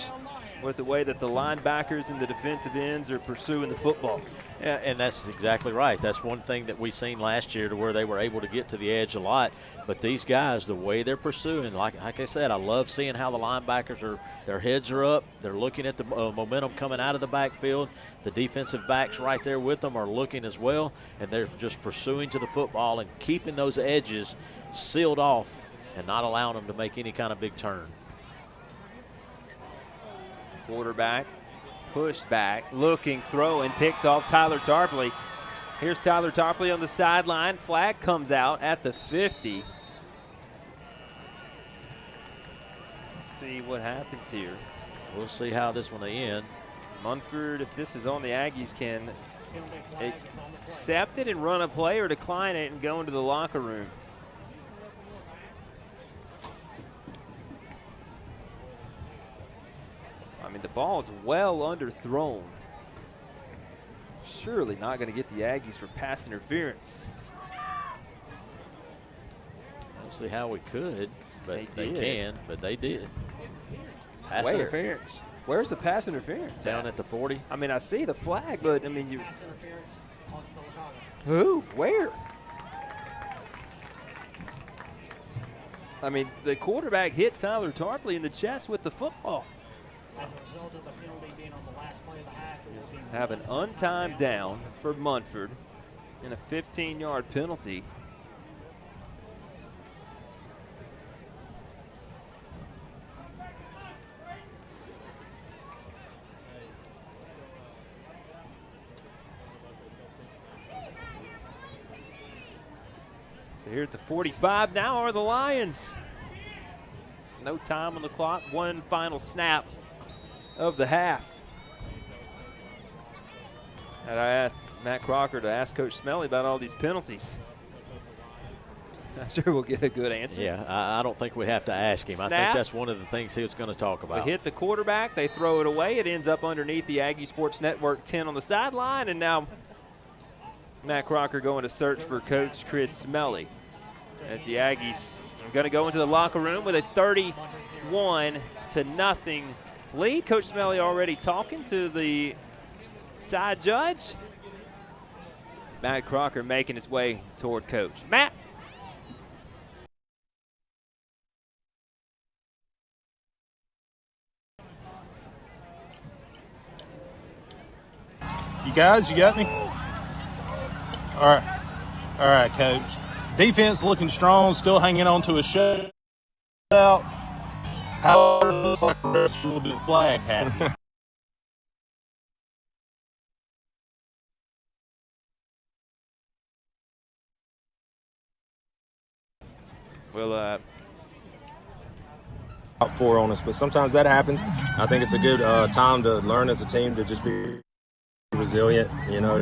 with the way that the linebackers and the defensive ends are pursuing the football. Yeah, and that's exactly right. That's one thing that we seen last year, to where they were able to get to the edge a lot. But these guys, the way they're pursuing, like I said, I love seeing how the linebackers their heads are up. They're looking at the momentum coming out of the backfield. The defensive backs right there with them are looking as well, and they're just pursuing to the football and keeping those edges sealed off and not allowing them to make any kind of big turn. Quarterback pushed back, looking, throwing, picked off Tyler Tarpley. Here's Tyler Tarpley on the sideline. Flag comes out at the 50. See what happens here. We'll see how this one will end. Munford, if this is on the Aggies, can accept it and run a play, or decline it and go into the locker room. I mean, the ball is well underthrown. Surely not going to get the Aggies for pass interference. I don't see how we could, but they can, but they did. Pass Where? interference. Where's the pass interference? Down at the 40. I mean, I see the flag, but I mean, you. Pass interference on Sylacauga. Who? Where? I mean, the quarterback hit Tyler Tarpley in the chest with the football. As a result of the penalty being on the last play of the half, it will be Have an untimed down for Munford and a 15-yard penalty. So here at the 45 now are the Lions. No time on the clock. One final snap of the half. And I asked Matt Crocker to ask Coach Smelly about all these penalties. I'm sure we'll get a good answer. Yeah, I don't think we have to ask him. Snap. I think that's one of the things he was going to talk about. They hit the quarterback. They throw it away. It ends up underneath the Aggie Sports Network 10 on the sideline. And now Matt Crocker going to search for Coach Chris Smelly as the Aggies are going to go into the locker room with a 31-0 lead. Coach Smelly already talking to the side judge. Matt Crocker making his way toward Coach. Matt. You guys, you got me? All right, Coach. Defense looking strong, still hanging on to a shutout. However, it looks like the rest will be flag happy. Well, Top 4 on us, but sometimes that happens. I think it's a good time to learn as a team to just be resilient,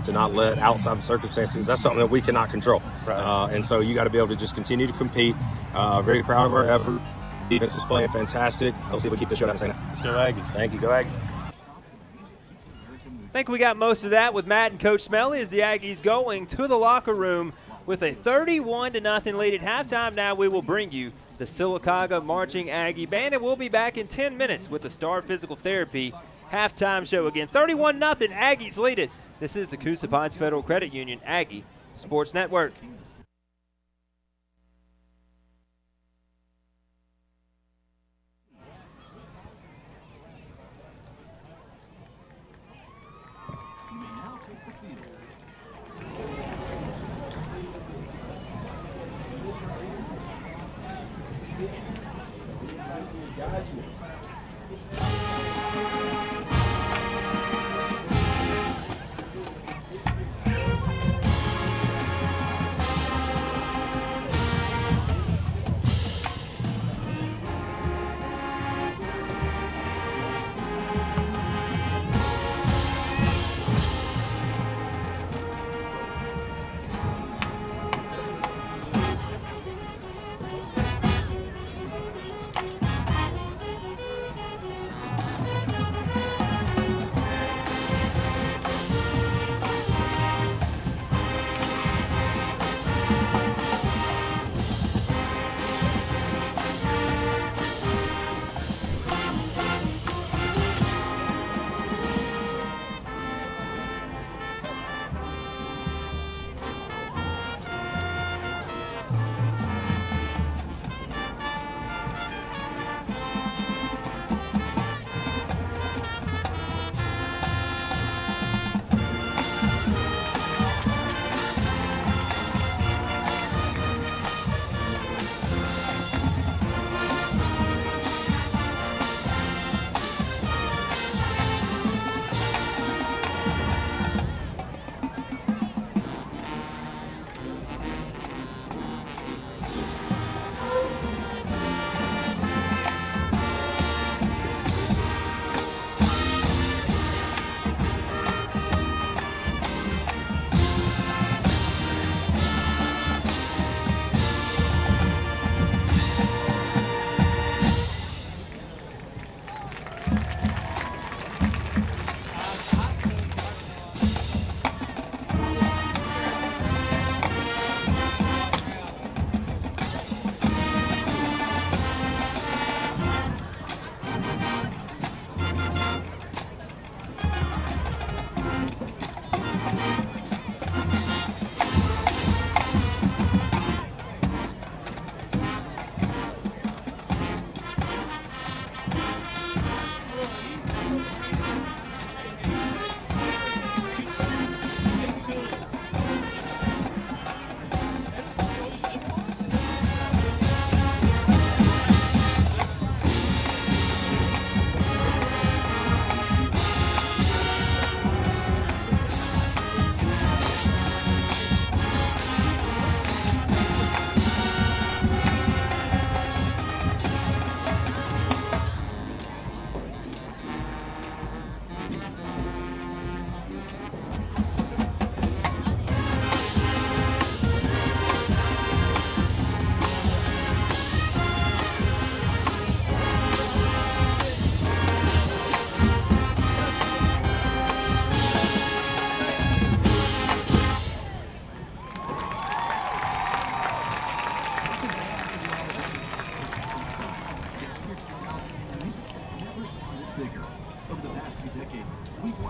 to not let outside circumstances. That's something that we cannot control. Right. And so you got to be able to just continue to compete. Very proud of our effort. Defense is playing fantastic. Let's see if we keep the shutout. Let's go Aggies. Thank you. Go Aggies. I think we got most of that with Matt and Coach Smelly as the Aggies going to the locker room with a 31-0 lead at halftime. Now we will bring you the Sylacauga Marching Aggie Band, and we'll be back in 10 minutes with the Star Physical Therapy halftime show. Again, 31-0, Aggies lead it. This is the Coosa Pines Federal Credit Union Aggie Sports Network.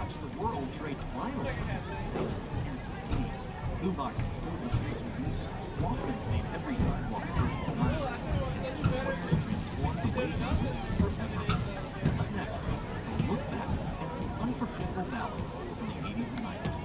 watch the World Trade Finals with mosquitoes and speedies. Boomboxes fill the streets with music. Walkmans made every sidewalk a personal concert. And CD players transformed the way movies forever. Up next, let's take a look back at some unforgettable ballads from the 80s and 90s.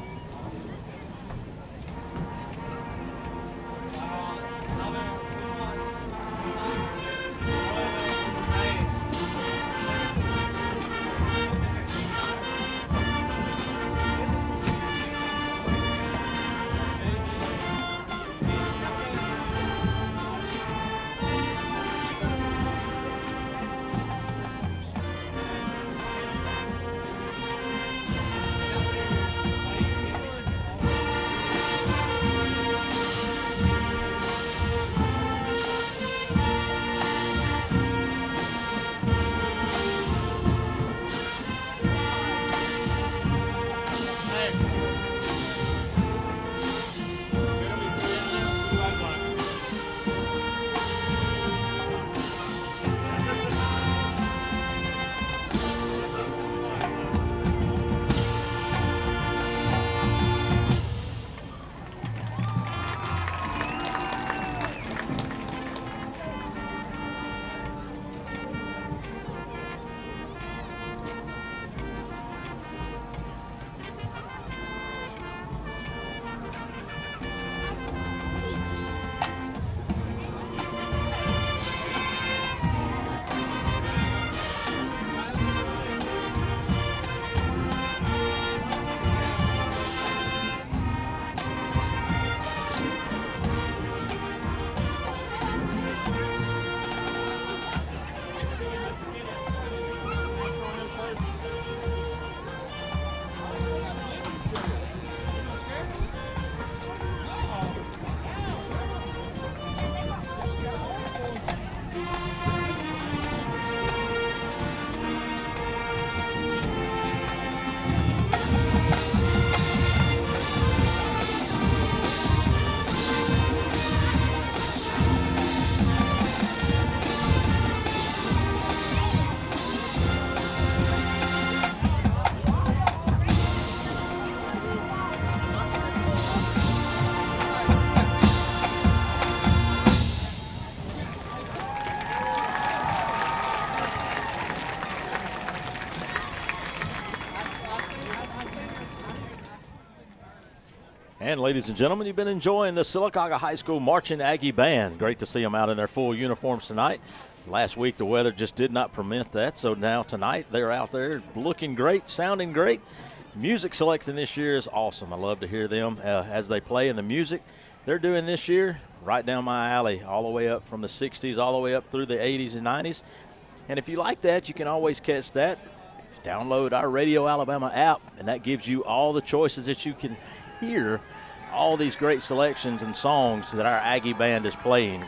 And ladies and gentlemen, you've been enjoying the Sylacauga High School Marching Aggie Band. Great to see them out in their full uniforms tonight. Last week the weather just did not permit that, so now tonight they're out there looking great, sounding great. Music selection this year is awesome. I love to hear them as they play, and the music they're doing this year, right down my alley, all the way up from the 60s, all the way up through the 80s and 90s. And if you like that, you can always catch that. Download our Radio Alabama app, and that gives you all the choices that you can hear all these great selections and songs that our Aggie Band is playing.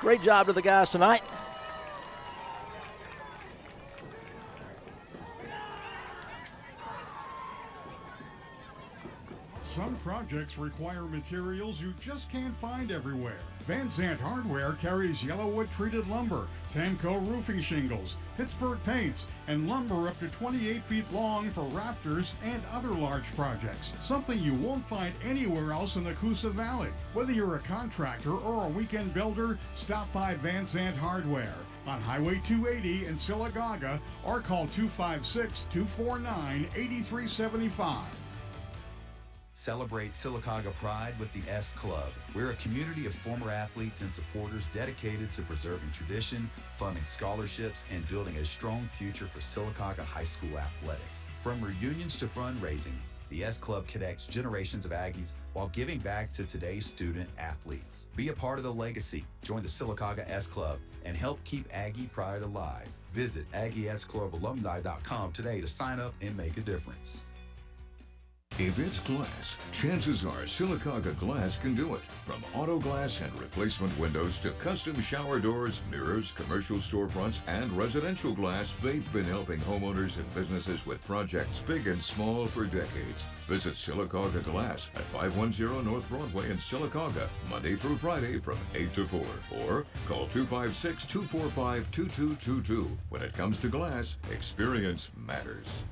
Great job to the guys tonight. Some projects require materials you just can't find everywhere. Van Zandt Hardware carries Yellowwood treated lumber, Tamco roofing shingles, Pittsburgh paints, and lumber up to 28 feet long for rafters and other large projects. Something you won't find anywhere else in the Coosa Valley. Whether you're a contractor or a weekend builder, stop by Van Zandt Hardware on Highway 280 in Sylacauga or call 256-249-8375. Celebrate Sylacauga Pride with the S Club. We're a community of former athletes and supporters dedicated to preserving tradition, funding scholarships, and building a strong future for Sylacauga High School athletics. From reunions to fundraising, the S Club connects generations of Aggies while giving back to today's student athletes. Be a part of the legacy. Join the Sylacauga S Club and help keep Aggie Pride alive. Visit AggieSClubAlumni.com today to sign up and make a difference. If it's glass, chances are Sylacauga Glass can do it. From auto glass and replacement windows to custom shower doors, mirrors, commercial storefronts, and residential glass, they've been helping homeowners and businesses with projects big and small for decades. Visit Sylacauga Glass at 510 North Broadway in Sylacauga, Monday through Friday from 8 to 4. Or call 256-245-2222. When it comes to glass, experience matters.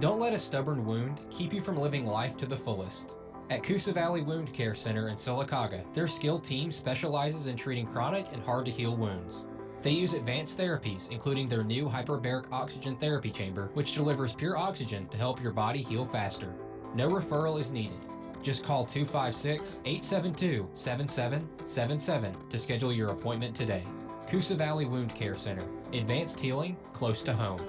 Don't let a stubborn wound keep you from living life to the fullest. At Coosa Valley Wound Care Center in Sylacauga, their skilled team specializes in treating chronic and hard-to-heal wounds. They use advanced therapies, including their new hyperbaric oxygen therapy chamber, which delivers pure oxygen to help your body heal faster. No referral is needed. Just call 256-872-7777 to schedule your appointment today. Coosa Valley Wound Care Center. Advanced healing close to home.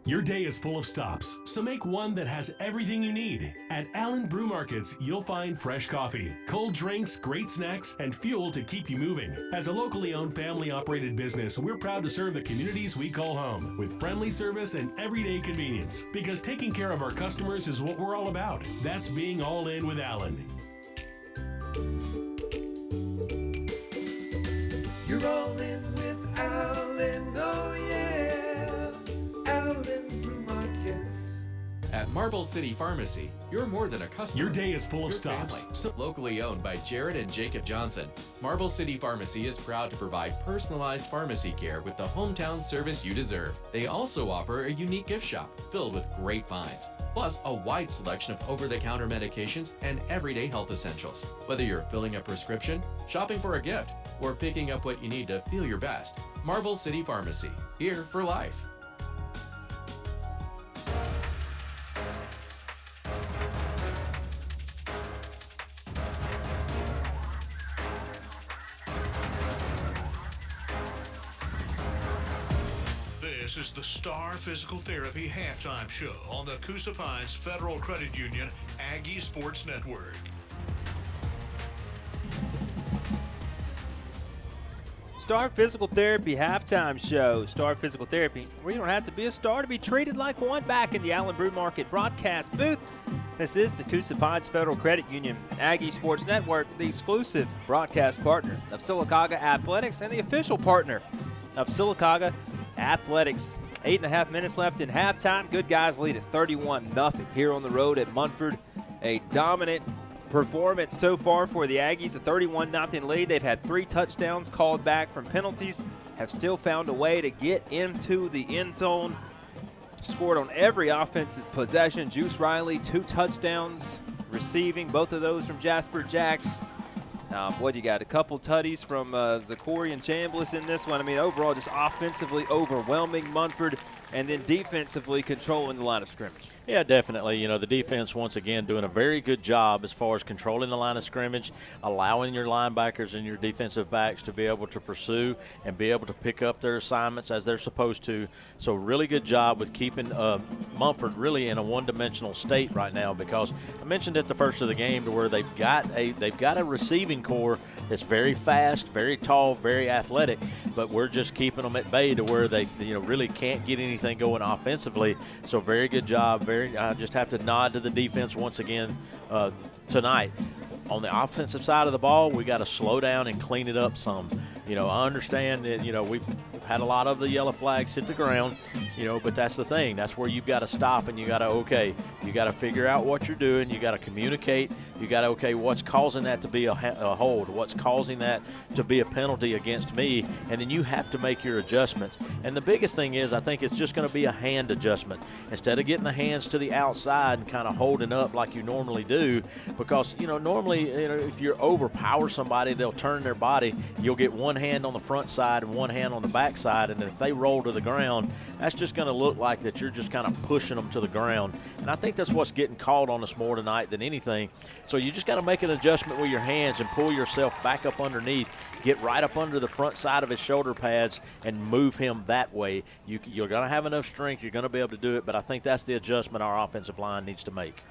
Your day is full of stops, so make one that has everything you need. At Allen Brew Markets, you'll find fresh coffee, cold drinks, great snacks, and fuel to keep you moving. As a locally owned, family-operated business, we're proud to serve the communities we call home with friendly service and everyday convenience. Because taking care of our customers is what we're all about. That's being all in with Allen. You're all in with Allen, oh yeah. Allen Brew Markets. At Marble City Pharmacy, you're more than a customer. Your day is full of Your stops. Locally owned by Jared and Jacob Johnson, Marble City Pharmacy is proud to provide personalized pharmacy care with the hometown service you deserve. They also offer a unique gift shop filled with great finds, plus a wide selection of over-the-counter medications and everyday health essentials. Whether you're filling a prescription, shopping for a gift, or picking up what you need to feel your best, Marble City Pharmacy, here for life. This is the Star Physical Therapy Halftime Show on the Coosa Pines Federal Credit Union Aggie Sports Network. Star Physical Therapy Halftime Show. Star Physical Therapy, where you don't have to be a star to be treated like one, back in the Allen Brew Market broadcast booth. This is the Coosa Pines Federal Credit Union Aggie Sports Network, the exclusive broadcast partner of Sylacauga Athletics and the official partner of Sylacauga Athletics. 8.5 minutes left in halftime. Good Guys lead at 31-0 here on the road at Munford. A dominant performance so far for the Aggies, a 31-0 lead. They've had 3 touchdowns called back from penalties, have still found a way to get into the end zone. Scored on every offensive possession. Juice Riley, 2 touchdowns receiving, both of those from Jasper Jacks. What you got? A couple tutties from Zachary and Chambliss in this one. I mean, overall, just offensively overwhelming Munford, and then defensively controlling the line of scrimmage. Yeah, definitely. You know, the defense, once again, doing a very good job as far as controlling the line of scrimmage, allowing your linebackers and your defensive backs to be able to pursue and be able to pick up their assignments as they're supposed to. So really good job with keeping Munford really in a one-dimensional state right now, because I mentioned at the first of the game to where they've got a receiving core that's very fast, very tall, very athletic, but we're just keeping them at bay to where they really can't get anything going offensively. So very good job. I just have to nod to the defense once again tonight. On the offensive side of the ball, we got to slow down and clean it up some. I understand that, we've had a lot of the yellow flags hit the ground, but that's the thing. That's where you've got to stop and you got to, you got to figure out what you're doing. You got to communicate. You got to, what's causing that to be a hold? What's causing that to be a penalty against me? And then you have to make your adjustments. And the biggest thing is, I think it's just going to be a hand adjustment. Instead of getting the hands to the outside and kind of holding up like you normally do, because, normally, if you overpower somebody, they'll turn their body. You'll get one hand on the front side and one hand on the back side, and if they roll to the ground, that's just going to look like that you're just kind of pushing them to the ground. And I think that's what's getting called on us more tonight than anything. So you just got to make an adjustment with your hands and pull yourself back up underneath, get right up under the front side of his shoulder pads and move him that way. You're going to have enough strength. You're going to be able to do it, but I think that's the adjustment our offensive line needs to make.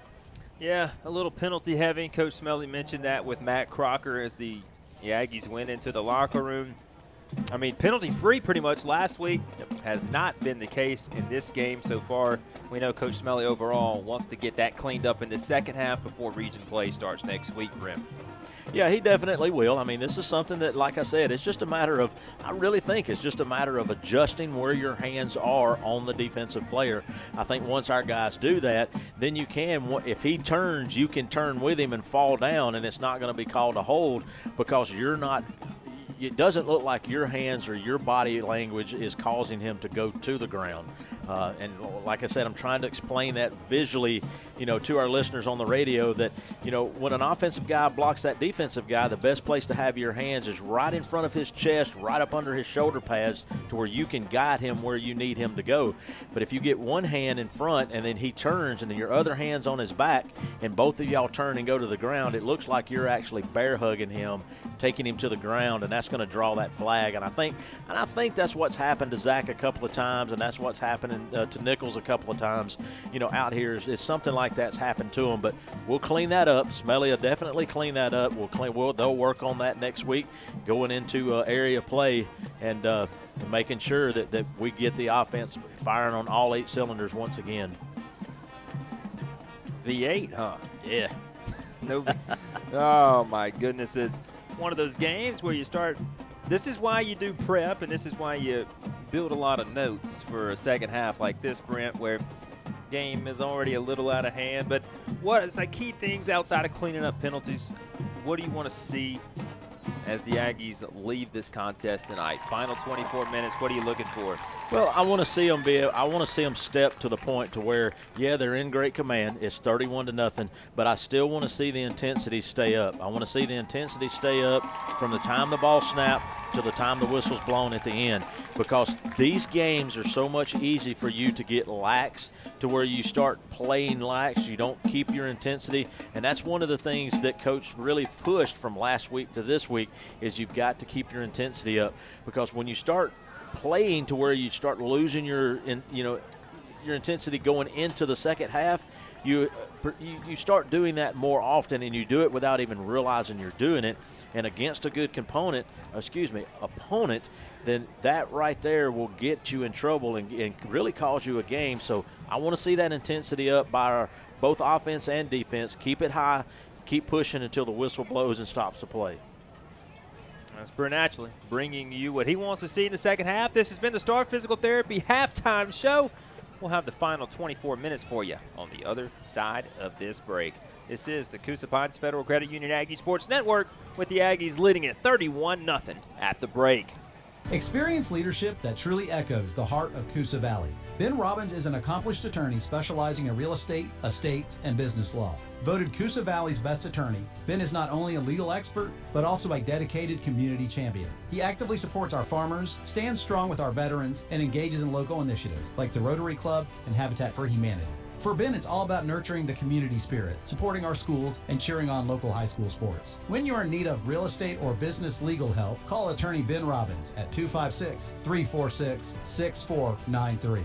Yeah, a little penalty heavy. Coach Smelly mentioned that with Matt Crocker as the Aggies went into the locker room. I mean, penalty-free pretty much last week. Has not been the case in this game so far. We know Coach Smelly overall wants to get that cleaned up in the second half before region play starts next week for him. Yeah, he definitely will. I mean, this is something that, like I said, it's just a matter of, I really think it's just a matter of adjusting where your hands are on the defensive player. I think once our guys do that, then you can, if he turns, you can turn with him and fall down, and it's not going to be called a hold because you're not – it doesn't look like your hands or your body language is causing him to go to the ground. And like I said, I'm trying to explain that visually, to our listeners on the radio that, when an offensive guy blocks that defensive guy, the best place to have your hands is right in front of his chest, right up under his shoulder pads to where you can guide him where you need him to go. But if you get one hand in front and then he turns and then your other hand's on his back and both of y'all turn and go to the ground, it looks like you're actually bear hugging him, taking him to the ground, and that's going to draw that flag. And I think that's what's happened to Zach a couple of times, and that's what's happening to Nichols a couple of times. Out here is something like that's happened to him. But we'll clean that up. Smelly will definitely clean that up. They'll work on that next week, going into area play and making sure that we get the offense firing on all 8 cylinders once again. V8, huh? Yeah. No. Oh my goodness! It's one of those games where you start. This is why you do prep, and this is why you build a lot of notes for a second half like this, Brent, where game is already a little out of hand. But it's like key things outside of cleaning up penalties. What do you want to see as the Aggies leave this contest tonight? Final 24 minutes. What are you looking for? Well, I want to see them step to the point to where, they're in great command. It's 31-0, but I still want to see the intensity stay up. I want to see the intensity stay up from the time the ball snapped to the time the whistle's blown at the end, because these games are so much easy for you to get lax to where you start playing lax. You don't keep your intensity, and that's one of the things that Coach really pushed from last week to this week is you've got to keep your intensity up, because when you start playing to where you start losing your intensity going into the second half, you start doing that more often, and you do it without even realizing you're doing it. And against a good opponent, then that right there will get you in trouble and really cause you a game. So I want to see that intensity up by both offense and defense. Keep it high, keep pushing until the whistle blows and stops the play. That's Brent Atchley bringing you what he wants to see in the second half. This has been the Star Physical Therapy Halftime Show. We'll have the final 24 minutes for you on the other side of this break. This is the Coosa Pines Federal Credit Union Aggie Sports Network, with the Aggies leading at 31-0 at the break. Experience leadership that truly echoes the heart of Coosa Valley. Ben Robbins is an accomplished attorney specializing in real estate, estates, and business law. Voted Coosa Valley's best attorney, Ben is not only a legal expert, but also a dedicated community champion. He actively supports our farmers, stands strong with our veterans, and engages in local initiatives like the Rotary Club and Habitat for Humanity. For Ben, it's all about nurturing the community spirit, supporting our schools, and cheering on local high school sports. When you're in need of real estate or business legal help, call attorney Ben Robbins at 256-346-6493.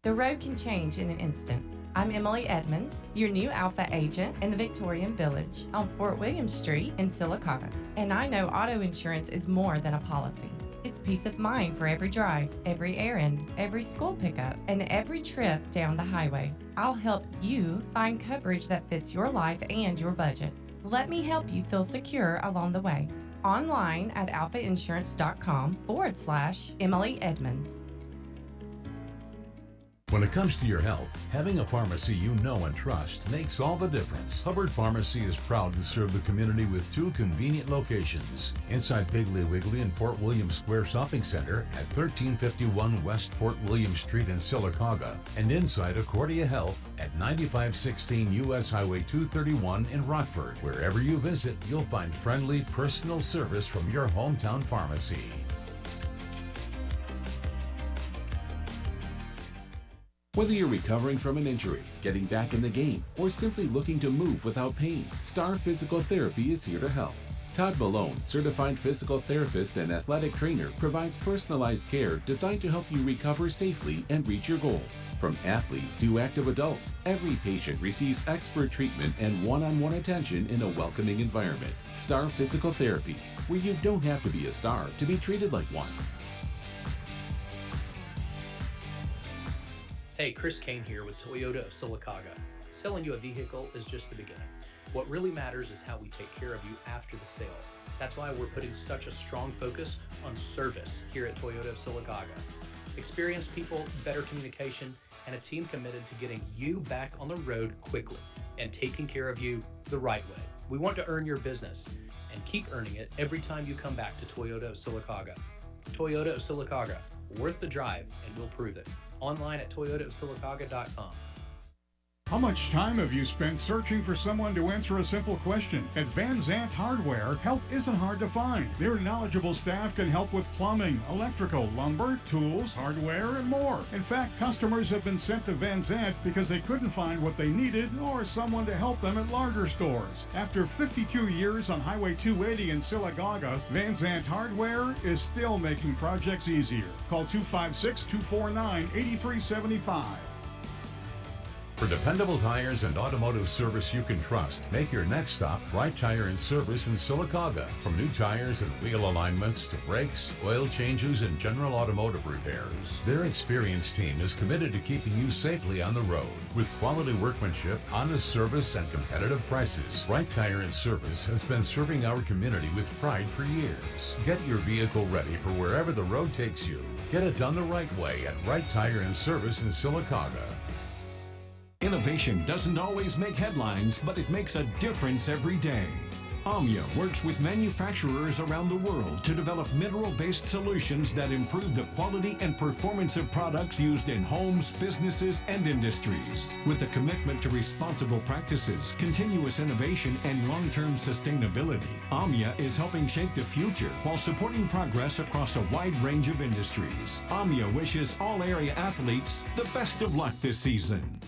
The road can change in an instant. I'm Emily Edmonds, your new Alpha agent in the Victorian Village on Fort William Street in Sylacauga. And I know auto insurance is more than a policy. It's peace of mind for every drive, every errand, every school pickup, and every trip down the highway. I'll help you find coverage that fits your life and your budget. Let me help you feel secure along the way. Online at alphainsurance.com/Emily Edmonds. When it comes to your health, having a pharmacy you know and trust makes all the difference. Hubbard Pharmacy is proud to serve the community with 2 convenient locations. Inside Piggly Wiggly and Fort William Square Shopping Center at 1351 West Fort William Street in Sylacauga, and inside Accordia Health at 9516 U.S. Highway 231 in Rockford. Wherever you visit, you'll find friendly, personal service from your hometown pharmacy. Whether you're recovering from an injury, getting back in the game, or simply looking to move without pain, Star Physical Therapy is here to help. Todd Malone, certified physical therapist and athletic trainer, provides personalized care designed to help you recover safely and reach your goals. From athletes to active adults, every patient receives expert treatment and one-on-one attention in a welcoming environment. Star Physical Therapy, where you don't have to be a star to be treated like one. Hey, Chris Kane here with Toyota of Sylacauga. Selling you a vehicle is just the beginning. What really matters is how we take care of you after the sale. That's why we're putting such a strong focus on service here at Toyota of Sylacauga. Experienced people, better communication, and a team committed to getting you back on the road quickly and taking care of you the right way. We want to earn your business and keep earning it every time you come back to Toyota of Sylacauga. Toyota of Sylacauga, worth the drive, and we'll prove it. Online at toyotaofsylacauga.com. How much time have you spent searching for someone to answer a simple question? At Van Zant Hardware, help isn't hard to find. Their knowledgeable staff can help with plumbing, electrical, lumber, tools, hardware, and more. In fact, customers have been sent to Van Zant because they couldn't find what they needed or someone to help them at larger stores. After 52 years on Highway 280 in Sylacauga, Van Zant Hardware is still making projects easier. Call 256-249-8375. For dependable tires and automotive service you can trust, make your next stop Right Tire and Service in Sylacauga. From new tires and wheel alignments to brakes, oil changes, and general automotive repairs, their experienced team is committed to keeping you safely on the road. With quality workmanship, honest service, and competitive prices, Right Tire and Service has been serving our community with pride for years. Get your vehicle ready for wherever the road takes you. Get it done the right way at Right Tire and Service in Sylacauga. Innovation doesn't always make headlines, but it makes a difference every day. Omnia works with manufacturers around the world to develop mineral-based solutions that improve the quality and performance of products used in homes, businesses, and industries. With a commitment to responsible practices, continuous innovation, and long-term sustainability, Omnia is helping shape the future while supporting progress across a wide range of industries. Omnia wishes all area athletes the best of luck this season.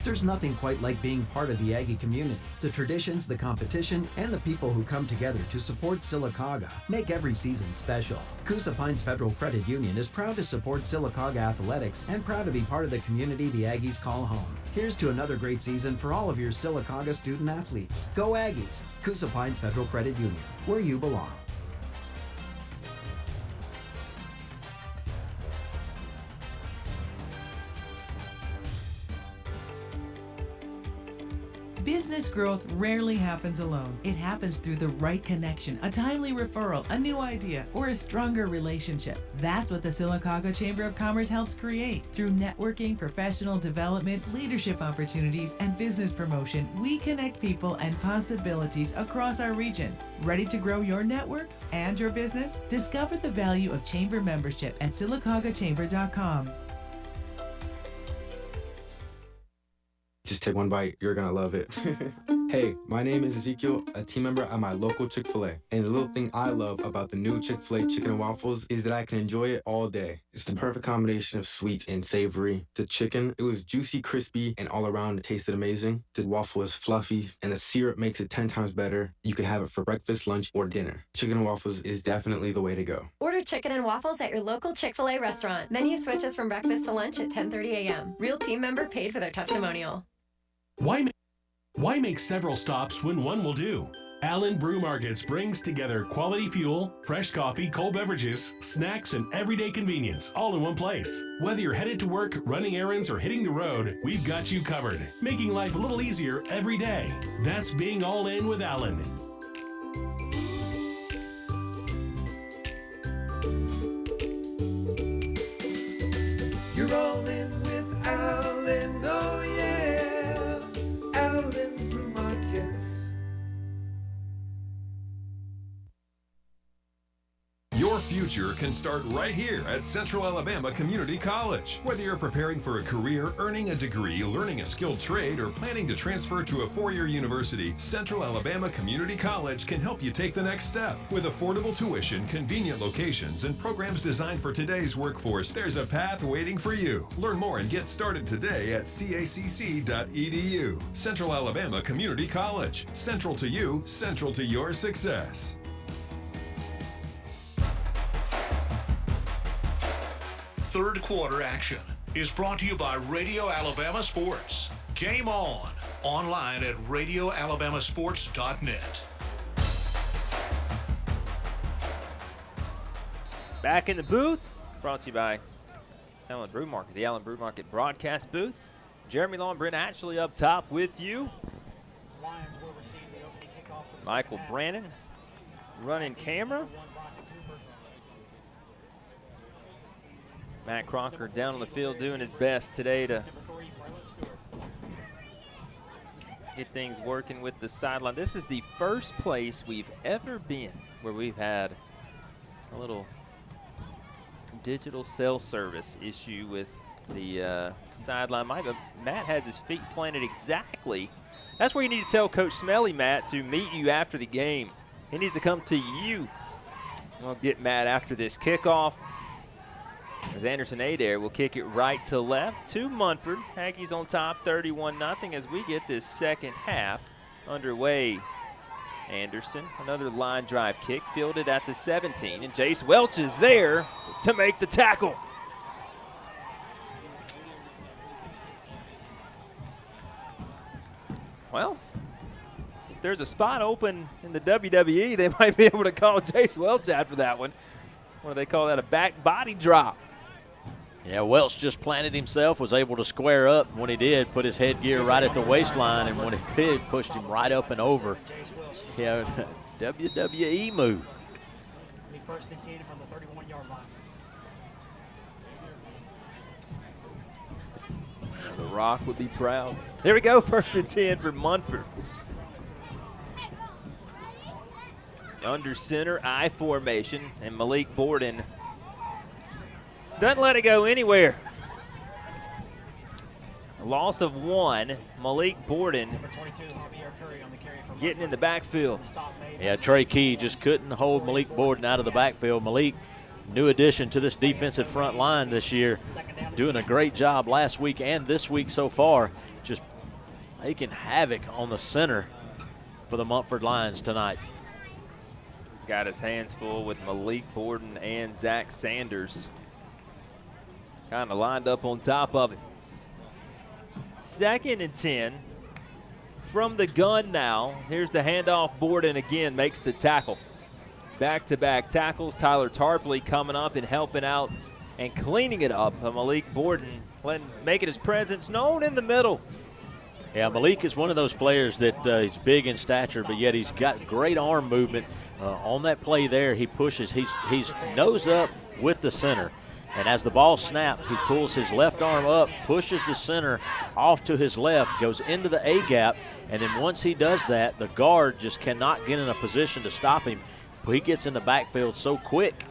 There's nothing quite like being part of the Aggie community. The traditions, the competition, and the people who come together to support Sylacauga make every season special. Coosa Pines Federal Credit Union is proud to support Sylacauga athletics and proud to be part of the community the Aggies call home. Here's to another great season for all of your Sylacauga student athletes. Go Aggies! Coosa Pines Federal Credit Union, where you belong. Business growth rarely happens alone. It happens through the right connection, a timely referral, a new idea, or a stronger relationship. That's what the Sylacauga Chamber of Commerce helps create. Through networking, professional development, leadership opportunities, and business promotion, we connect people and possibilities across our region. Ready to grow your network and your business? Discover the value of chamber membership at SylacaugaChamber.com. Just take one bite, you're gonna love it. Hey, my name is Ezekiel, a team member at my local Chick-fil-A. And the little thing I love about the new Chick-fil-A chicken and waffles is that I can enjoy it all day. It's the perfect combination of sweet and savory. The chicken, it was juicy, crispy, and all around it tasted amazing. The waffle is fluffy, and the syrup makes it 10 times better. You can have it for breakfast, lunch, or dinner. Chicken and waffles is definitely the way to go. Order chicken and waffles at your local Chick-fil-A restaurant. Menu switches from breakfast to lunch at 10:30 a.m. Real team member paid for their testimonial. Why make several stops when one will do? Allen Brew Markets brings together quality fuel, fresh coffee, cold beverages, snacks, and everyday convenience all in one place. Whether you're headed to work, running errands, or hitting the road, we've got you covered, making life a little easier every day. That's being all in with Allen. You're all in with Allen, oh yeah. Allen Brew Markets. Your future can start right here at Central Alabama Community College. Whether you're preparing for a career, earning a degree, learning a skilled trade, or planning to transfer to a four-year university, Central Alabama Community College can help you take the next step. With affordable tuition, convenient locations, and programs designed for today's workforce, there's a path waiting for you. Learn more and get started today at cacc.edu. Central Alabama Community College. Central to you, central to your success. Third quarter action is brought to you by Radio Alabama Sports. Game on. Online at radioalabamasports.net. Back in the booth, brought to you by Allen Brew Market, the Allen Brew Market broadcast booth. Jeremy Law and Brent Ashley up top with you. Lions will receive the opening kickoff for the Michael second half. Brannon running camera. Matt Crocker down on the field doing his best today to get things working with the sideline. This is the first place we've ever been where we've had a little digital cell service issue with the sideline. Matt has his feet planted exactly. That's where you need to tell Coach Smelly, Matt, to meet you after the game. He needs to come to you. We'll get Matt after this kickoff. As Anderson Adair will kick it right to left to Munford. Aggies on top 31-0 as we get this second half underway. Anderson, another line drive kick, fielded at the 17, and Jace Welch is there to make the tackle. Well, if there's a spot open in the WWE, they might be able to call Jace Welch after that one. What do they call that, a back body drop? Yeah, Welch just planted himself, was able to square up. And when he did, put his headgear right at the waistline, and when he did, pushed him right up and over. Yeah, WWE move. First and 10 from the 31-yard line. The Rock would be proud. There we go, first and 10 for Munford. Under center, I formation, and Malik Borden doesn't let it go anywhere. A loss of 1. Malik Borden getting in the backfield. Yeah, Trey Key just couldn't hold Malik Borden out of the backfield. Malik, new addition to this defensive front line this year, doing a great job last week and this week so far, just making havoc on the center for the Munford Lions tonight. Got his hands full with Malik Borden and Zach Sanders. Kind of lined up on top of it. Second and 10 from the gun now. Here's the handoff. Borden again makes the tackle. Back-to-back tackles. Tyler Tarpley coming up and helping out and cleaning it up. Malik Borden making his presence known in the middle. Yeah, Malik is one of those players that he's big in stature, but yet he's got great arm movement. On that play there, he pushes. He's nose up with the center. And as the ball snapped, he pulls his left arm up, pushes the center off to his left, goes into the A-gap, and then once he does that, the guard just cannot get in a position to stop him. He gets in the backfield so quick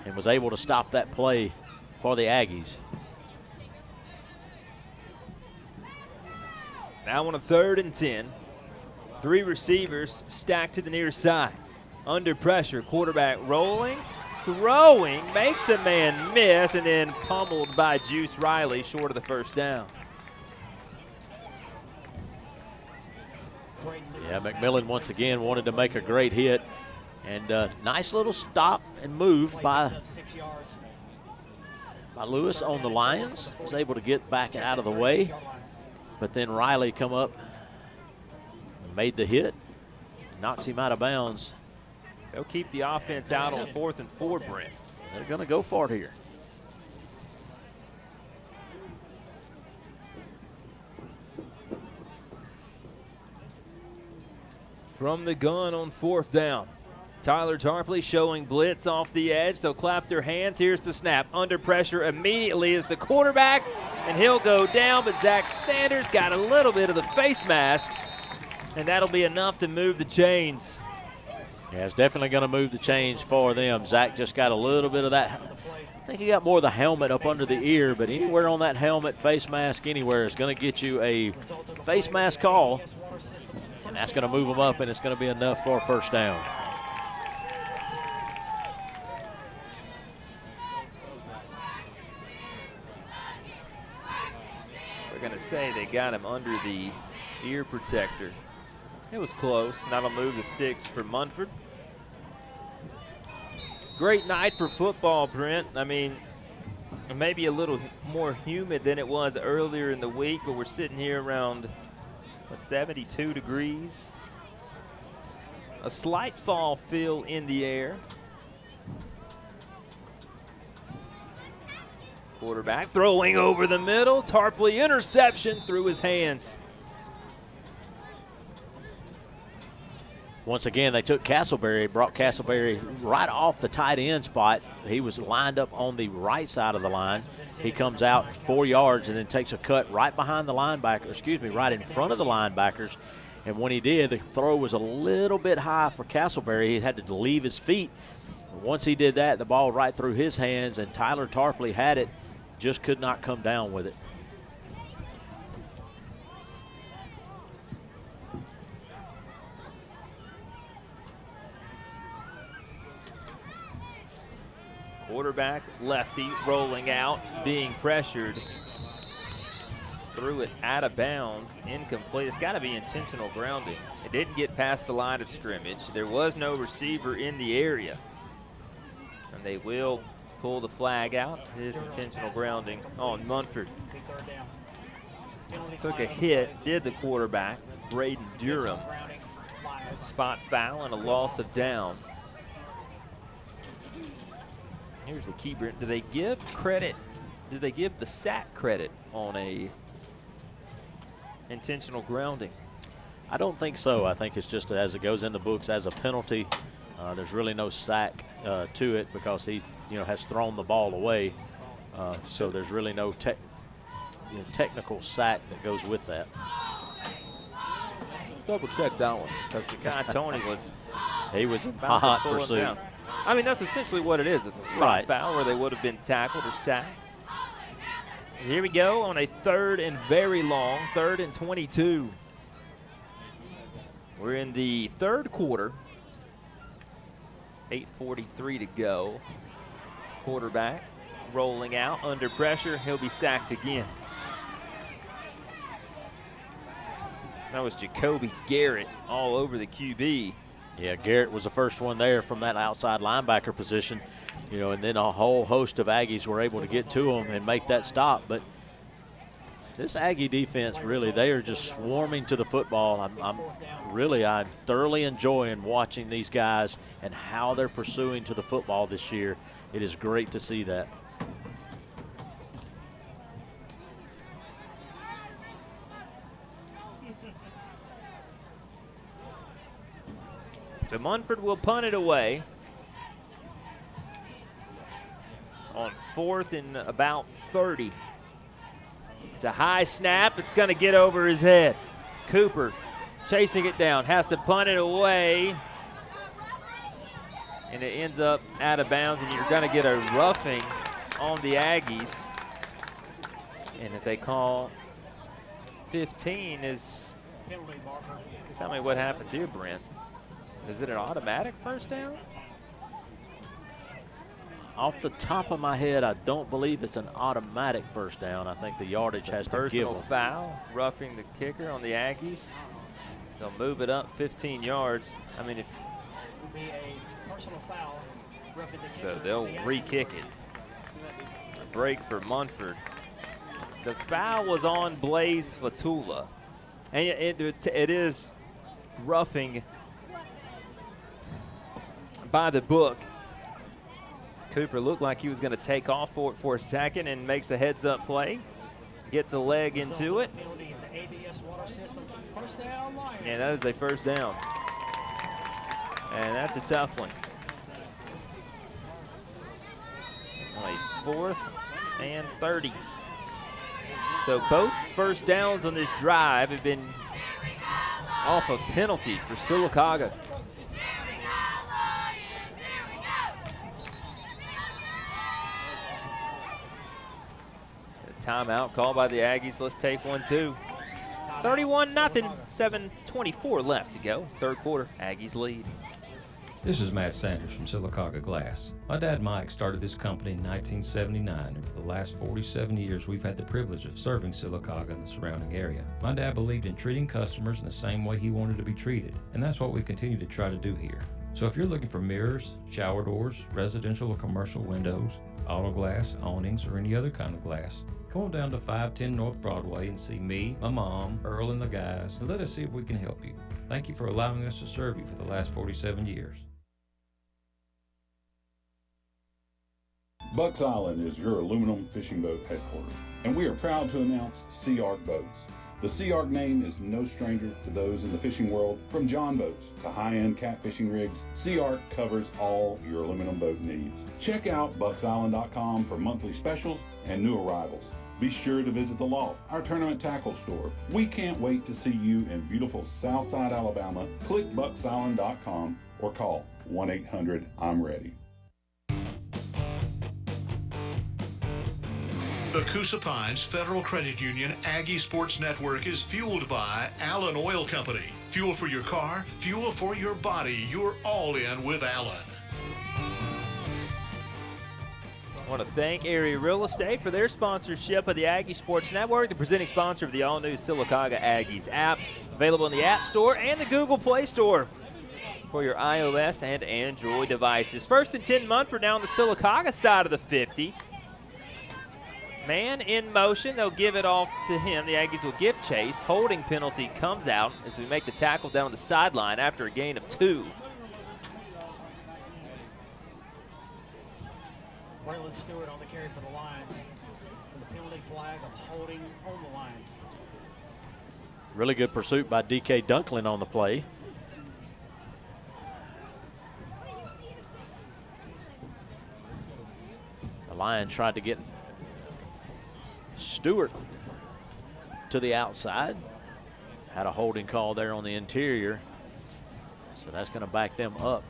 and was able to stop that play for the Aggies. Now on a 3rd and 10. 3 receivers stacked to the near side. Under pressure, quarterback rolling, throwing, makes a man miss, and then pummeled by Juice Riley short of the first down. Yeah, McMillan once again wanted to make a great hit. And nice little stop and move by Lewis on the Lions. Was able to get back out of the way. But then Riley come up and made the hit. Knocks him out of bounds. They'll keep the offense out on 4th and 4, Brent. They're going to go for it here. From the gun on 4th down. Tyler Tarpley showing blitz off the edge. They'll clap their hands. Here's the snap. Under pressure immediately is the quarterback, and he'll go down, but Zach Sanders got a little bit of the face mask, and that'll be enough to move the chains. Yeah, it's definitely going to move the chains for them. Zach just got a little bit of that. I think he got more of the helmet up under the ear, but anywhere on that helmet, face mask, anywhere is going to get you a face mask call, and that's going to move them up, and it's going to be enough for a first down. We're going to say they got him under the ear protector. It was close. Now they'll move the sticks for Munford. Great night for football, Brent. I mean, maybe a little more humid than it was earlier in the week, but we're sitting here around 72 degrees. A slight fall feel in the air. Quarterback throwing over the middle. Tarpley interception through his hands. once again, they took Castleberry, brought Castleberry right off the tight end spot. He was lined up on the right side of the line. He comes out 4 yards and then takes a cut right behind the linebacker, right in front of the linebackers. And when he did, the throw was a little bit high for Castleberry. He had to leave his feet. Once he did that, the ball right through his hands, and Tyler Tarpley had it, just could not come down with it. Quarterback, lefty, rolling out, being pressured. Threw it out of bounds, incomplete. It's got to be intentional grounding. It didn't get past the line of scrimmage. There was no receiver in the area. And they will pull the flag out. It is intentional grounding on Munford. Took a hit, did the quarterback, Braden Durham. Spot foul and a loss of down. Here's the key. Do they give credit? Do they give the sack credit on a intentional grounding? I don't think so. I think it's just as it goes in the books as a penalty. There's really no sack to it because he, has thrown the ball away. So there's really no technical sack that goes with that. Double check that one because the guy Tony was. He was in hot pursuit. I mean, that's essentially what it is. It's a spot foul where they would have been tackled or sacked. Here we go on a 3rd and very long, 3rd and 22. We're in the 3rd quarter. 8:43 to go. Quarterback rolling out under pressure. He'll be sacked again. That was Jacoby Garrett all over the QB. Yeah, Garrett was the first one there from that outside linebacker position, and then a whole host of Aggies were able to get to him and make that stop. But this Aggie defense, really, they are just swarming to the football. I'm thoroughly enjoying watching these guys and how they're pursuing to the football this year. It is great to see that. So Munford will punt it away on 4th and about 30. It's a high snap. It's going to get over his head. Cooper chasing it down, has to punt it away. And it ends up out of bounds, and you're going to get a roughing on the Aggies. And if they call 15 tell me what happens here, Brent. Is it an automatic first down? Off the top of my head, I don't believe it's an automatic first down. I think the yardage has to give them. Personal foul, roughing the kicker on the Aggies. They'll move it up 15 yards. I mean, so they'll re-kick it. A break for Munford. The foul was on Blaze Fatula. And it is roughing by the book. Cooper looked like he was going to take off for a second and makes a heads-up play. Gets a leg into it. And that is a first down. And that's a tough one. Only 4th and 30. So both first downs on this drive have been off of penalties for Sylacauga. Timeout called by the Aggies. Let's take one, too. 31-0, 7:24 left to go. 3rd quarter, Aggies lead. This is Matt Sanders from Sylacauga Glass. My dad Mike started this company in 1979, and for the last 47 years we've had the privilege of serving Sylacauga and the surrounding area. My dad believed in treating customers in the same way he wanted to be treated, and that's what we continue to try to do here. So if you're looking for mirrors, shower doors, residential or commercial windows, auto glass, awnings, or any other kind of glass, come on down to 510 North Broadway and see me, my mom, Earl, and the guys, and let us see if we can help you. Thank you for allowing us to serve you for the last 47 years. Bucks Island is your aluminum fishing boat headquarters, and we are proud to announce Sea Arc Boats. The Sea Ark name is no stranger to those in the fishing world. From John boats to high-end catfishing rigs, Sea Ark covers all your aluminum boat needs. Check out bucksisland.com for monthly specials and new arrivals. Be sure to visit the Loft, our tournament tackle store. We can't wait to see you in beautiful Southside, Alabama. Click bucksisland.com or call 1-800-I'm-READY. The Coosa Pines Federal Credit Union Aggie Sports Network is fueled by Allen Oil Company. Fuel for your car, fuel for your body. You're all in with Allen. I want to thank Area Real Estate for their sponsorship of the Aggie Sports Network, the presenting sponsor of the all-new Sylacauga Aggies app, available in the App Store and the Google Play Store for your iOS and Android devices. First and 10 Munford now on the Sylacauga side of the 50. Man in motion. They'll give it off to him. The Aggies will give chase. Holding penalty comes out as we make the tackle down the sideline after a gain of 2. Braylon Stewart on the carry for the Lions. And the penalty flag of holding on the Lions. Really good pursuit by D.K. Dunklin on the play. The Lions tried to get Stewart to the outside. Had a holding call there on the interior. So that's going to back them up.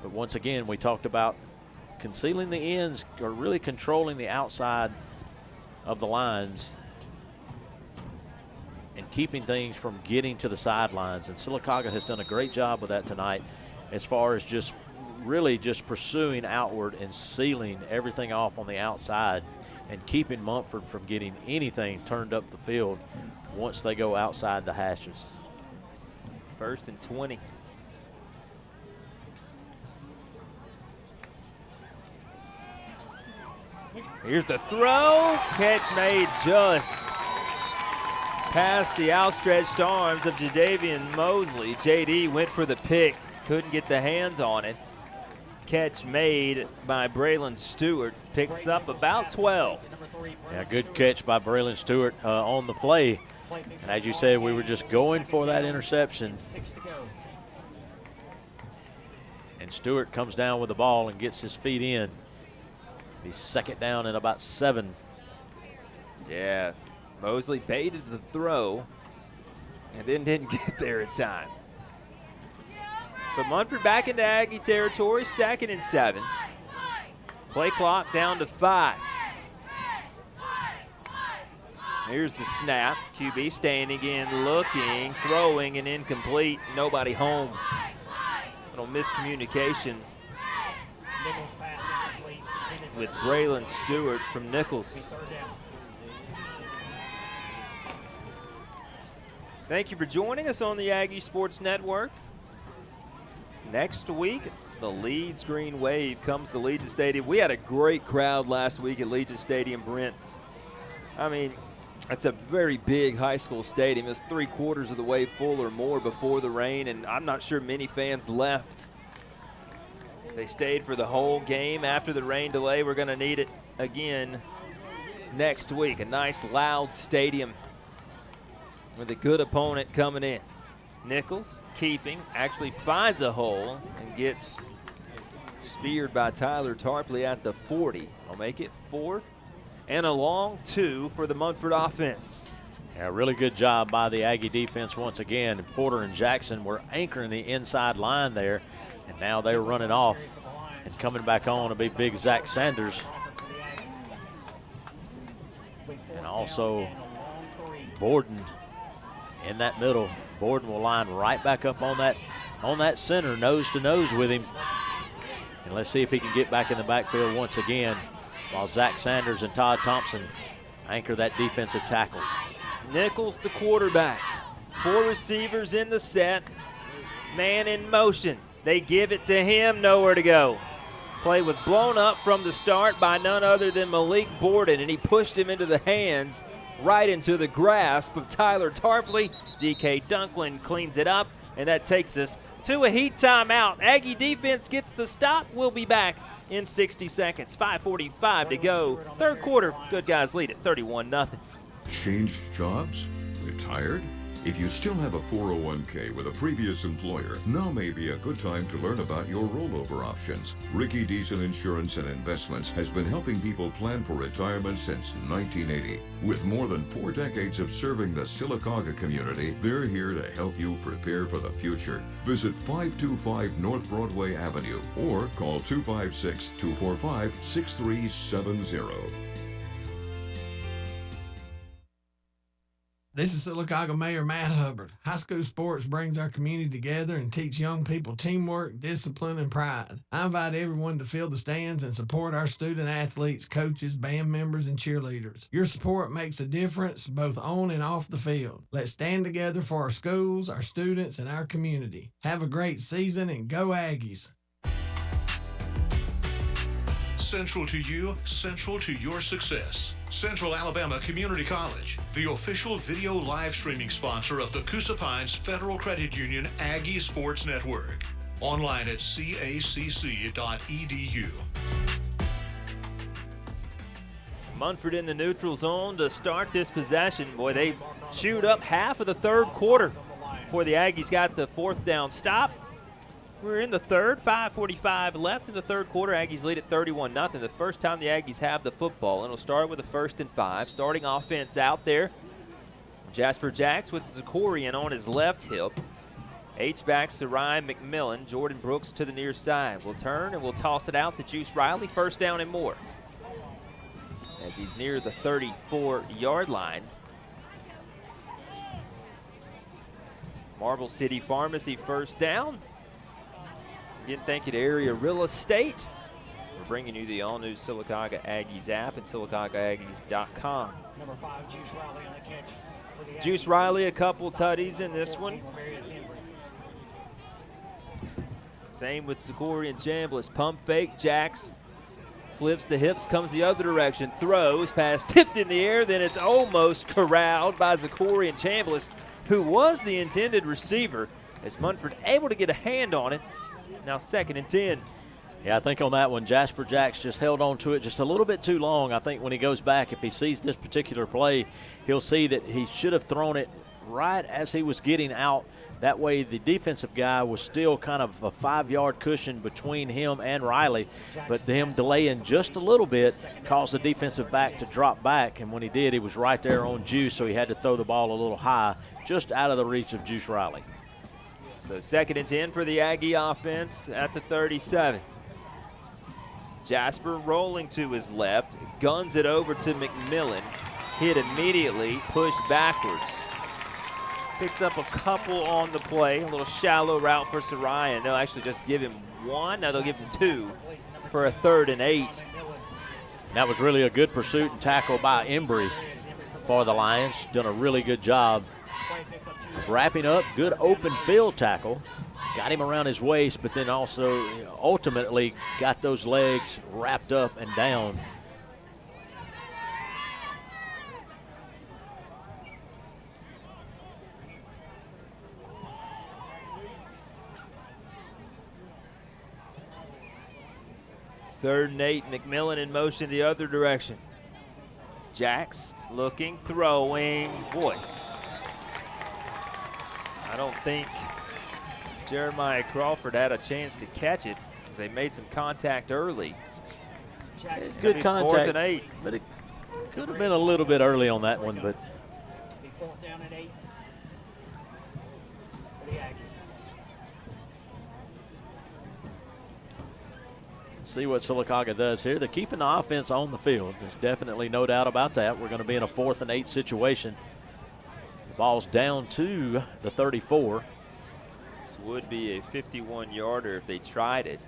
But once again, we talked about concealing the ends or really controlling the outside of the lines and keeping things from getting to the sidelines. And Sylacauga has done a great job with that tonight as far as just really just pursuing outward and sealing everything off on the outside and keeping Munford from getting anything turned up the field once they go outside the hashes. First and 20. Here's the throw. Catch made just past the outstretched arms of Jadavian Mosley. JD went for the pick, couldn't get the hands on it. Catch made by Braylon Stewart, picks up about 12. Yeah, good catch by Braylon Stewart on the play. And as you said, we were just going for that interception. And Stewart comes down with the ball and gets his feet in. He's second down and about 7. Yeah, Mosley baited the throw and then didn't get there in time. So Munford back into Aggie territory, 2nd and 7. Play clock down to 5. Here's the snap. QB standing in, looking, throwing, and incomplete. Nobody home. Little miscommunication with Braylon Stewart from Nichols. Thank you for joining us on the Aggie Sports Network. Next week, the Leeds Green Wave comes to Legion Stadium. We had a great crowd last week at Legion Stadium, Brent. I mean, it's a very big high school stadium. It was 3/4 of the way full or more before the rain, and I'm not sure many fans left. They stayed for the whole game after the rain delay. We're going to need it again next week. A nice, loud stadium with a good opponent coming in. Nichols keeping, actually finds a hole and gets speared by Tyler Tarpley at the 40. I'll make it 4th and a long 2 for the Munford offense. Yeah, really good job by the Aggie defense once again. Porter and Jackson were anchoring the inside line there, and now they're running off. And coming back on to be big Zach Sanders. And also Borden in that middle. Borden will line right back up on that center, nose to nose with him. And let's see if he can get back in the backfield once again while Zach Sanders and Todd Thompson anchor that defensive tackles. Nichols, the quarterback. 4 receivers in the set. Man in motion. They give it to him, nowhere to go. Play was blown up from the start by none other than Malik Borden, and he pushed him into the hands, right into the grasp of Tyler Tarpley. D.K. Dunklin cleans it up, and that takes us to a heat timeout. Aggie defense gets the stop. We'll be back in 60 seconds. 5:45 to go. 3rd quarter. Good guys lead at 31-0. Changed jobs? Retired? If you still have a 401k with a previous employer, now may be a good time to learn about your rollover options. Ricky Deason Insurance and Investments has been helping people plan for retirement since 1980. With more than 4 decades of serving the Sylacauga community, they're here to help you prepare for the future. Visit 525 North Broadway Avenue or call 256-245-6370. This is Sylacauga Mayor Matt Hubbard. High school sports brings our community together and teach young people teamwork, discipline, and pride. I invite everyone to fill the stands and support our student athletes, coaches, band members, and cheerleaders. Your support makes a difference both on and off the field. Let's stand together for our schools, our students, and our community. Have a great season and go Aggies! Central to you, central to your success. Central Alabama Community College, the official video live streaming sponsor of the Coosa Pines Federal Credit Union Aggie Sports Network. Online at cacc.edu. Munford in the neutral zone to start this possession. Boy, they chewed up half of the third quarter before the Aggies got the fourth down stop. We're in the third, 5:45 left in the third quarter. Aggies lead at 31-0. The first time the Aggies have the football, and it'll start with a 1st and 5. Starting offense out there. Jasper Jacks with Zakorian on his left hip. H-backs to Ryan McMillan. Jordan Brooks to the near side. We'll turn and we'll toss it out to Juice Riley. 1st down and more. As he's near the 34-yard line. Marble City Pharmacy 1st down. Again, thank you to Area Real Estate. We're bringing you the all-new Sylacauga Aggies app at SylacaugaAggies.com. Number 5, Juice Riley on the catch for the Juice Riley, a couple tutties in this one. Same with Zakorian Chambliss. Pump fake, Jacks. Flips the hips, comes the other direction. Throws, pass tipped in the air, then it's almost corralled by Zakorian Chambliss, who was the intended receiver, as Munford able to get a hand on it. Now 2nd and 10. Yeah, I think on that one, Jasper Jacks just held on to it just a little bit too long. I think when he goes back, if he sees this particular play, he'll see that he should have thrown it right as he was getting out. That way the defensive guy was still kind of a 5-yard cushion between him and Riley, but him delaying just a little bit caused the defensive back to drop back, and when he did, he was right there on Juice, so he had to throw the ball a little high, just out of the reach of Juice Riley. So 2nd and 10 for the Aggie offense at the 37. Jasper rolling to his left, guns it over to McMillan, hit immediately, pushed backwards. Picked up a couple on the play, a little shallow route for Sarian. They'll actually just give him 1, now they'll give him 2 for a 3rd and 8. That was really a good pursuit and tackle by Embry for the Lions. Done a really good job wrapping up. Good open field tackle. Got him around his waist, but then also ultimately got those legs wrapped up and down. Third and 8, McMillan in motion the other direction. Jacks looking, throwing. Boy, I don't think Jeremiah Crawford had a chance to catch it because they made some contact early. It's good contact, 4th and 8. but it could have been a little bit early on that one. But 4th down and 8 for the Aggies. see what Sylacauga does here. They're keeping the offense on the field. There's definitely no doubt about that. We're going to be in a 4th and 8 situation. The ball's down to the 34. This would be a 51-yarder if they tried it.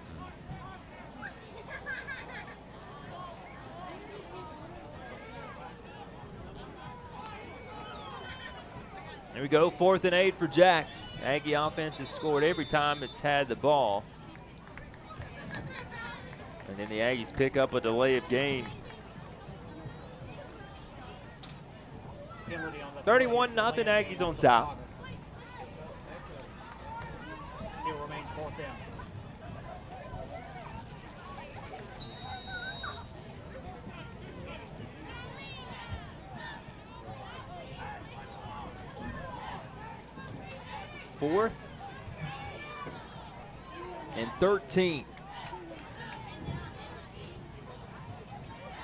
Here we go, 4th and 8 for Jacks. Aggie offense has scored every time it's had the ball. And then the Aggies pick up a delay of game. 31-0 Aggies on top. Still remains 4th down. 4th and 13.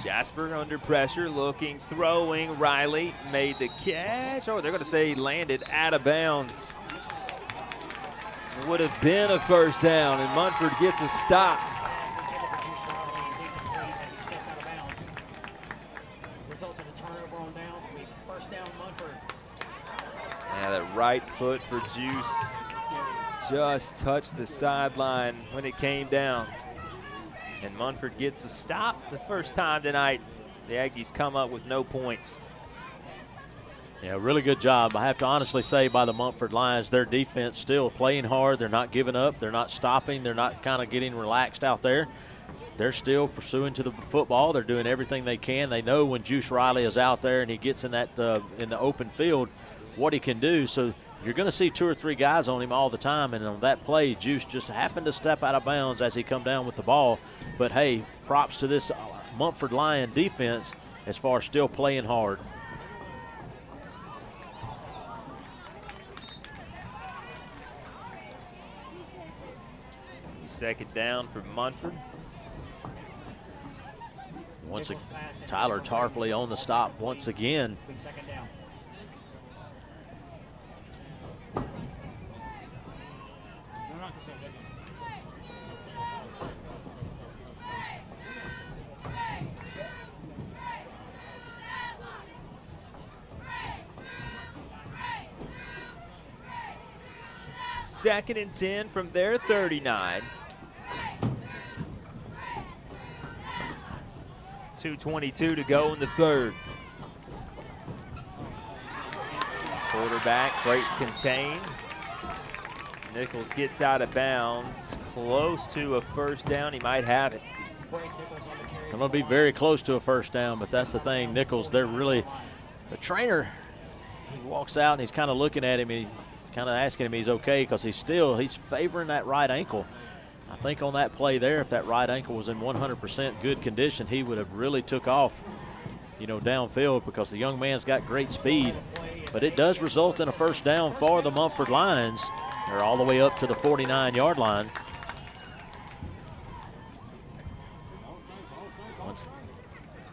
Jasper under pressure, looking, throwing. Riley made the catch. Oh, they're going to say he landed out of bounds. It would have been a first down, and Munford gets a stop. Results of a turnover on downs. First down, Munford. Yeah, that right foot for Juice just touched the sideline when it came down. And Munford gets a stop the first time tonight. The Aggies come up with no points. Yeah, really good job. I have to honestly say by the Munford Lions, their defense still playing hard. They're not giving up. They're not stopping. They're not kind of getting relaxed out there. They're still pursuing to the football. They're doing everything they can. They know when Juice Riley is out there and he gets in that in the open field what he can do. So you're going to see 2 or 3 guys on him all the time. And on that play, Juice just happened to step out of bounds as he come down with the ball. But, hey, props to this Munford Lion defense as far as still playing hard. Second down for Munford. Once again, Tyler Tarpley on the stop once again. Second down. Second and 10 from their 39. 2:22 to go in the third. Quarterback breaks contain. Nichols gets out of bounds, close to a first down. He might have it. I'm going to be very close to a first down, but that's the thing. Nichols, they're really, the trainer, he walks out and he's kind of looking at him. He's kind of asking him he's okay because he's favoring that right ankle. I think on that play there, if that right ankle was in 100% good condition, he would have really took off, downfield because the young man's got great speed. But it does result in a first down for the Munford Lions. They're all the way up to the 49-yard line.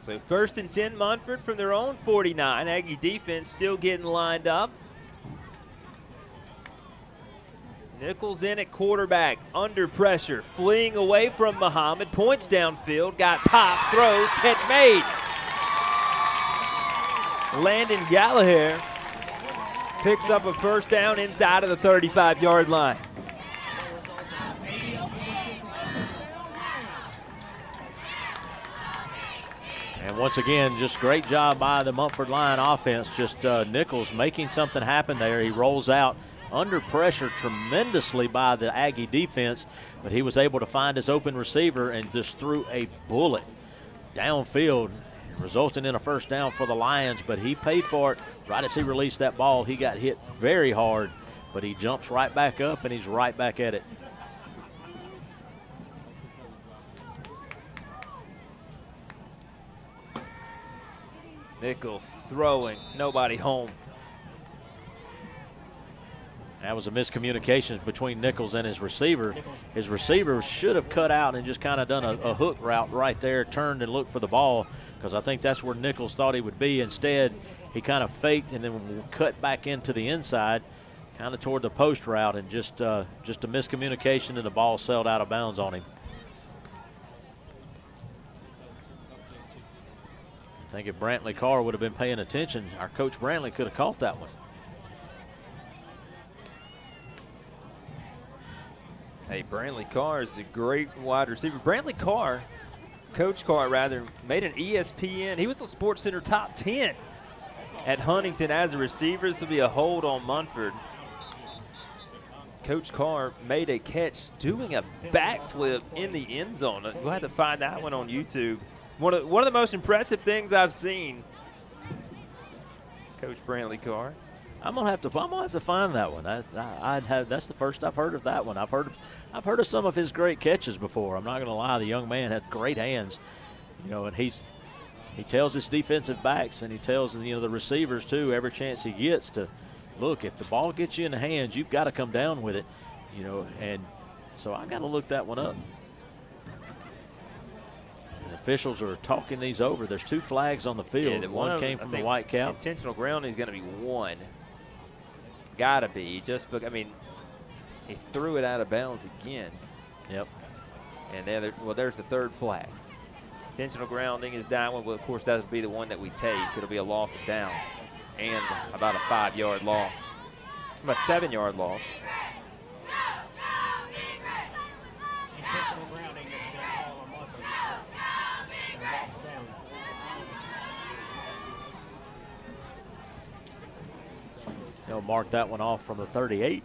So first and 10 Munford from their own 49. Aggie defense still getting lined up. Nichols in at quarterback, under pressure, fleeing away from Muhammad, points downfield, got popped, throws, catch made. Landon Gallagher picks up a first down inside of the 35-yard line. And once again, just great job by the Munford Lion offense. Just Nichols making something happen there. He rolls out under pressure tremendously by the Aggie defense, but he was able to find his open receiver and just threw a bullet downfield, resulting in a first down for the Lions. But he paid for it right as he released that ball. He got hit very hard, but he jumps right back up and he's right back at it. Nichols throwing, nobody home. That was a miscommunication between Nichols and his receiver. His receiver should have cut out and just kind of done a hook route right there, turned and looked for the ball, because I think that's where Nichols thought he would be. Instead, he kind of faked and then cut back into the inside, kind of toward the post route, and just a miscommunication, and the ball sailed out of bounds on him. I think if Brantley Carr would have been paying attention, our coach Brantley could have caught that one. Hey, Brantley Carr is a great wide receiver. Brantley Carr, Coach Carr rather, made an ESPN. He was the Sports Center top 10 at Huntington as a receiver. This will be a hold on Munford. Coach Carr made a catch doing a backflip in the end zone. We'll have to find that one on YouTube. One of the most impressive things I've seen is Coach Brantley Carr. I'm gonna have to find that one. That's the first I've heard of that one. I've heard of some of his great catches before. I'm not gonna lie, the young man had great hands, and he tells his defensive backs and he tells the receivers too every chance he gets to look, if the ball gets you in the hands, you've got to come down with it, you know, and so I got to look that one up. And officials are talking these over. There's 2 flags on the field. Yeah, one came from the white cap. Intentional grounding is going to be 1. Got to be. I mean, he threw it out of bounds again. Yep. And then, there's the 3rd flag. Intentional grounding is that one. Well, of course, that would be the one that we take. It'll be a loss of down and about a 5-yard loss. About a 7-yard loss. Intentional grounding that's been called on Munford. And a loss of down. They'll mark that one off from the 38.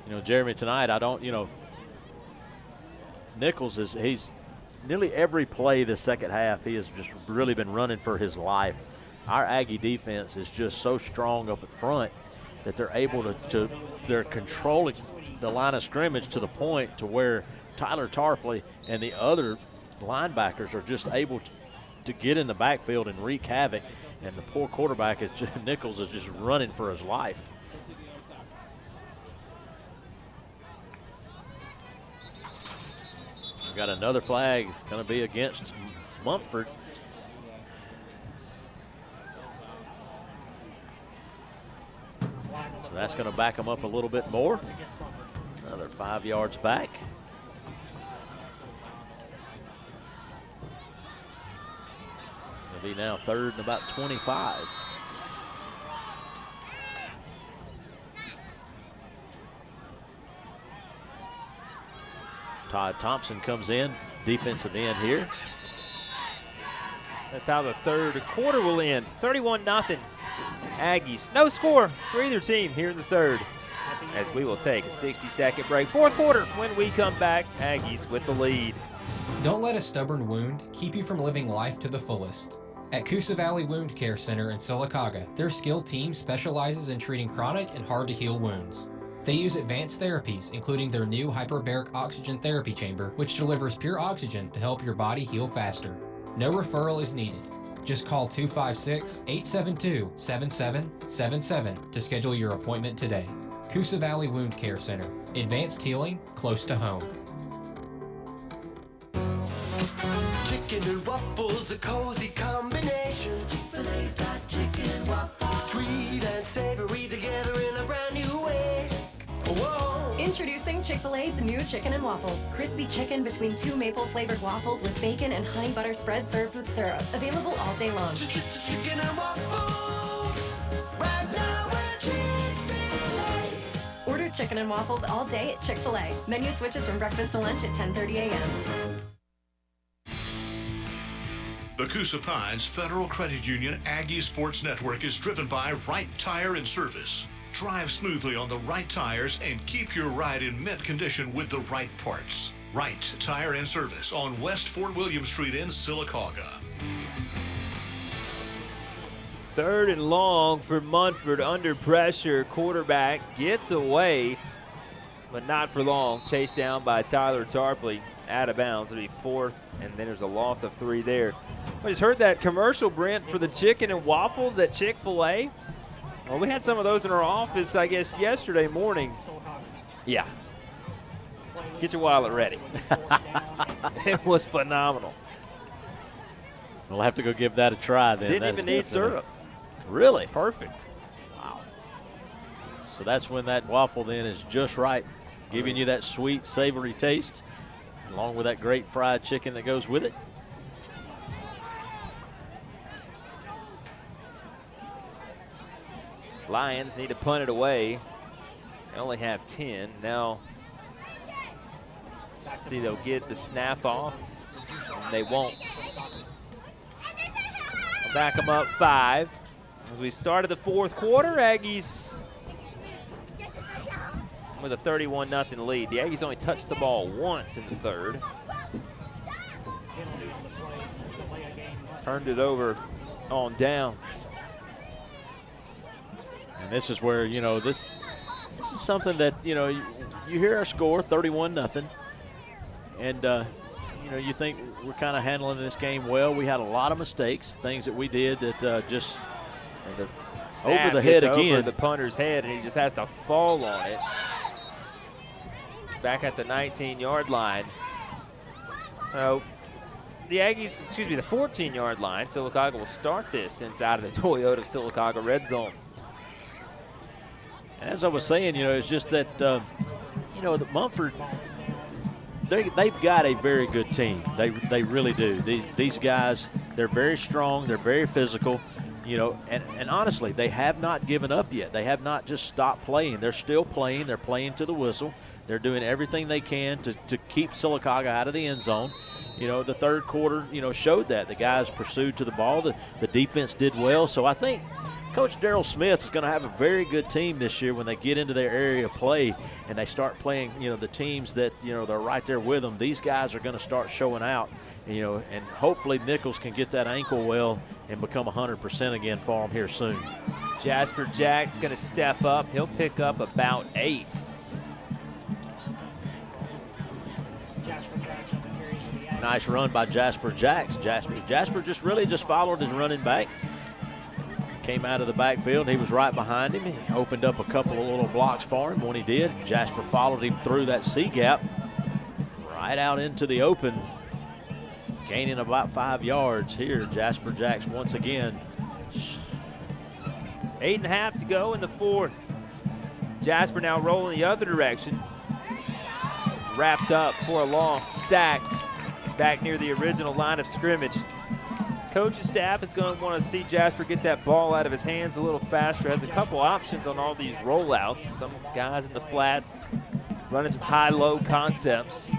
You know, Jeremy, tonight, Nichols he's nearly every play the second half, he has just really been running for his life. Our Aggie defense is just so strong up at front that they're able they're controlling the line of scrimmage to the point to where Tyler Tarpley and the other linebackers are just able to get in the backfield and wreak havoc, and the poor quarterback, Nichols, is just running for his life. We've got another flag. It's going to be against Munford. So that's going to back them up a little bit more. Another 5 yards back. It'll be now 3rd and about 25. Todd Thompson comes in, defensive end here. That's how the 3rd quarter will end. 31-0. Aggies. No score for either team here in the 3rd. As we will take a 60-second break. 4th quarter when we come back. Aggies with the lead. Don't let a stubborn wound keep you from living life to the fullest. At Coosa Valley Wound Care Center in Sylacauga, their skilled team specializes in treating chronic and hard-to-heal wounds. They use advanced therapies, including their new hyperbaric oxygen therapy chamber, which delivers pure oxygen to help your body heal faster. No referral is needed. Just call 256-872-7777 to schedule your appointment today. Coosa Valley Wound Care Center. Advanced healing close to home. Chicken and waffles, a cozy combination. Chick-fil-A's got chicken and waffles. Sweet and savory together in a brand new way. Whoa. Introducing Chick-fil-A's new chicken and waffles. Crispy chicken between 2 maple-flavored waffles with bacon and honey butter spread served with syrup. Available all day long. Chicken and waffles. Right now at Chick-fil-A. Order chicken and waffles all day at Chick-fil-A. Menu switches from breakfast to lunch at 10:30 a.m. The Coosa Pines Federal Credit Union Aggie Sports Network is driven by Right Tire and Service. Drive smoothly on the right tires and keep your ride in mint condition with the right parts. Right Tire and Service on West Fort William Street in Sylacauga. 3rd and long for Munford, under pressure. Quarterback gets away, but not for long. Chased down by Tyler Tarpley, out of bounds. It'll be 4th, and then there's a loss of 3 there. I just heard that commercial, Brent, for the chicken and waffles at Chick-fil-A. Well, we had some of those in our office, I guess, yesterday morning. Yeah. Get your wallet ready. It was phenomenal. We'll have to go give that a try then. Didn't even need syrup. Really? Perfect. Wow. So that's when that waffle then is just right, giving you that sweet, savory taste, along with that great fried chicken that goes with it. Lions need to punt it away. They only have 10. Now, see, they'll get the snap off, and they won't. I'll back them up 5. As we started the 4th quarter, Aggies with a 31-0 lead. The Aggies only touched the ball once in the 3rd. Turned it over on downs. And this is where, you know, this is something that, you hear our score, 31-0, and, you think we're kind of handling this game well. We had a lot of mistakes, things that we did that just over the head again. Over the punter's head, and he just has to fall on it. Back at the 19-yard line. So the 14-yard line. Sylacauga will start this inside of the Toyota Sylacauga red zone. As I was saying, it's just that, the Munford, they've got a very good team. They really do. These guys, they're very strong. They're very physical. And honestly, they have not given up yet. They have not just stopped playing. They're still playing. They're playing to the whistle. They're doing everything they can to keep Sylacauga out of the end zone. The third quarter, showed that. The guys pursued to the ball. The defense did well. So I think Coach Darrell Smith is going to have a very good team this year when they get into their area of play and they start playing, the teams that, they're right there with them. These guys are going to start showing out, and hopefully Nichols can get that ankle well and become 100% again for him here soon. Jasper Jack's going to step up. He'll pick up about 8. Nice run by Jasper Jacks. Jasper just followed his running back. Came out of the backfield. He was right behind him. He opened up a couple of little blocks for him. When he did, Jasper followed him through that C gap, right out into the open, gaining about 5 yards here. Jasper Jacks once again. 8.5 to go in the fourth. Jasper now rolling the other direction. Wrapped up for a loss, sacked back near the original line of scrimmage. Coaching staff is going to want to see Jasper get that ball out of his hands a little faster. Has a couple options on all these rollouts. Some guys in the flats running some high-low concepts.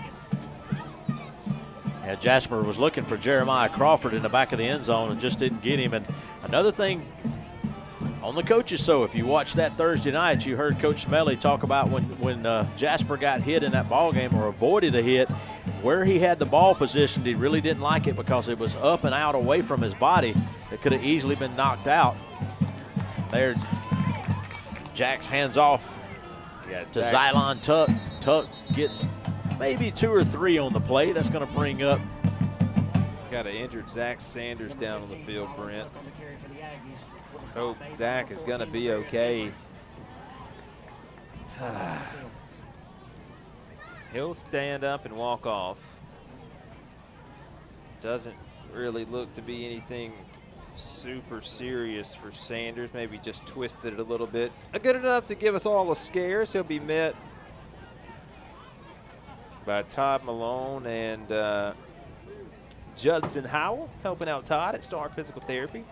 Yeah, Jasper was looking for Jeremiah Crawford in the back of the end zone and just didn't get him. And another thing on the coaches, so if you watched that Thursday night, you heard Coach Smelly talk about when Jasper got hit in that ball game or avoided a hit, where he had the ball positioned, he really didn't like it because it was up and out away from his body. It could have easily been knocked out. There, Jack's hands off to Xylon Tuck. Tuck gets maybe 2 or 3 on the play. That's going to bring up. Got an injured Zach Sanders down on the field, Brent. Hope Zach is going to be okay. He'll stand up and walk off. Doesn't really look to be anything super serious for Sanders. Maybe just twisted it a little bit. Good enough to give us all a scare. So he'll be met by Todd Malone and Judson Howell helping out Todd at Star Physical Therapy.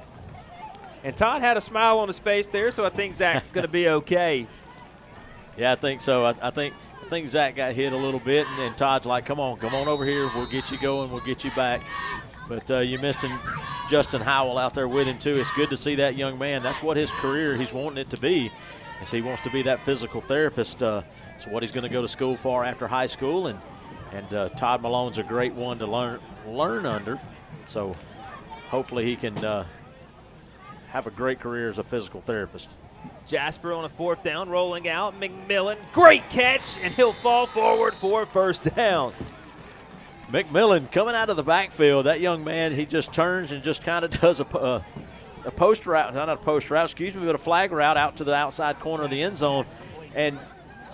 And Todd had a smile on his face there, so I think Zach's going to be okay. Yeah, I think so. I think Zach got hit a little bit, and Todd's like, come on over here. We'll get you going. We'll get you back. But you missed Justin Howell out there with him, too. It's good to see that young man. That's what his career, he's wanting it to be. Is he wants to be that physical therapist. It's what he's going to go to school for after high school. And Todd Malone's a great one to learn under. So hopefully he can have a great career as a physical therapist. Jasper on a 4th down, rolling out. McMillan, great catch, and he'll fall forward for a 1st down. McMillan coming out of the backfield. That young man, he just turns and just kind of does a post route, not a post route, but a flag route out to the outside corner of the end zone. And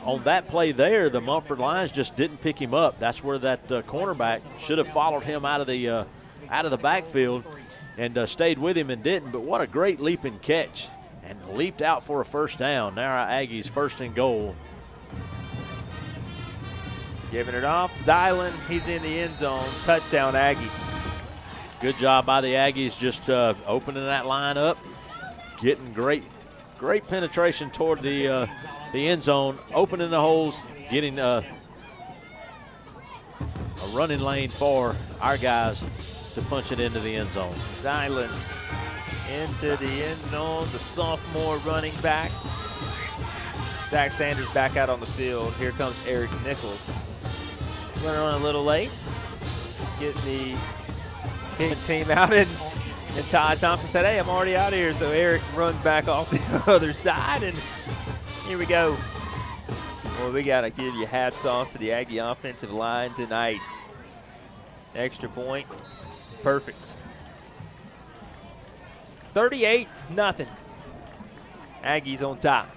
on that play there, the Munford Lions just didn't pick him up. That's where that cornerback should have followed him out of the backfield and stayed with him and didn't. But what a great leaping catch, and leaped out for a 1st down. Now our Aggies 1st and goal. Giving it off. Zylan, he's in the end zone. Touchdown, Aggies. Good job by the Aggies just opening that line up, getting great penetration toward the end zone, opening the holes, getting a running lane for our guys to punch it into the end zone. Zylan into the end zone, the sophomore running back. Zach Sanders back out on the field. Here comes Eric Nichols. Running on a little late. Getting the kicking team out, and Todd Thompson said, hey, I'm already out here. So Eric runs back off the other side, and here we go. Well, we got to give you hats off to the Aggie offensive line tonight. Extra point. Perfect. 38-0. Aggies on top.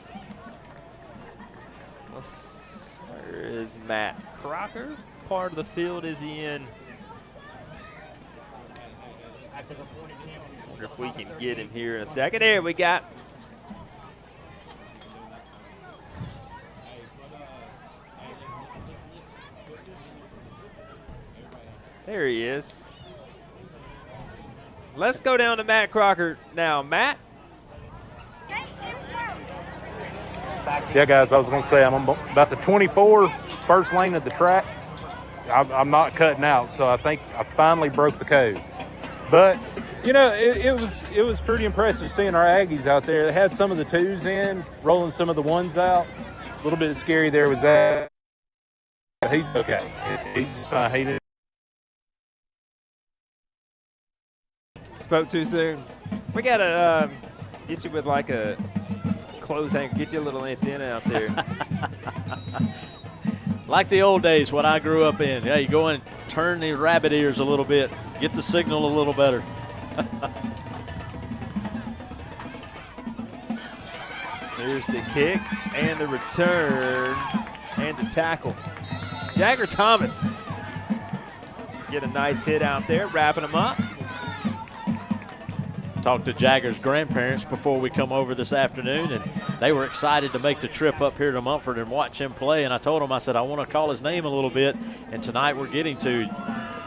Where is Matt Crocker? Part of the field is he in? Wonder if we can get him here in a second. There we got. There he is. Let's go down to Matt Crocker now. Matt? Yeah, guys, I was going to say I'm about the 24, first lane of the track. I'm not cutting out, so I think I finally broke the code. But, you know, it was pretty impressive seeing our Aggies out there. They had some of the twos in, rolling some of the ones out. A little bit scary there was that. He's okay. He's just fine. He didn't. Spoke too soon. We got to get you with like a clothes hanger, get you a little antenna out there. Like the old days when I grew up in. Yeah, you go and turn the rabbit ears a little bit, get the signal a little better. Here's the kick and the return and the tackle. Jagger Thomas get a nice hit out there, wrapping him up. Talked to Jagger's grandparents before we come over this afternoon, and they were excited to make the trip up here to Munford and watch him play. And I told them, I said, I want to call his name a little bit, and tonight we're getting to.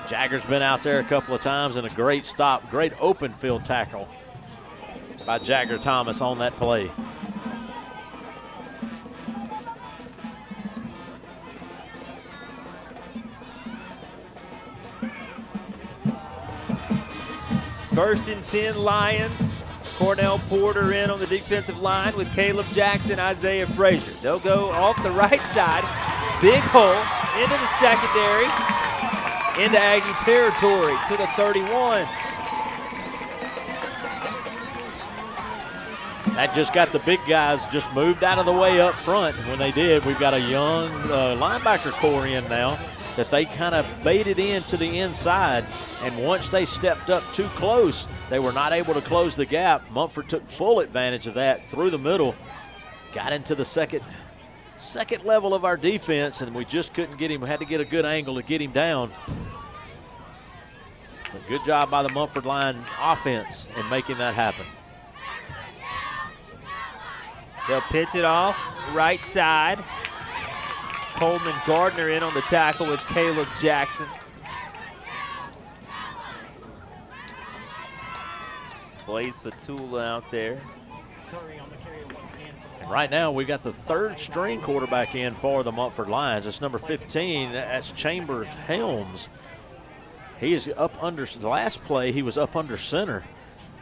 Jagger's been out there a couple of times, and a great stop, great open field tackle by Jagger Thomas on that play. First and 10 Lions. Cornell Porter in on the defensive line with Caleb Jackson, Isaiah Frazier. They'll go off the right side. Big hole into the secondary. Into Aggie territory to the 31. That just got the big guys just moved out of the way up front. And when they did, we've got a young linebacker core in now that they kind of baited in to the inside. And once they stepped up too close, they were not able to close the gap. Munford took full advantage of that through the middle, got into the second level of our defense, and we just couldn't get him. We had to get a good angle to get him down. But good job by the Munford line offense in making that happen. They'll pitch it off right side. Coleman Gardner in on the tackle with Caleb Jackson. Blaze Fatula out there. And right now we got the third string quarterback in for the Munford Lions. It's number 15. That's Chambers Helms. He is up under the last play. He was up under center.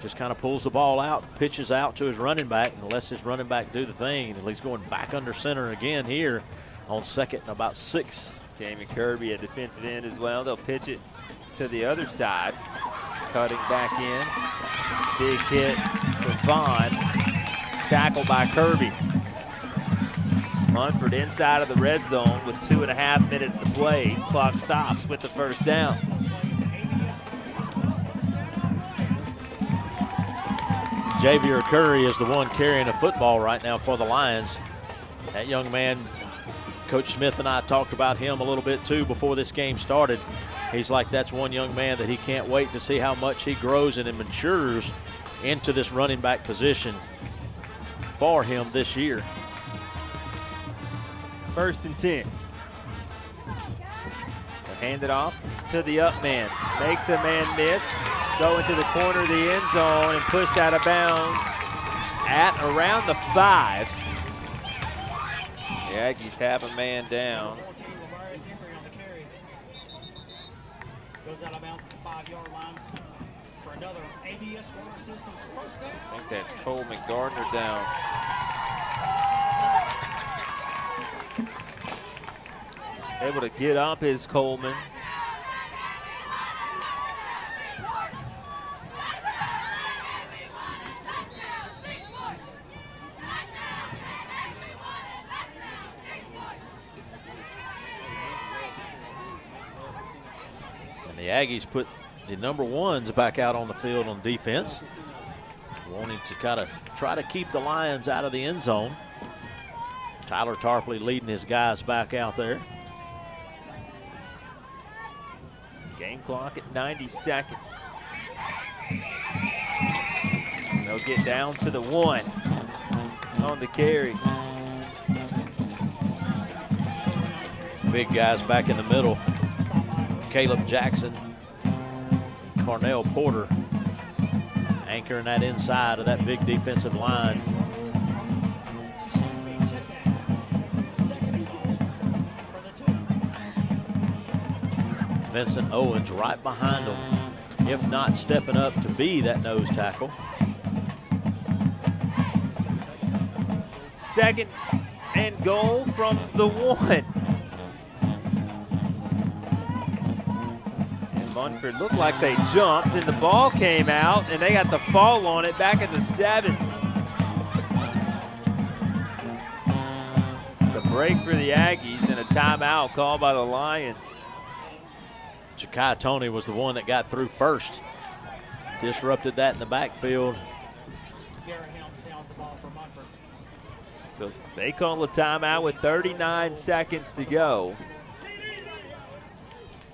Just kind of pulls the ball out, pitches out to his running back, and lets his running back do the thing. And he's going back under center again here on second and about 6. Jamie Kirby at defensive end as well. They'll pitch it to the other side. Cutting back in. Big hit for Vaughn. Tackle by Kirby. Munford inside of the red zone with 2.5 minutes to play. Clock stops with the first down. Javier Curry is the one carrying the football right now for the Lions. That young man, Coach Smith and I talked about him a little bit too before this game started. He's like, that's one young man that he can't wait to see how much he grows and matures into this running back position for him this year. First and 10. They'll hand it off to the up man. Makes a man miss. Go into the corner of the end zone and pushed out of bounds at around the 5. The Aggies have a man down. Goes out of bounds at the 5-yard line for another ABS Water Systems first down. I think that's Coleman Gardner down. Able to get up is Coleman. the Aggies put the number ones back out on the field on defense, wanting to kind of try to keep the Lions out of the end zone. Tyler Tarpley leading his guys back out there. Game clock at 90 seconds. They'll get down to the 1 on the carry. Big guys back in the middle. Caleb Jackson, Carnell Porter anchoring that inside of that big defensive line. Vincent Owens right behind him, if not stepping up to be that nose tackle. Second and goal from the 1. And Munford looked like they jumped, and the ball came out, and they got the fall on it back at the 7. It's a break for the Aggies and a timeout called by the Lions. Ja'Kai Toney was the one that got through first. Disrupted that in the backfield. So they call a timeout with 39 seconds to go.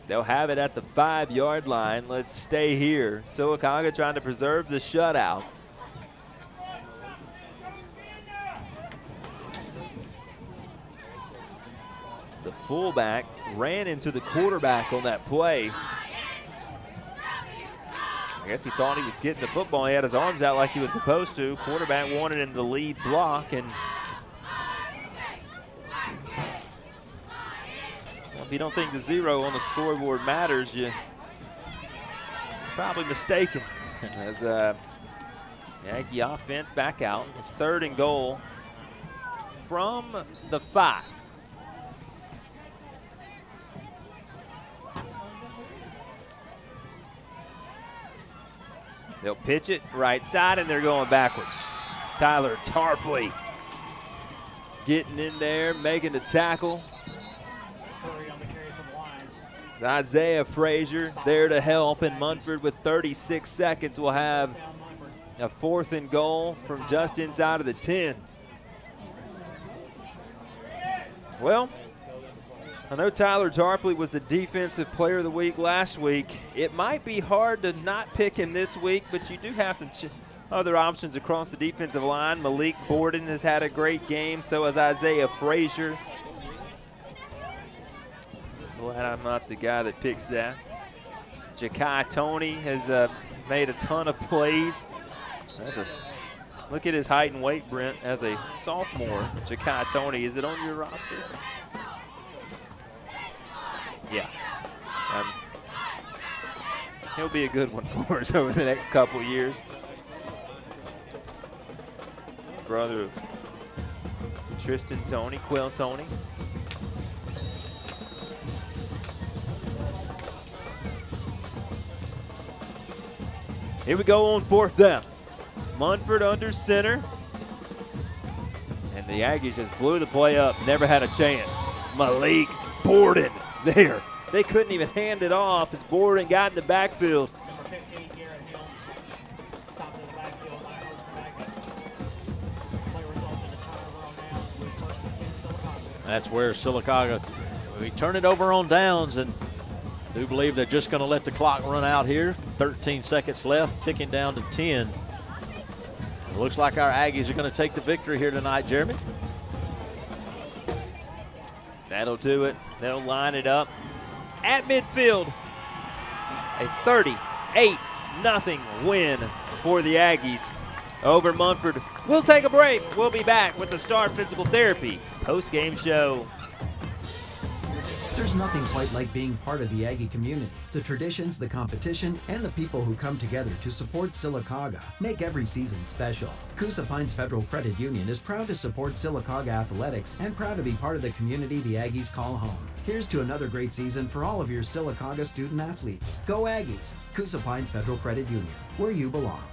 They'll have it at the 5-yard line. Let's stay here. Sylacauga trying to preserve the shutout. The fullback ran into the quarterback on that play. I guess he thought he was getting the football. He had his arms out like he was supposed to. Quarterback wanted him to lead block, and if you don't think the 0 on the scoreboard matters, you're probably mistaken. As the Aggie offense back out. It's 3rd and goal from the 5. They'll pitch it right side, and they're going backwards. Tyler Tarpley getting in there, making the tackle. Isaiah Frazier there to help, and Munford with 36 seconds will have a 4th and goal from just inside of the 10. Well, I know Tyler Tarpley was the defensive player of the week last week. It might be hard to not pick him this week, but you do have some other options across the defensive line. Malik Borden has had a great game, so has Isaiah Frazier. Glad I'm not the guy that picks that. Ja'Kai Toney has made a ton of plays. Look at his height and weight, Brent, as a sophomore. Ja'Kai Toney, is it on your roster? Yeah. He'll be a good one for us over the next couple years. Brother of Tristan Toney, Quill Toney. Here we go on 4th down. Munford under center. And the Aggies just blew the play up, never had a chance. Malik Borden there. They couldn't even hand it off as Borden got in the backfield. Number 15, Garrett Hills, stopped in the backfield by Aggies. Play results in a turnover on downs with 1st and 10 Sylacauga. That's where Sylacauga, we turn it over on downs, and do believe they're just going to let the clock run out here. 13 seconds left, ticking down to 10. It looks like our Aggies are going to take the victory here tonight, Jeremy. That'll do it. They'll line it up at midfield. A 38-0 win for the Aggies over Munford. We'll take a break. We'll be back with the Star Physical Therapy post-game show. There's nothing quite like being part of the Aggie community. The traditions, the competition, and the people who come together to support Sylacauga make every season special. Coosa Pines Federal Credit Union is proud to support Sylacauga athletics and proud to be part of the community the Aggies call home. Here's to another great season for all of your Sylacauga student athletes. Go Aggies! Coosa Pines Federal Credit Union, where you belong.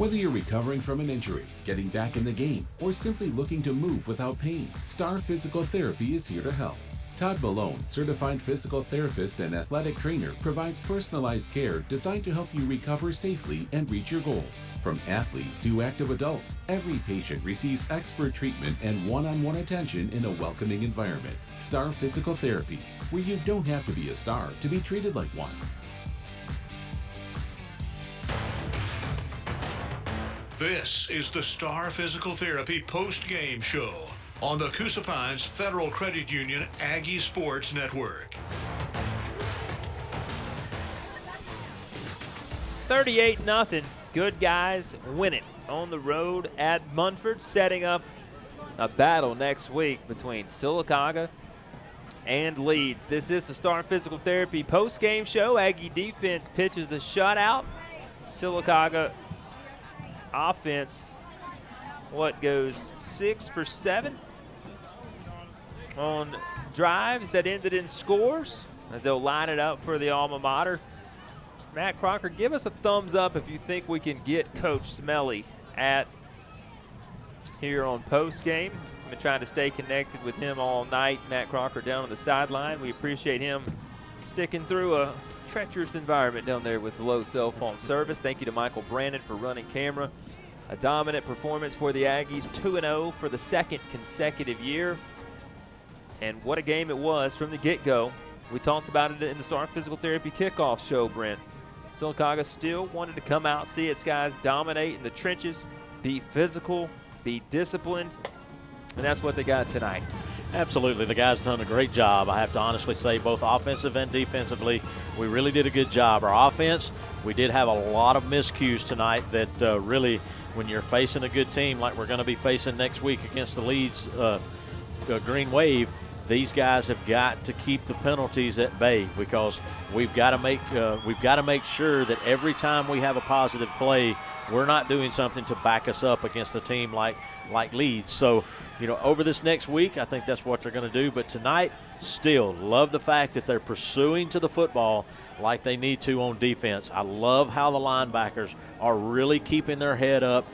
Whether you're recovering from an injury, getting back in the game, or simply looking to move without pain, Star Physical Therapy is here to help. Todd Malone, certified physical therapist and athletic trainer, provides personalized care designed to help you recover safely and reach your goals. From athletes to active adults, every patient receives expert treatment and one-on-one attention in a welcoming environment. Star Physical Therapy, where you don't have to be a star to be treated like one. This is the Star Physical Therapy post-game show on the Coosa Pines Federal Credit Union Aggie Sports Network. 38-0. Good guys win it on the road at Munford, setting up a battle next week between Sylacauga and Leeds. This is the Star Physical Therapy post-game show. Aggie defense pitches a shutout. Sylacauga offense, goes 6 for 7 on drives that ended in scores as they'll line it up for the alma mater. Matt Crocker, give us a thumbs up if you think we can get Coach Smelly here on post game. I've been trying to stay connected with him all night. Matt Crocker down on the sideline. We appreciate him sticking through a treacherous environment down there with low cell phone service. Thank you to Michael Brandon for running camera. A dominant performance for the Aggies, 2-0 for the second consecutive year. And what a game it was from the get-go. We talked about it in the Star Physical Therapy kickoff show, Brent. Sylacauga still wanted to come out, see its guys dominate in the trenches, be physical, be disciplined, and that's what they got tonight. Absolutely. The guys done a great job. I have to honestly say, both offensive and defensively, we really did a good job. Our offense, we did have a lot of miscues tonight that really, when you're facing a good team like we're going to be facing next week against the Leeds Green Wave, these guys have got to keep the penalties at bay, because we've got to make sure that every time we have a positive play, we're not doing something to back us up against a team like Leeds. So, over this next week, I think that's what they're going to do. But tonight, still love the fact that they're pursuing to the football like they need to on defense. I love how the linebackers are really keeping their head up,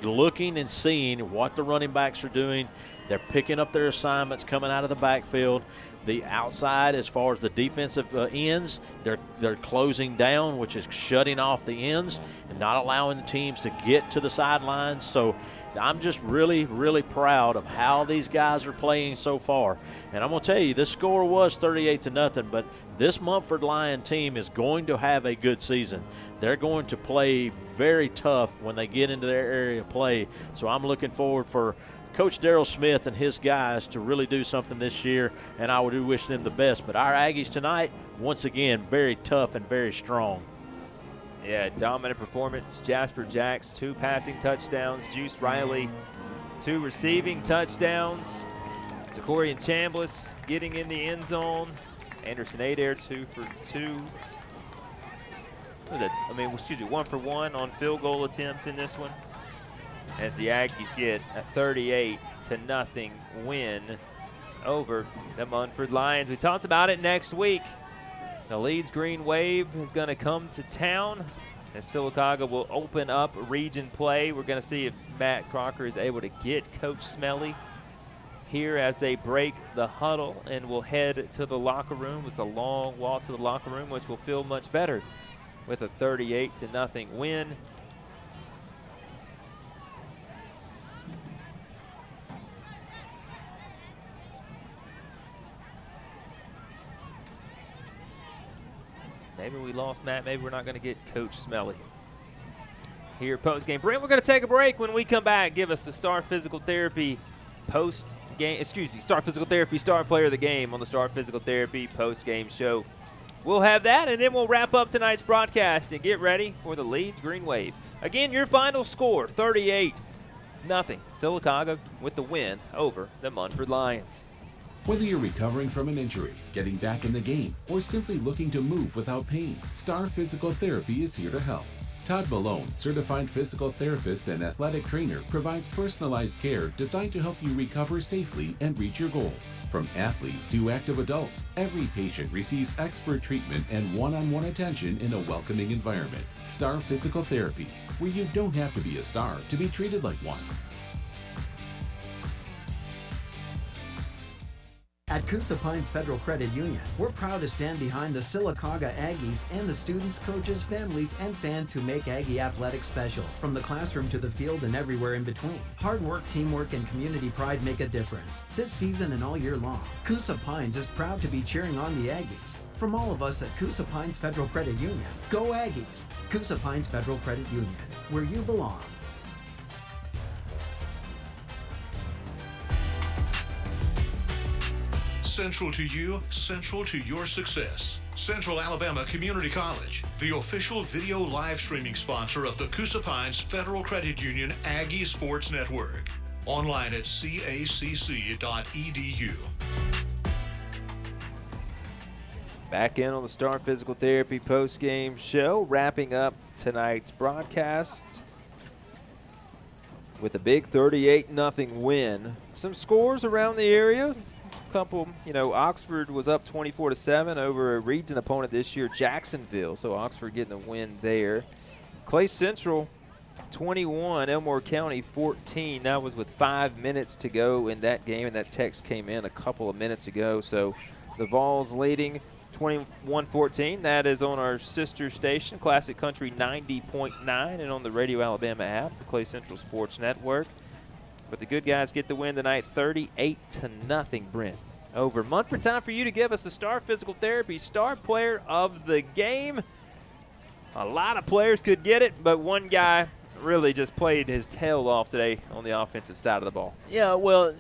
looking and seeing what the running backs are doing. They're picking up their assignments coming out of the backfield. The outside, as far as the defensive ends, they're closing down, which is shutting off the ends and not allowing the teams to get to the sidelines. So I'm just really, really proud of how these guys are playing so far. And I'm going to tell you, this score was 38-0, but this Munford Lion team is going to have a good season. They're going to play very tough when they get into their area of play. So I'm looking forward for Coach Darrell Smith and his guys to really do something this year, and I would wish them the best. But our Aggies tonight, once again, very tough and very strong. Yeah, dominant performance. Jasper Jacks, 2 passing touchdowns. Juice Riley, 2 receiving touchdowns. Jacorian Chambliss getting in the end zone. Anderson Adair, 2 for 2. 1 for 1 on field goal attempts in this one, as the Aggies get a 38-0 win over the Munford Lions. We talked about it next week. The Leeds Green Wave is going to come to town, as Sylacauga will open up region play. We're going to see if Matt Crocker is able to get Coach Smelly here as they break the huddle, and will head to the locker room. It's a long walk to the locker room, which will feel much better with a 38-0 win. Maybe we lost Matt. Maybe we're not going to get Coach Smelly here post-game. Brent, we're going to take a break. When we come back, give us the Star Physical Therapy Star Physical Therapy Star Player of the Game on the Star Physical Therapy post-game show. We'll have that, and then we'll wrap up tonight's broadcast and get ready for the Leeds Green Wave. Again, your final score, 38-0. Sylacauga with the win over the Munford Lions. Whether you're recovering from an injury, getting back in the game, or simply looking to move without pain, Star Physical Therapy is here to help. Todd Malone, certified physical therapist and athletic trainer, provides personalized care designed to help you recover safely and reach your goals. From athletes to active adults, every patient receives expert treatment and one-on-one attention in a welcoming environment. Star Physical Therapy, where you don't have to be a star to be treated like one. At Coosa Pines Federal Credit Union, we're proud to stand behind the Sylacauga Aggies and the students, coaches, families, and fans who make Aggie athletics special. From the classroom to the field and everywhere in between. Hard work, teamwork, and community pride make a difference. This season and all year long, Coosa Pines is proud to be cheering on the Aggies. From all of us at Coosa Pines Federal Credit Union, go Aggies! Coosa Pines Federal Credit Union, where you belong. Central to you, central to your success. Central Alabama Community College, the official video live streaming sponsor of the Coosa Pines Federal Credit Union Aggie Sports Network. Online at cacc.edu. Back in on the Star Physical Therapy post-game show, wrapping up tonight's broadcast with a big 38-0 win. Some scores around the area. Couple, Oxford was up 24-7 over a region opponent this year, Jacksonville. So Oxford getting a win there. Clay Central 21, Elmore County 14. That was with 5 minutes to go in that game, and that text came in a couple of minutes ago. So the Vols leading 21-14. That is on our sister station, Classic Country 90.9, and on the Radio Alabama app, the Clay Central Sports Network. But the good guys get the win tonight, 38-0, Brent. Over. Munford, time for you to give us the Star Physical Therapy Star Player of the Game. A lot of players could get it, but one guy really just played his tail off today on the offensive side of the ball. Yeah, well,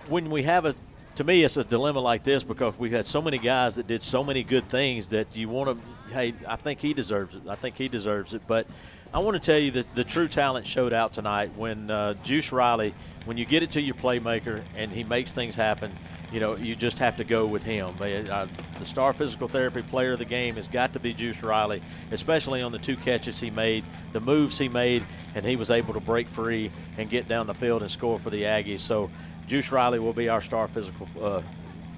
when we have to me, it's a dilemma like this because we've had so many guys that did so many good things that you want to, hey, I think he deserves it. I think he deserves it. But I want to tell you that the true talent showed out tonight when Juice Riley, when you get it to your playmaker and he makes things happen, you just have to go with him. The Star Physical Therapy Player of the Game has got to be Juice Riley, especially on the 2 catches he made, the moves he made, and he was able to break free and get down the field and score for the Aggies. So Juice Riley will be our Star Physical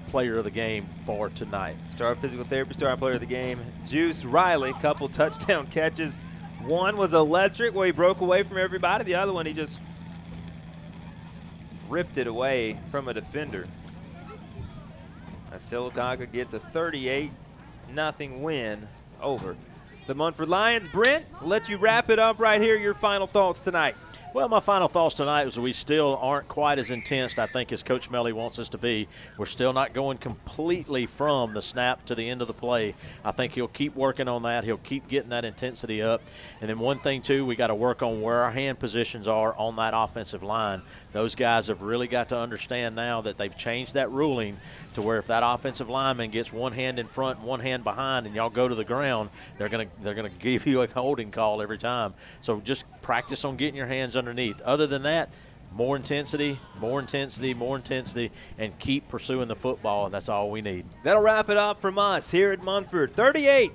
Player of the Game for tonight. Star Physical Therapy Star Player of the Game, Juice Riley, couple touchdown catches. One was electric where he broke away from everybody. The other one, he just ripped it away from a defender. Sylacauga gets a 38-0 win over the Munford Lions. Brent, I'll let you wrap it up right here. Your final thoughts tonight. Well, my final thoughts tonight is we still aren't quite as intense, I think, as Coach Melly wants us to be. We're still not going completely from the snap to the end of the play. I think he'll keep working on that. He'll keep getting that intensity up. And then one thing, too, we got to work on where our hand positions are on that offensive line. Those guys have really got to understand now that they've changed that ruling to where if that offensive lineman gets one hand in front and one hand behind and y'all go to the ground, they're gonna give you a holding call every time. So just practice on getting your hands underneath. Other than that, more intensity, and keep pursuing the football, and that's all we need. That'll wrap it up from us here at Munford. 38-0.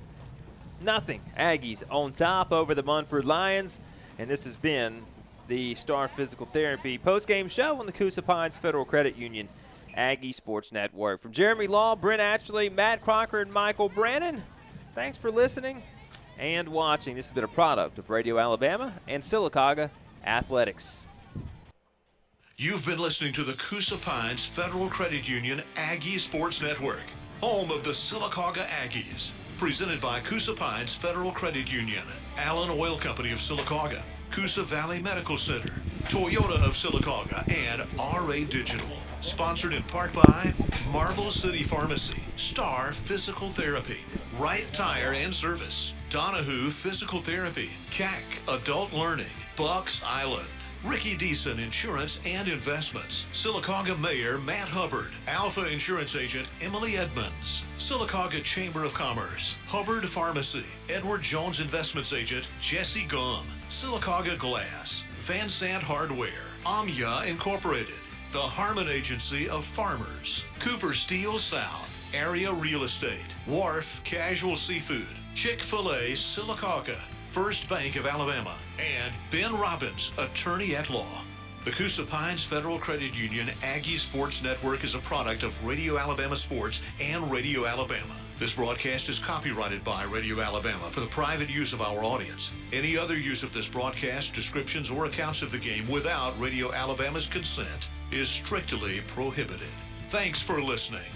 Aggies on top over the Munford Lions. And this has been the Star Physical Therapy postgame show on the Coosa Pines Federal Credit Union Aggie Sports Network. From Jeremy Law, Brent Atchley, Matt Crocker, and Michael Brannon, thanks for listening and watching. This has been a product of Radio Alabama and Sylacauga Athletics. You've been listening to the Coosa Pines Federal Credit Union Aggie Sports Network, home of the Sylacauga Aggies. Presented by Coosa Pines Federal Credit Union, Allen Oil Company of Sylacauga, Coosa Valley Medical Center, Toyota of Sylacauga, and RA Digital. Sponsored in part by Marble City Pharmacy, Star Physical Therapy, Wright Tire and Service, Donahue Physical Therapy, CAC Adult Learning, Bucks Island, Ricky Deason Insurance and Investments, Sylacauga Mayor Matt Hubbard, Alpha Insurance Agent Emily Edmonds, Sylacauga Chamber of Commerce, Hubbard Pharmacy, Edward Jones Investments Agent Jesse Gum, Sylacauga Glass, Van Sant Hardware, Amya Incorporated, the Harmon Agency of Farmers, Cooper Steel South, Area Real Estate, Wharf Casual Seafood, Chick-fil-A Sylacauga, First Bank of Alabama, and Ben Robbins, attorney at law. The Coosa Pines Federal Credit Union Aggie Sports Network is a product of Radio Alabama Sports and Radio Alabama. This broadcast is copyrighted by Radio Alabama for the private use of our audience. Any other use of this broadcast, descriptions, or accounts of the game without Radio Alabama's consent is strictly prohibited. Thanks for listening.